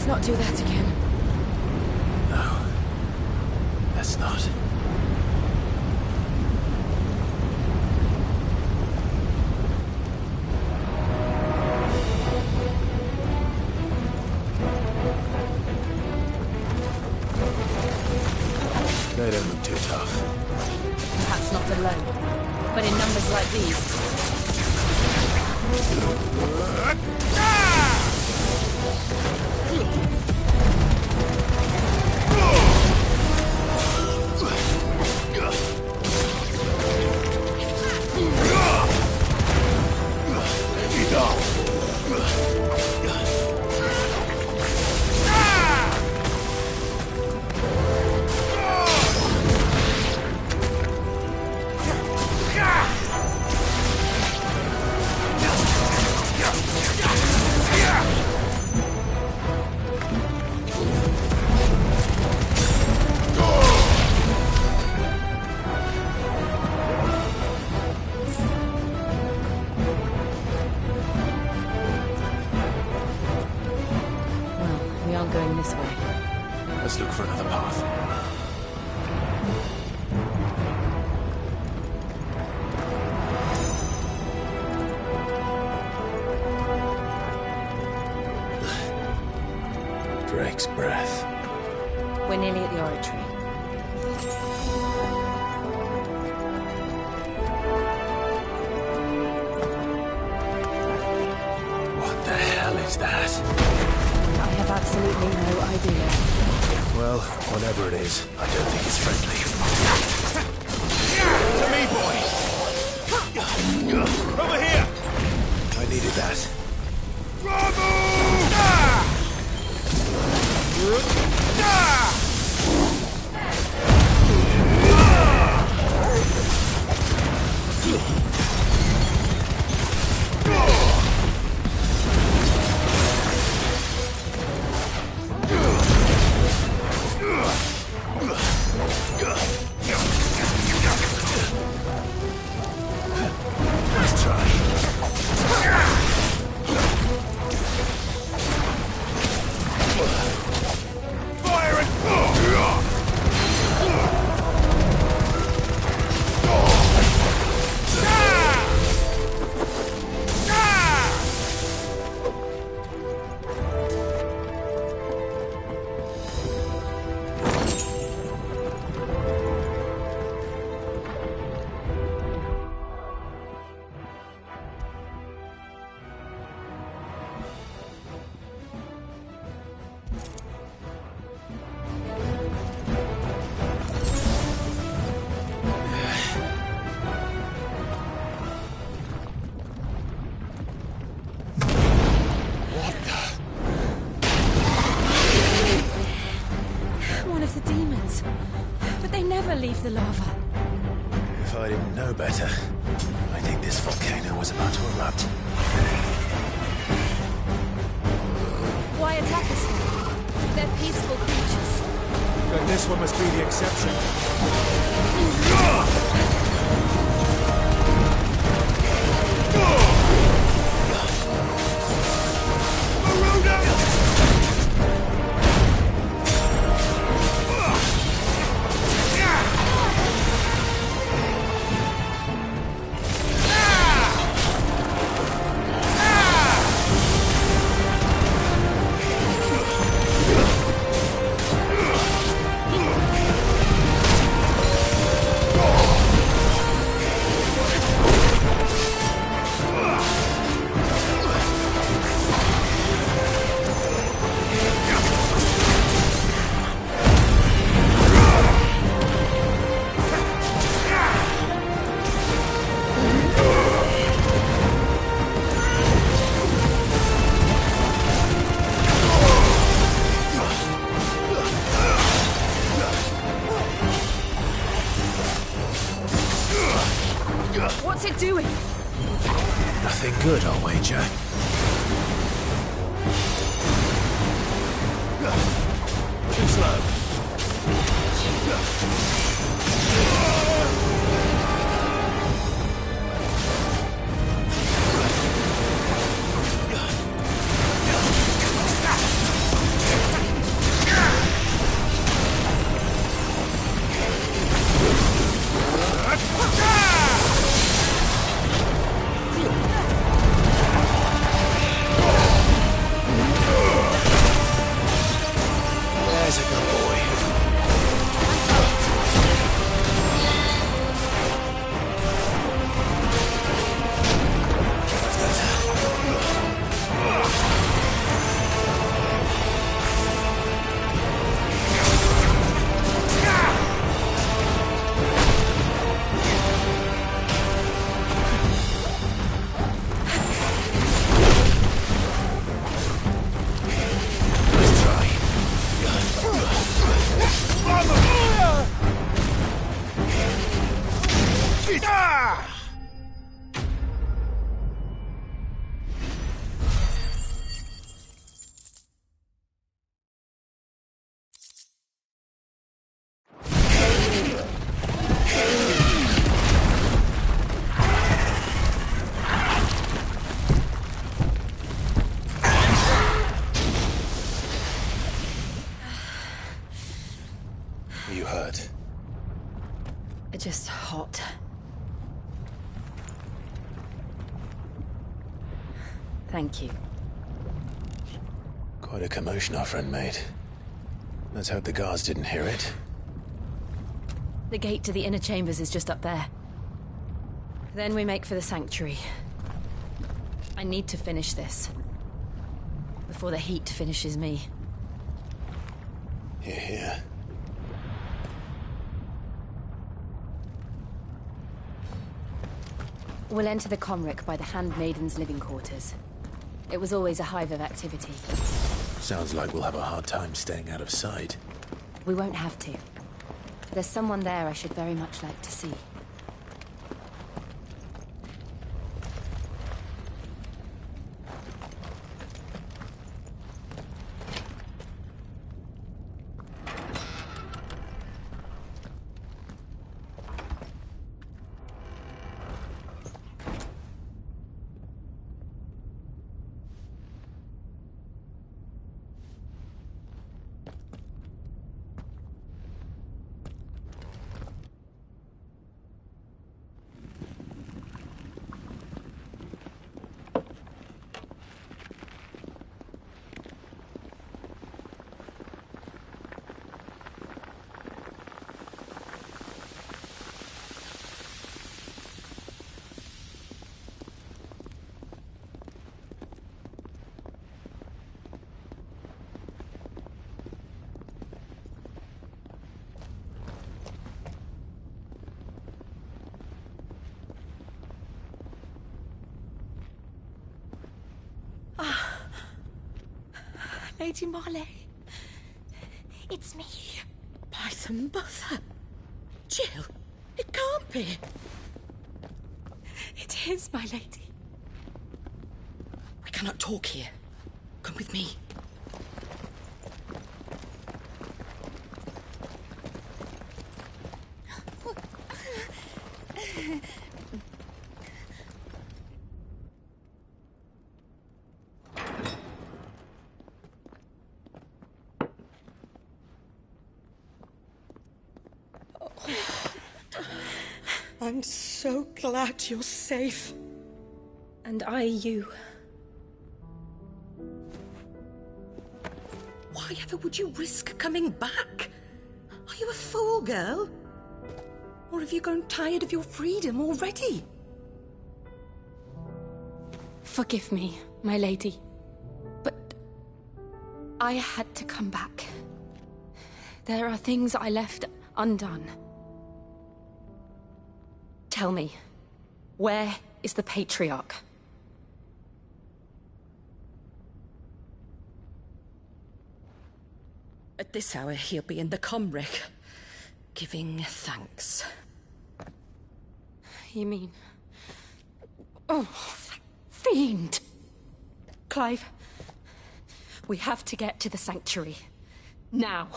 Not do that again. No. Let's not. They don't look too tough. Perhaps not alone, but in numbers like these. Going this way. Let's look for another path. Drake's breath. We're nearly at the oratory. What the hell is that? I have absolutely no idea. Well, whatever it is, I don't think it's friendly. To me, boy! Over here! I needed that. Let's try. Leave the lava. If I didn't know better, I think this volcano was about to erupt. Why attack us then? They're peaceful creatures. Then this one must be the exception. good, I'll wager. Too slow. There's a good boy. Are you hurt? Just hot. Thank you. Quite a commotion our friend made. Let's hope the guards didn't hear it. The gate to the inner chambers is just up there. Then we make for the sanctuary. I need to finish this. Before the heat finishes me. Hear, hear. We'll enter the Comric by the Handmaiden's living quarters. It was always a hive of activity. Sounds like we'll have a hard time staying out of sight. We won't have to. There's someone there I should very much like to see. Lady Marley. It's me. By the mother. Jill, it can't be. It is, my lady. We cannot talk here. Come with me. I'm so glad you're safe. And I you. Why ever would you risk coming back? Are you a fool, girl? Or have you grown tired of your freedom already? Forgive me, my lady. But I had to come back. There are things I left undone. Tell me, where is the Patriarch? At this hour, he'll be in the Comric, giving thanks. You mean... Oh, fiend! Clive, we have to get to the sanctuary. Now.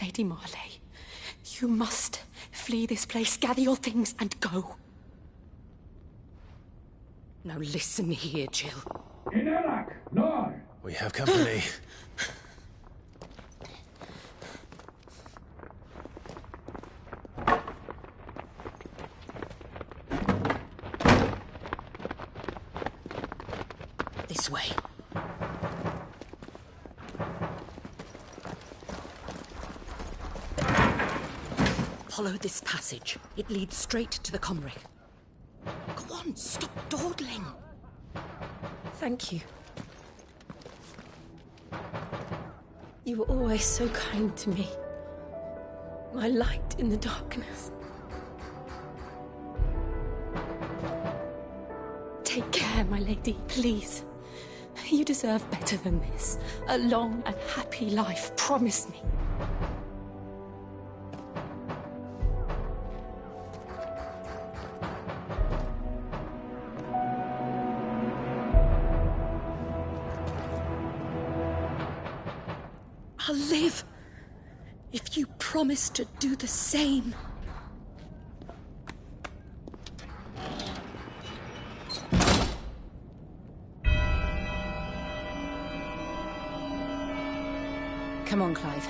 Lady Marley, you must flee this place, gather your things, and go. Now listen here, Jill. We have company. This way. Follow this passage. It leads straight to the Comric. Go on, stop dawdling. Thank you. You were always so kind to me. My light in the darkness. Take care, my lady, please. You deserve better than this. A long and happy life, promise me. I'll live if you promise to do the same. Come on, Clive.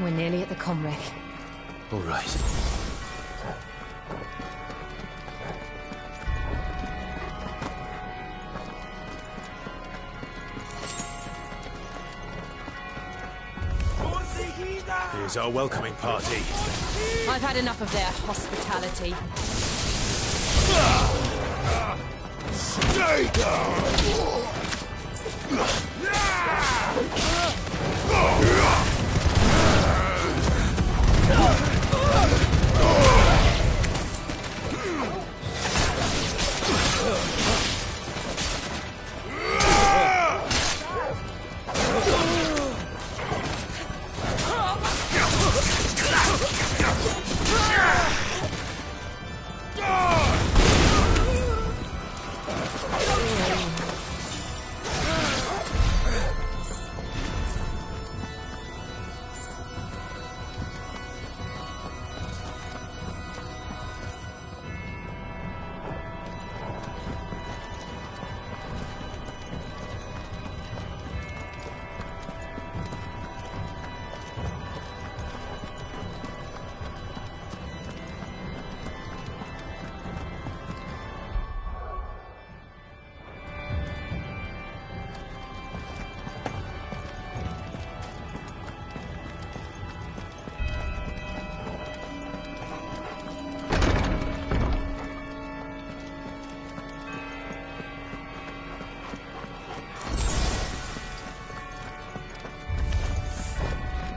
We're nearly at the Comric. All right. Here's our welcoming party. I've had enough of their hospitality. Stay down!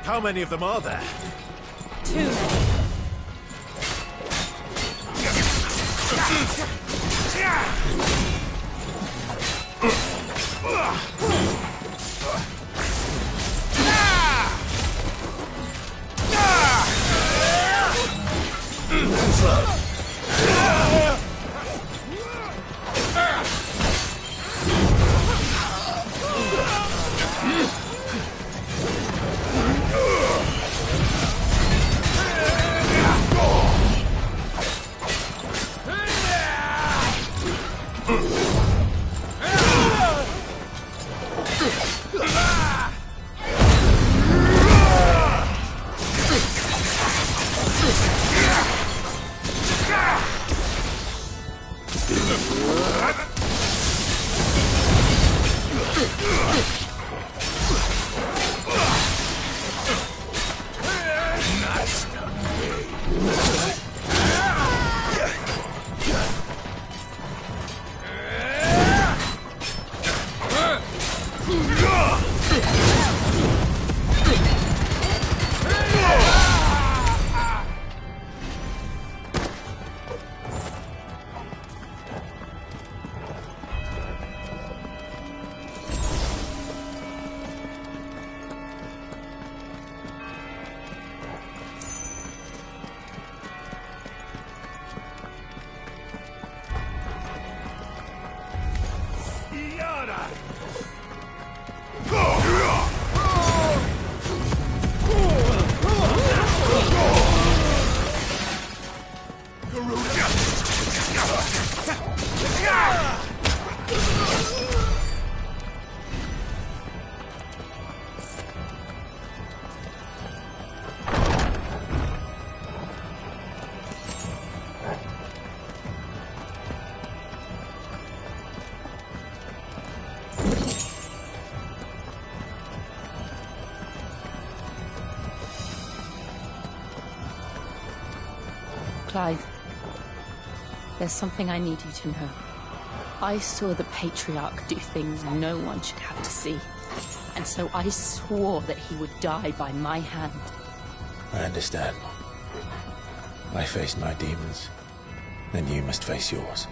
How many of them are there? Too many. Clive, there's something I need you to know. I saw the Patriarch do things no one should have to see. And so I swore that he would die by my hand. I understand. I faced my demons. Then you must face yours.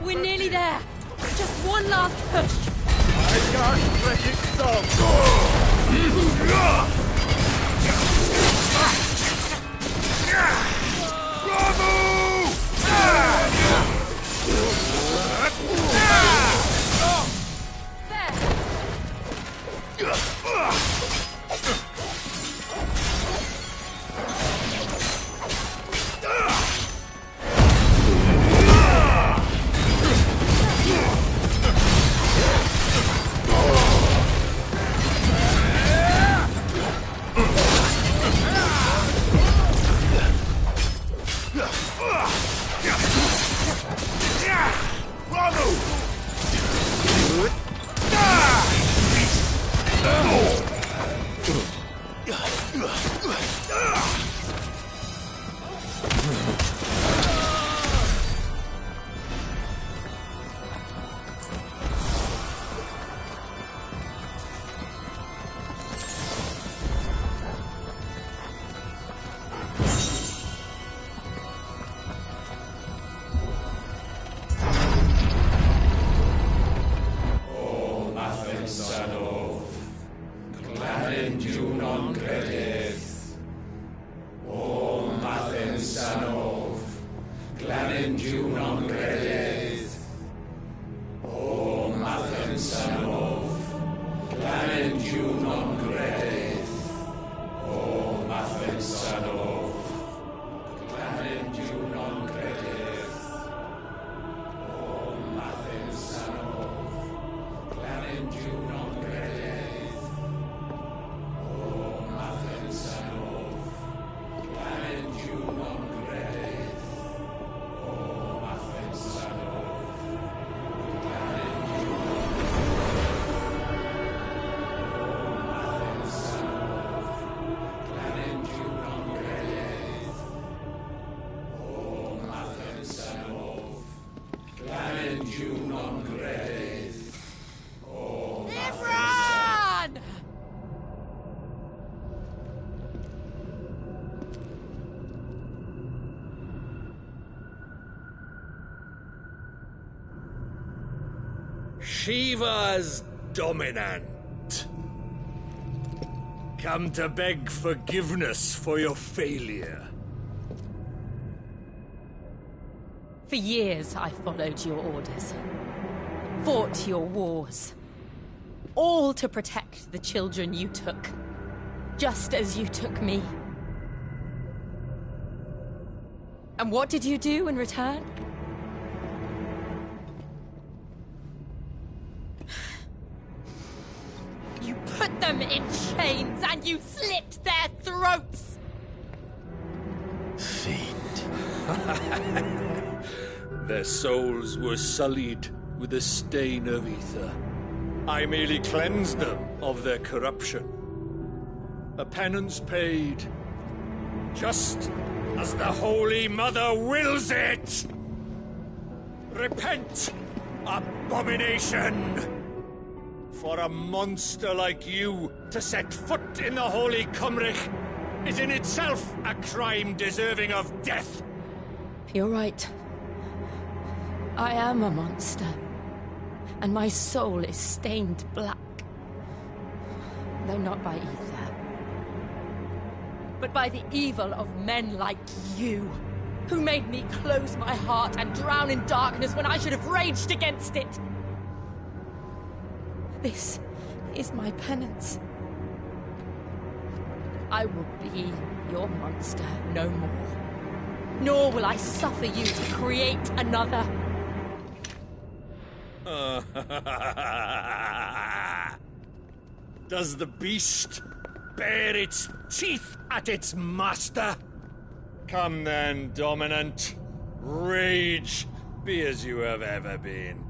We're nearly there. Just one last push. I can't let it stop. Shiva's dominant. Come to beg forgiveness for your failure. For years, I followed your orders. Fought your wars. All to protect the children you took. Just as you took me. And what did you do in return? You put them in chains and you slit their throats! Their souls were sullied with a stain of ether. I merely cleansed them of their corruption. A penance paid, just as the Holy Mother wills it! Repent, abomination! For a monster like you to set foot in the Holy Cymric is in itself a crime deserving of death. You're right. I am a monster. And my soul is stained black. Though not by ether. But by the evil of men like you, who made me close my heart and drown in darkness when I should have raged against it. This is my penance. I will be your monster no more. Nor will I suffer you to create another. Does the beast bare its teeth at its master. Come then, Dominant. Rage, be as you have ever been.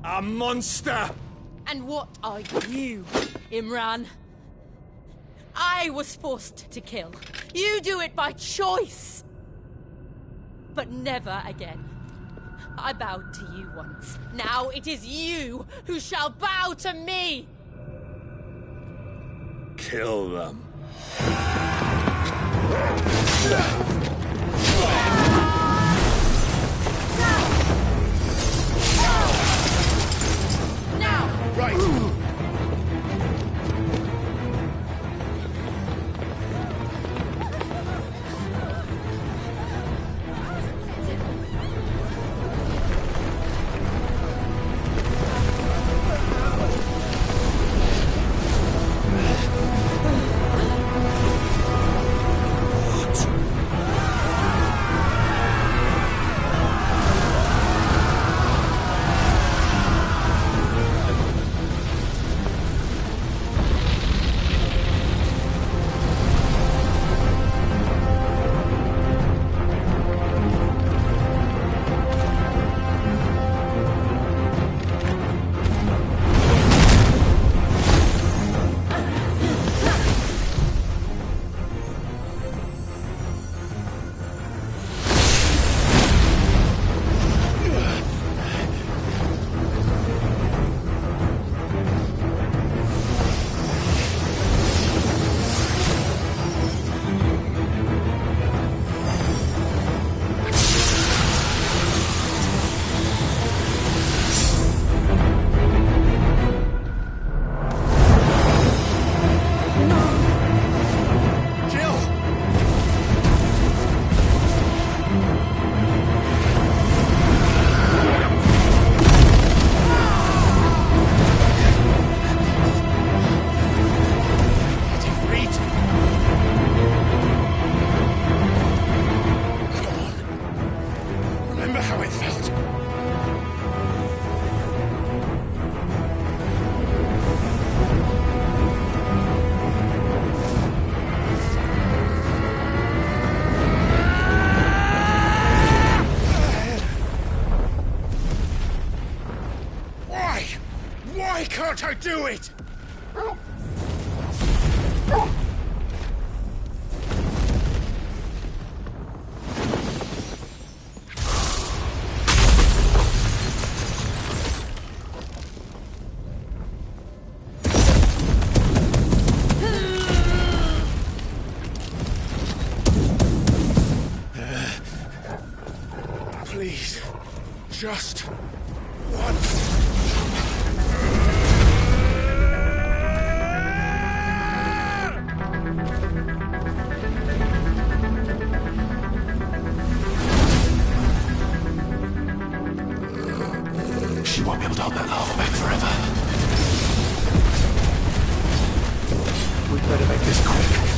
A monster! And what are you, Imran? I was forced to kill. You do it by choice. But never again. I bowed to you once. Now it is you who shall bow to me! Kill them. Now! Right! Why can't I do it? Please, just once. She won't be able to hold that lava back forever. We'd better make this quick.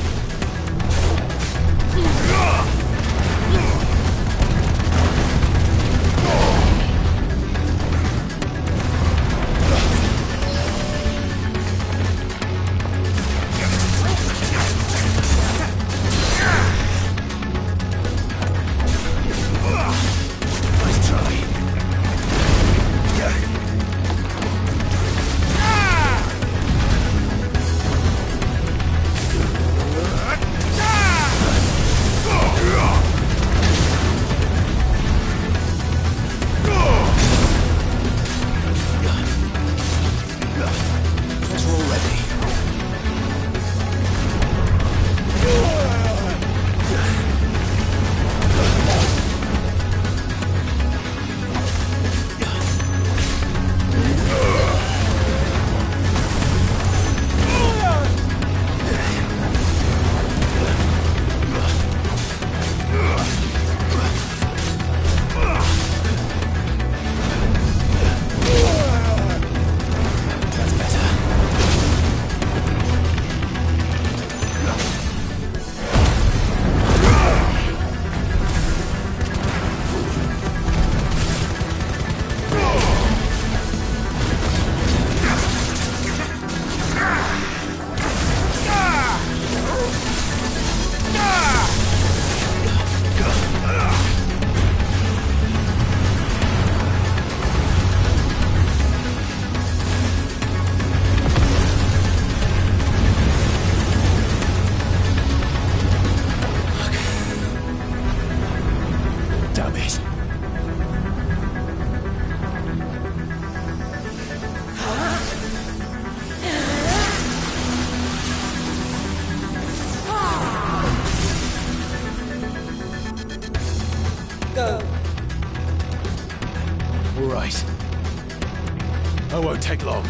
take long.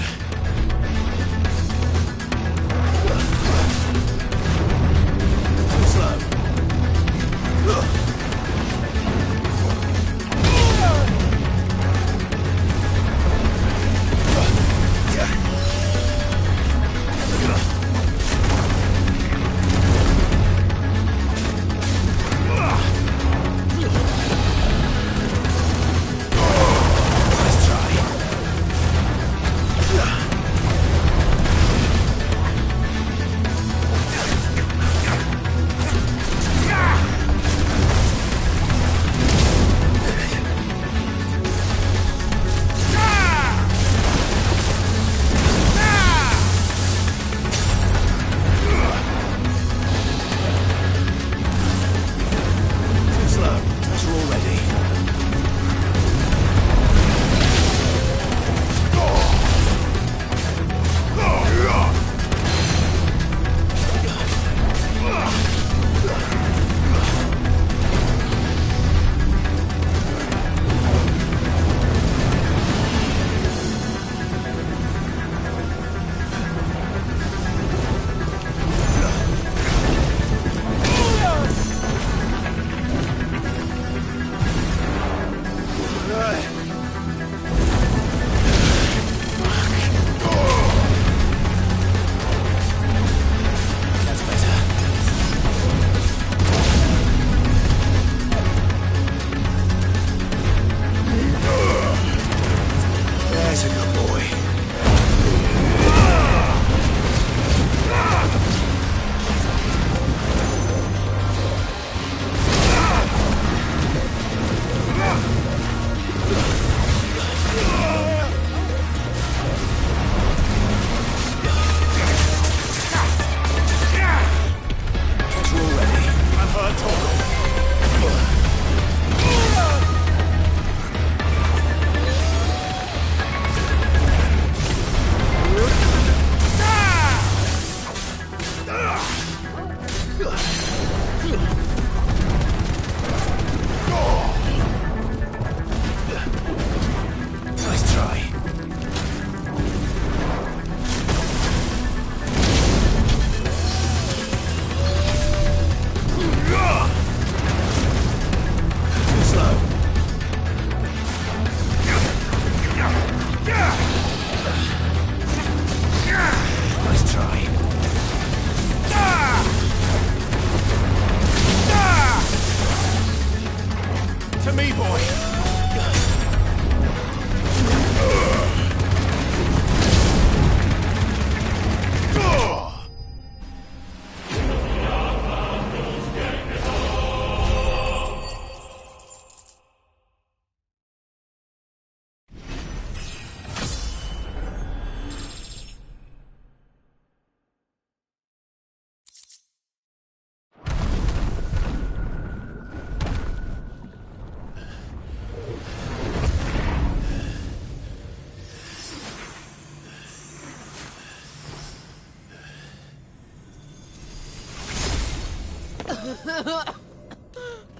Slow.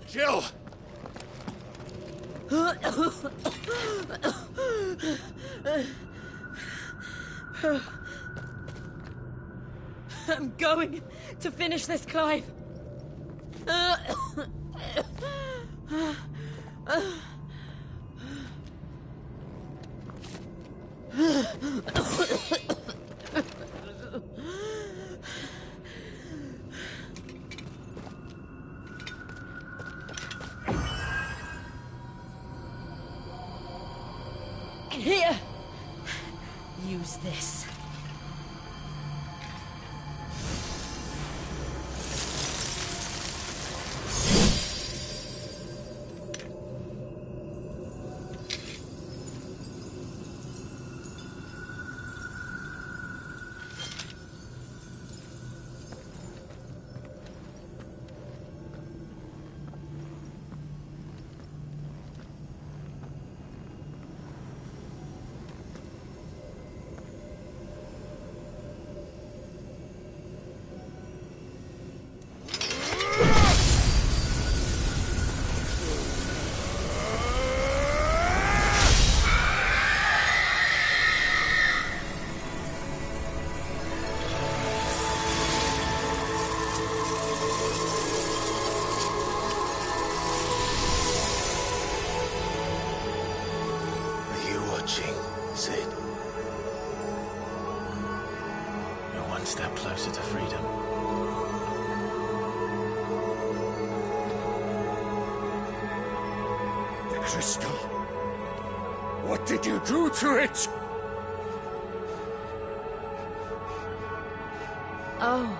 Jill! I'm going to finish this, Clive. Here, use this. One step closer to freedom. The crystal. What did you do to it? Oh.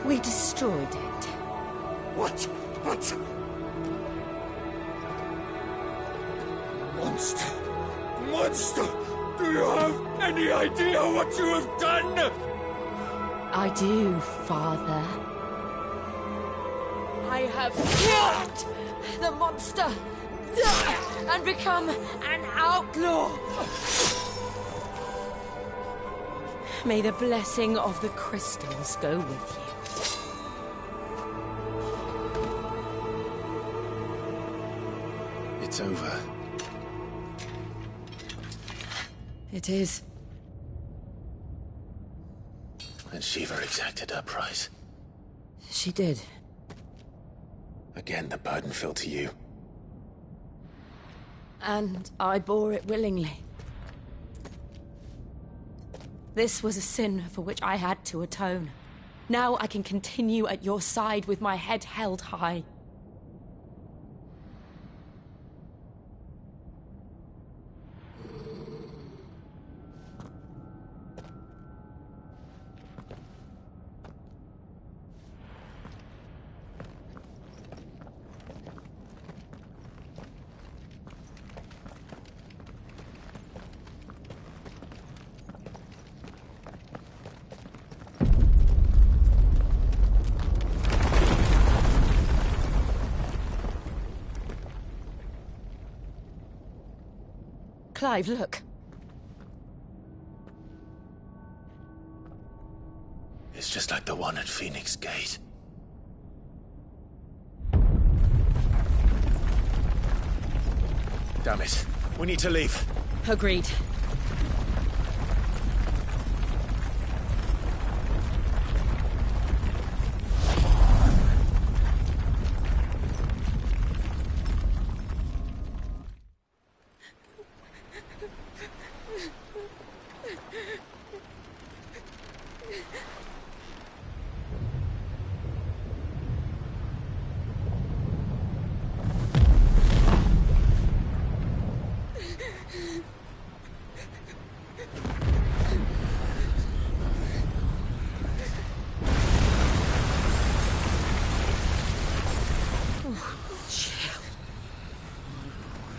We destroyed it. What? Monster! Monster! Do you have any idea what you have done? I do, Father. I have killed the monster and become an outlaw. May the blessing of the crystals go with you. It's over. It is. And Shiva exacted her price. She did. Again, the burden fell to you. And I bore it willingly. This was a sin for which I had to atone. Now I can continue at your side with my head held high. Clive, look. It's just like the one at Phoenix Gate. Damn it. We need to leave. Agreed.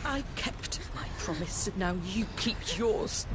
I kept my promise, now you keep yours.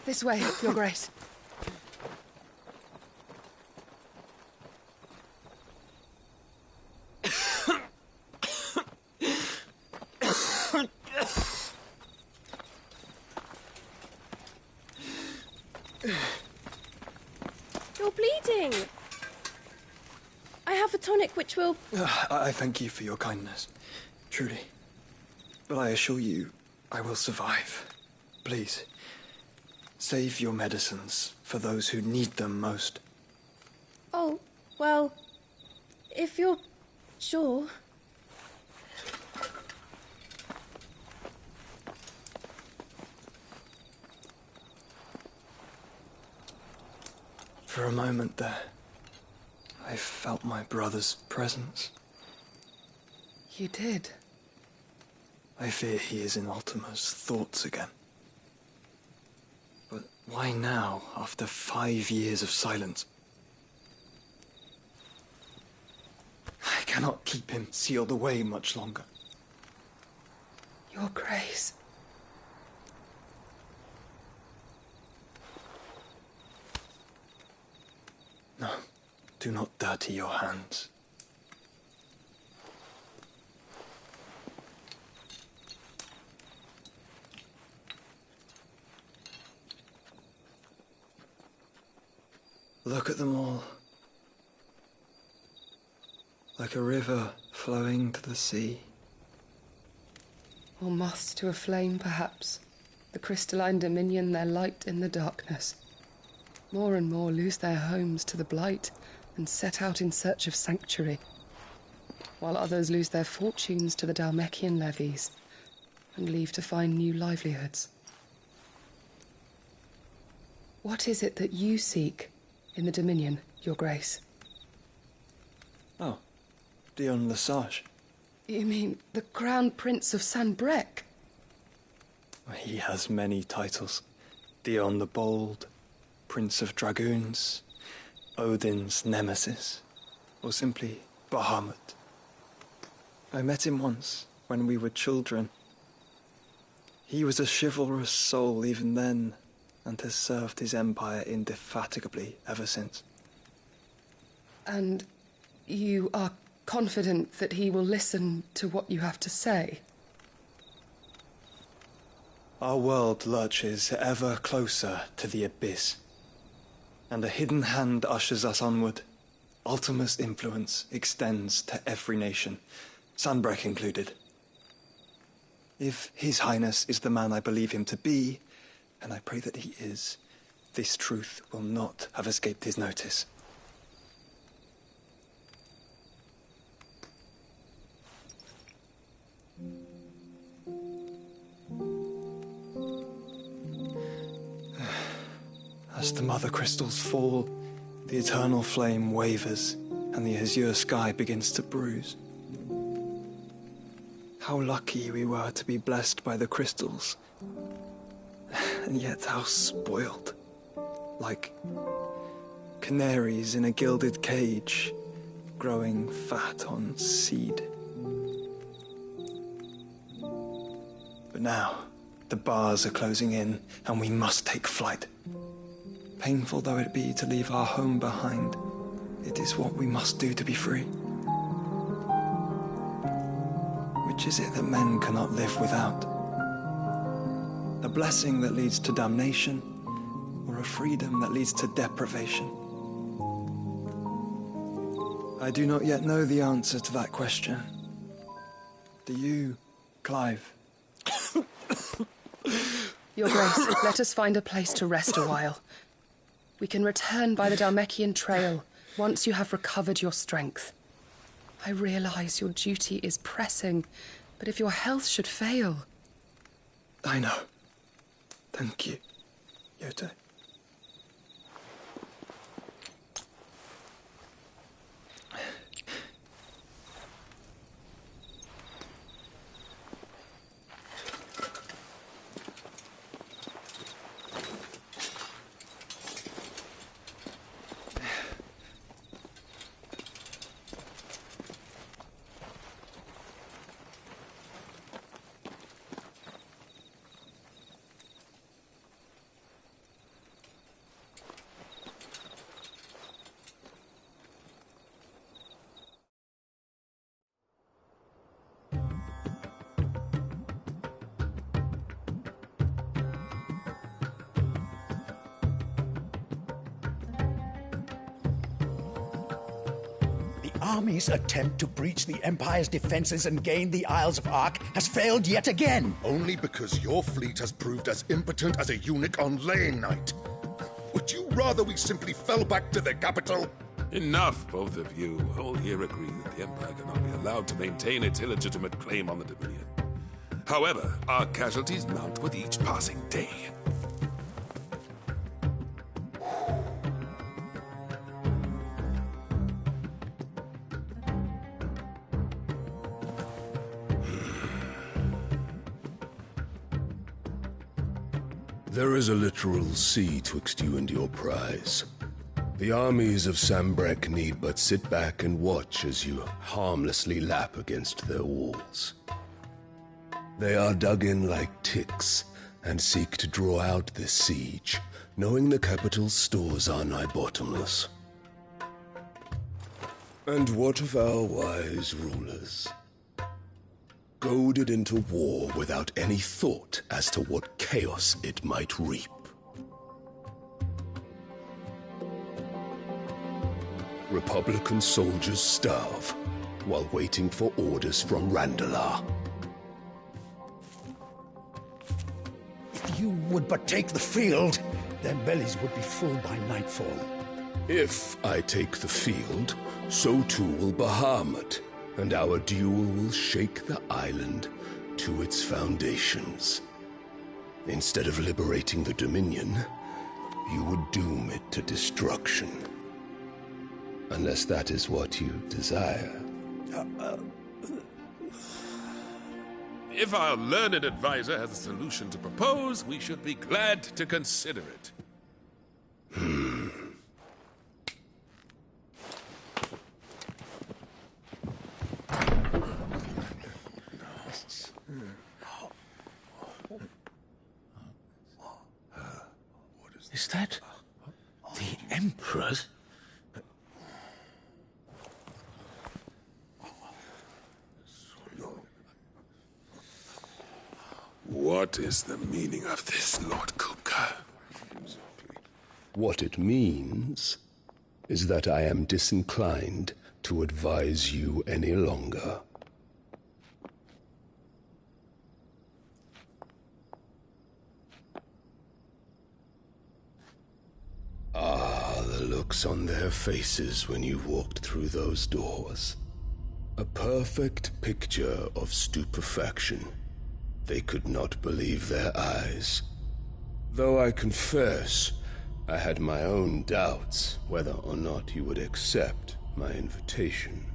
This way, Your Grace. You're bleeding. I have a tonic which will... I thank you for your kindness, truly. But I assure you, I will survive. Please, save your medicines for those who need them most. Oh, well, if you're sure... For a moment there, I felt my brother's presence. You did? I fear he is in Ultima's thoughts again. But why now, after 5 years of silence? I cannot keep him sealed away much longer. Your Grace. No, do not dirty your hands. Look at them all. Like a river flowing to the sea. Or moths to a flame, perhaps. The crystalline dominion their light in the darkness. More and more lose their homes to the blight and set out in search of sanctuary, while others lose their fortunes to the Dhalmekian levies and leave to find new livelihoods. What is it that you seek in the Dominion, Your Grace? Oh, Dion Lesage. You mean the Crown Prince of Sanbrec? He has many titles. Dion the Bold, Prince of Dragoons, Odin's Nemesis, or simply Bahamut. I met him once, when we were children. He was a chivalrous soul even then, and has served his empire indefatigably ever since. And you are confident that he will listen to what you have to say? Our world lurches ever closer to the abyss, and a hidden hand ushers us onward. Ultima's influence extends to every nation, Sanbrec included. If His Highness is the man I believe him to be, and I pray that he is, this truth will not have escaped his notice. As the mother crystals fall, the eternal flame wavers, and the azure sky begins to bruise. How lucky we were to be blessed by the crystals, and yet how spoiled. Like canaries in a gilded cage, growing fat on seed. But now, the bars are closing in, and we must take flight. Painful though it be to leave our home behind, it is what we must do to be free. Which is it that men cannot live without? A blessing that leads to damnation, or a freedom that leads to deprivation? I do not yet know the answer to that question. Do you, Clive? Your Grace, let us find a place to rest a while. We can return by the Dhalmekian trail once you have recovered your strength. I realize your duty is pressing, but if your health should fail... I know. Thank you, Yote. Army's attempt to breach the Empire's defenses and gain the Isles of Ark has failed yet again. Only because your fleet has proved as impotent as a eunuch on laying night. Would you rather we simply fell back to the capital? Enough, both of you. All here agree that the Empire cannot be allowed to maintain its illegitimate claim on the Dominion. However, our casualties mount with each passing day. There is a literal sea twixt you and your prize. The armies of Sanbrec need but sit back and watch as you harmlessly lap against their walls. They are dug in like ticks and seek to draw out this siege, knowing the capital's stores are nigh bottomless. And what of our wise rulers? Goaded into war without any thought as to what chaos it might reap. Republican soldiers starve while waiting for orders from Randalar. If you would but take the field, their bellies would be full by nightfall. If I take the field, so too will Bahamut, and our duel will shake the island to its foundations. Instead of liberating the Dominion, you would doom it to destruction. Unless that is what you desire. If our learned advisor has a solution to propose, we should be glad to consider it. Is that the Emperor's? What is the meaning of this, Lord Kupka? What it means is that I am disinclined to advise you any longer. Ah, the looks on their faces when you walked through those doors. A perfect picture of stupefaction. They could not believe their eyes. Though I confess, I had my own doubts whether or not you would accept my invitation.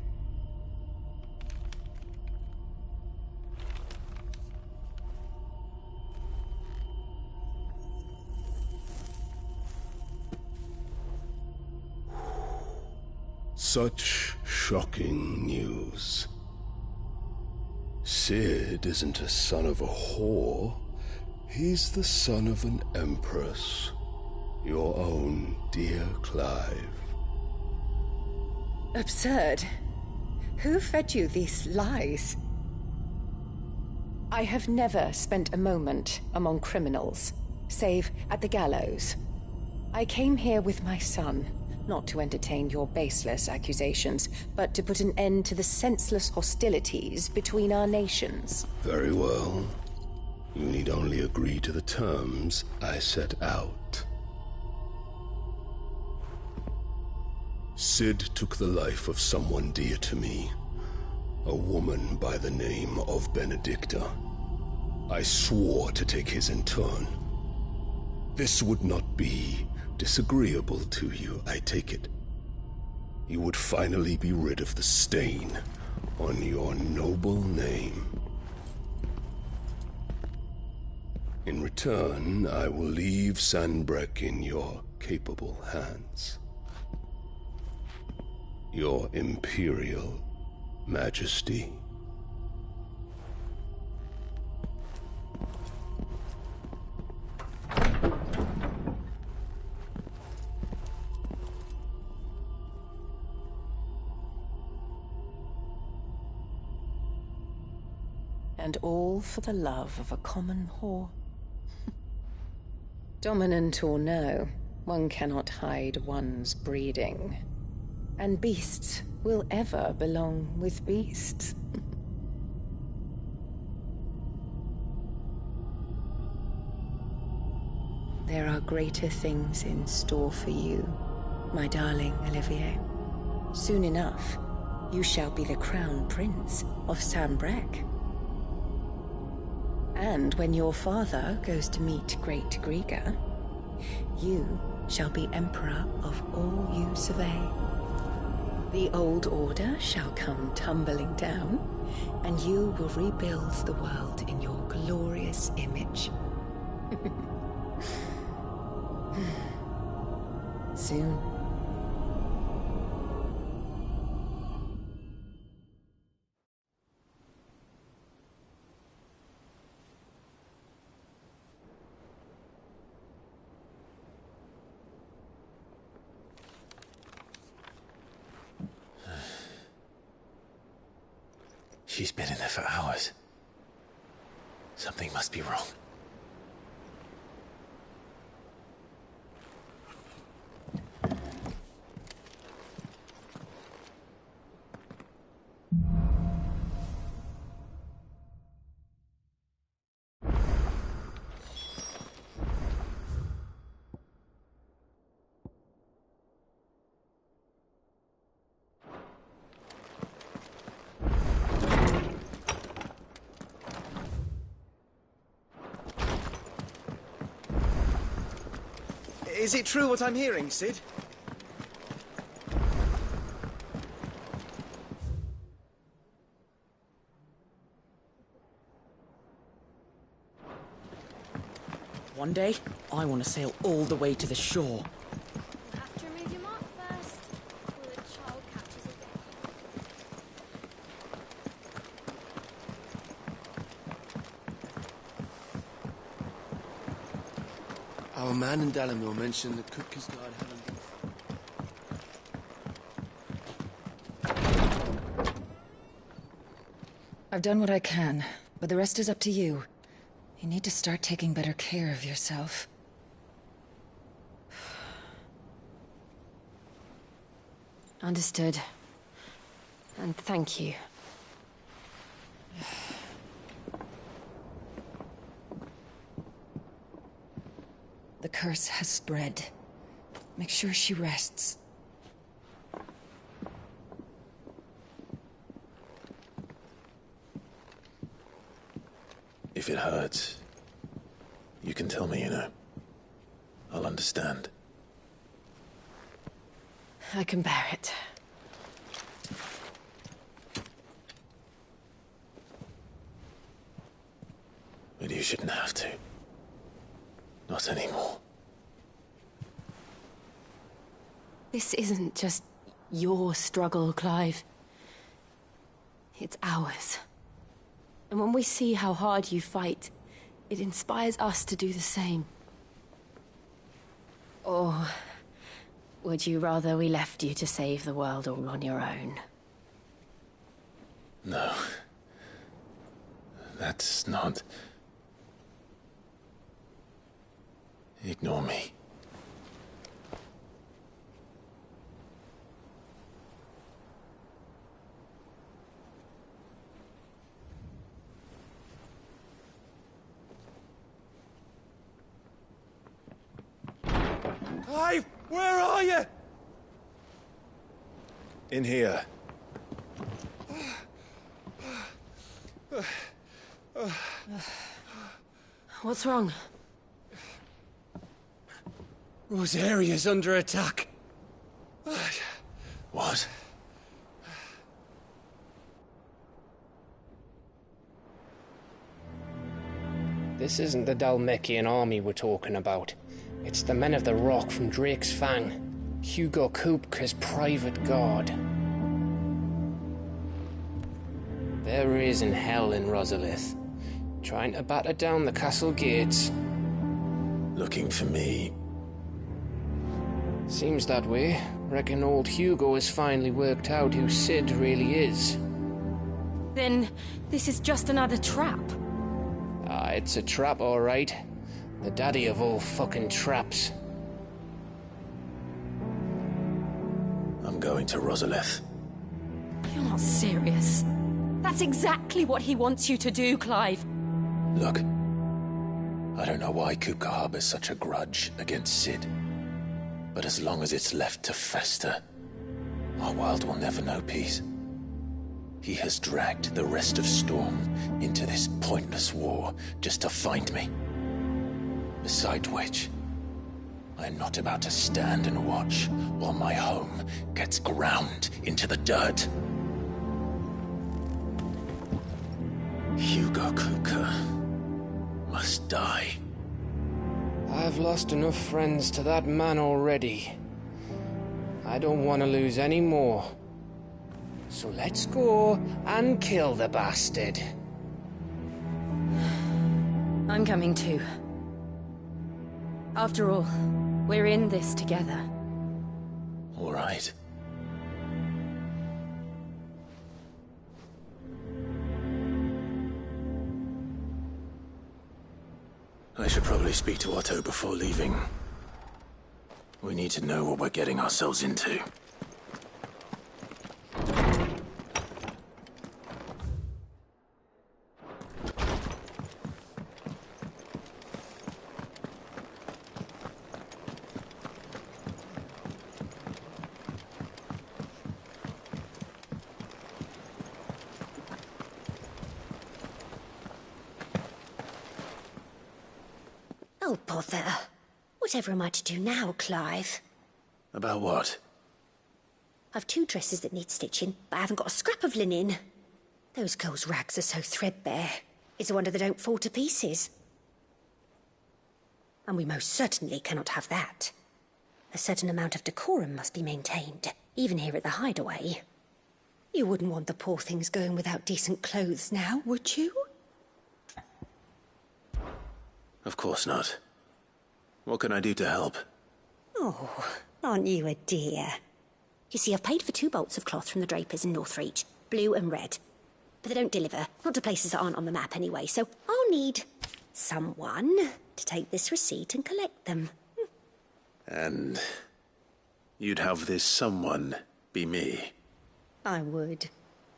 Such shocking news. Sid isn't a son of a whore. He's the son of an empress. Your own dear Clive. Absurd. Who fed you these lies? I have never spent a moment among criminals, save at the gallows. I came here with my son, not to entertain your baseless accusations, but to put an end to the senseless hostilities between our nations. Very well. You need only agree to the terms I set out. Sid took the life of someone dear to me, a woman by the name of Benedicta. I swore to take his in turn. This would not be disagreeable to you, I take it. You would finally be rid of the stain on your noble name. In return, I will leave Sanbreque in your capable hands. Your Imperial Majesty. And all for the love of a common whore. Dominant or no, one cannot hide one's breeding. And beasts will ever belong with beasts. There are greater things in store for you, my darling Olivier. Soon enough, you shall be the crown prince of Sanbreque. And when your father goes to meet Great Griga, you shall be emperor of all you survey. The old order shall come tumbling down, and you will rebuild the world in your glorious image. Soon. She's been in there for hours. Something must be wrong. Is it true what I'm hearing, Cid? One day, I want to sail all the way to the shore. You have to remove your mark first, or the child catches again. Our man in Dalamore mentioned the cook has died having... I've done what I can, but the rest is up to you. You need to start taking better care of yourself. Understood. And thank you. The curse has spread. Make sure she rests. If it hurts, you can tell me, you know. I'll understand. I can bear it. But you shouldn't have to. Not anymore. This isn't just your struggle, Clive. It's ours. And when we see how hard you fight, it inspires us to do the same. Or would you rather we left you to save the world all on your own? No. That's not... Ignore me. Clive, where are you? In here. What's wrong? Rosaria's under attack. What? This isn't the Dalmekian army we're talking about. It's the men of the Rock from Drake's Fang. Hugo Kupka's private guard. There is in hell in Rosalith, trying to batter down the castle gates. Looking for me. Seems that way. Reckon old Hugo has finally worked out who Cid really is. Then this is just another trap. Ah, it's a trap, all right. The daddy of all fucking traps. I'm going to Rosalith. You're not serious. That's exactly what he wants you to do, Clive. Look, I don't know why Kupka harbors such a grudge against Cid. But as long as it's left to fester, our world will never know peace. He has dragged the rest of Storm into this pointless war just to find me. Besides which, I am not about to stand and watch while my home gets ground into the dirt. Hugo Kupka must die. I've lost enough friends to that man already. I don't want to lose any more. So let's go and kill the bastard. I'm coming too. After all, we're in this together. All right. I should probably speak to Otto before leaving. We need to know what we're getting ourselves into. Oh, bother. What Whatever am I to do now, Clive? About what? I've 2 dresses that need stitching, but I haven't got a scrap of linen. Those girls' rags are so threadbare. It's a wonder they don't fall to pieces. And we most certainly cannot have that. A certain amount of decorum must be maintained, even here at the Hideaway. You wouldn't want the poor things going without decent clothes now, would you? Of course not. What can I do to help? Oh, aren't you a dear? You see, I've paid for 2 bolts of cloth from the drapers in Northreach, blue and red. But they don't deliver, not to places that aren't on the map anyway, so I'll need someone to take this receipt and collect them. And you'd have this someone be me? I would.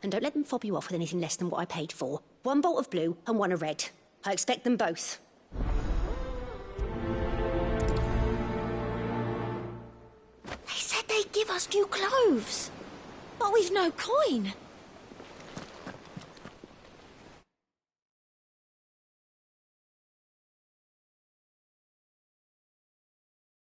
And don't let them fob you off with anything less than what I paid for. 1 bolt of blue and 1 of red. I expect them both. They said they'd give us new clothes. But we've no coin.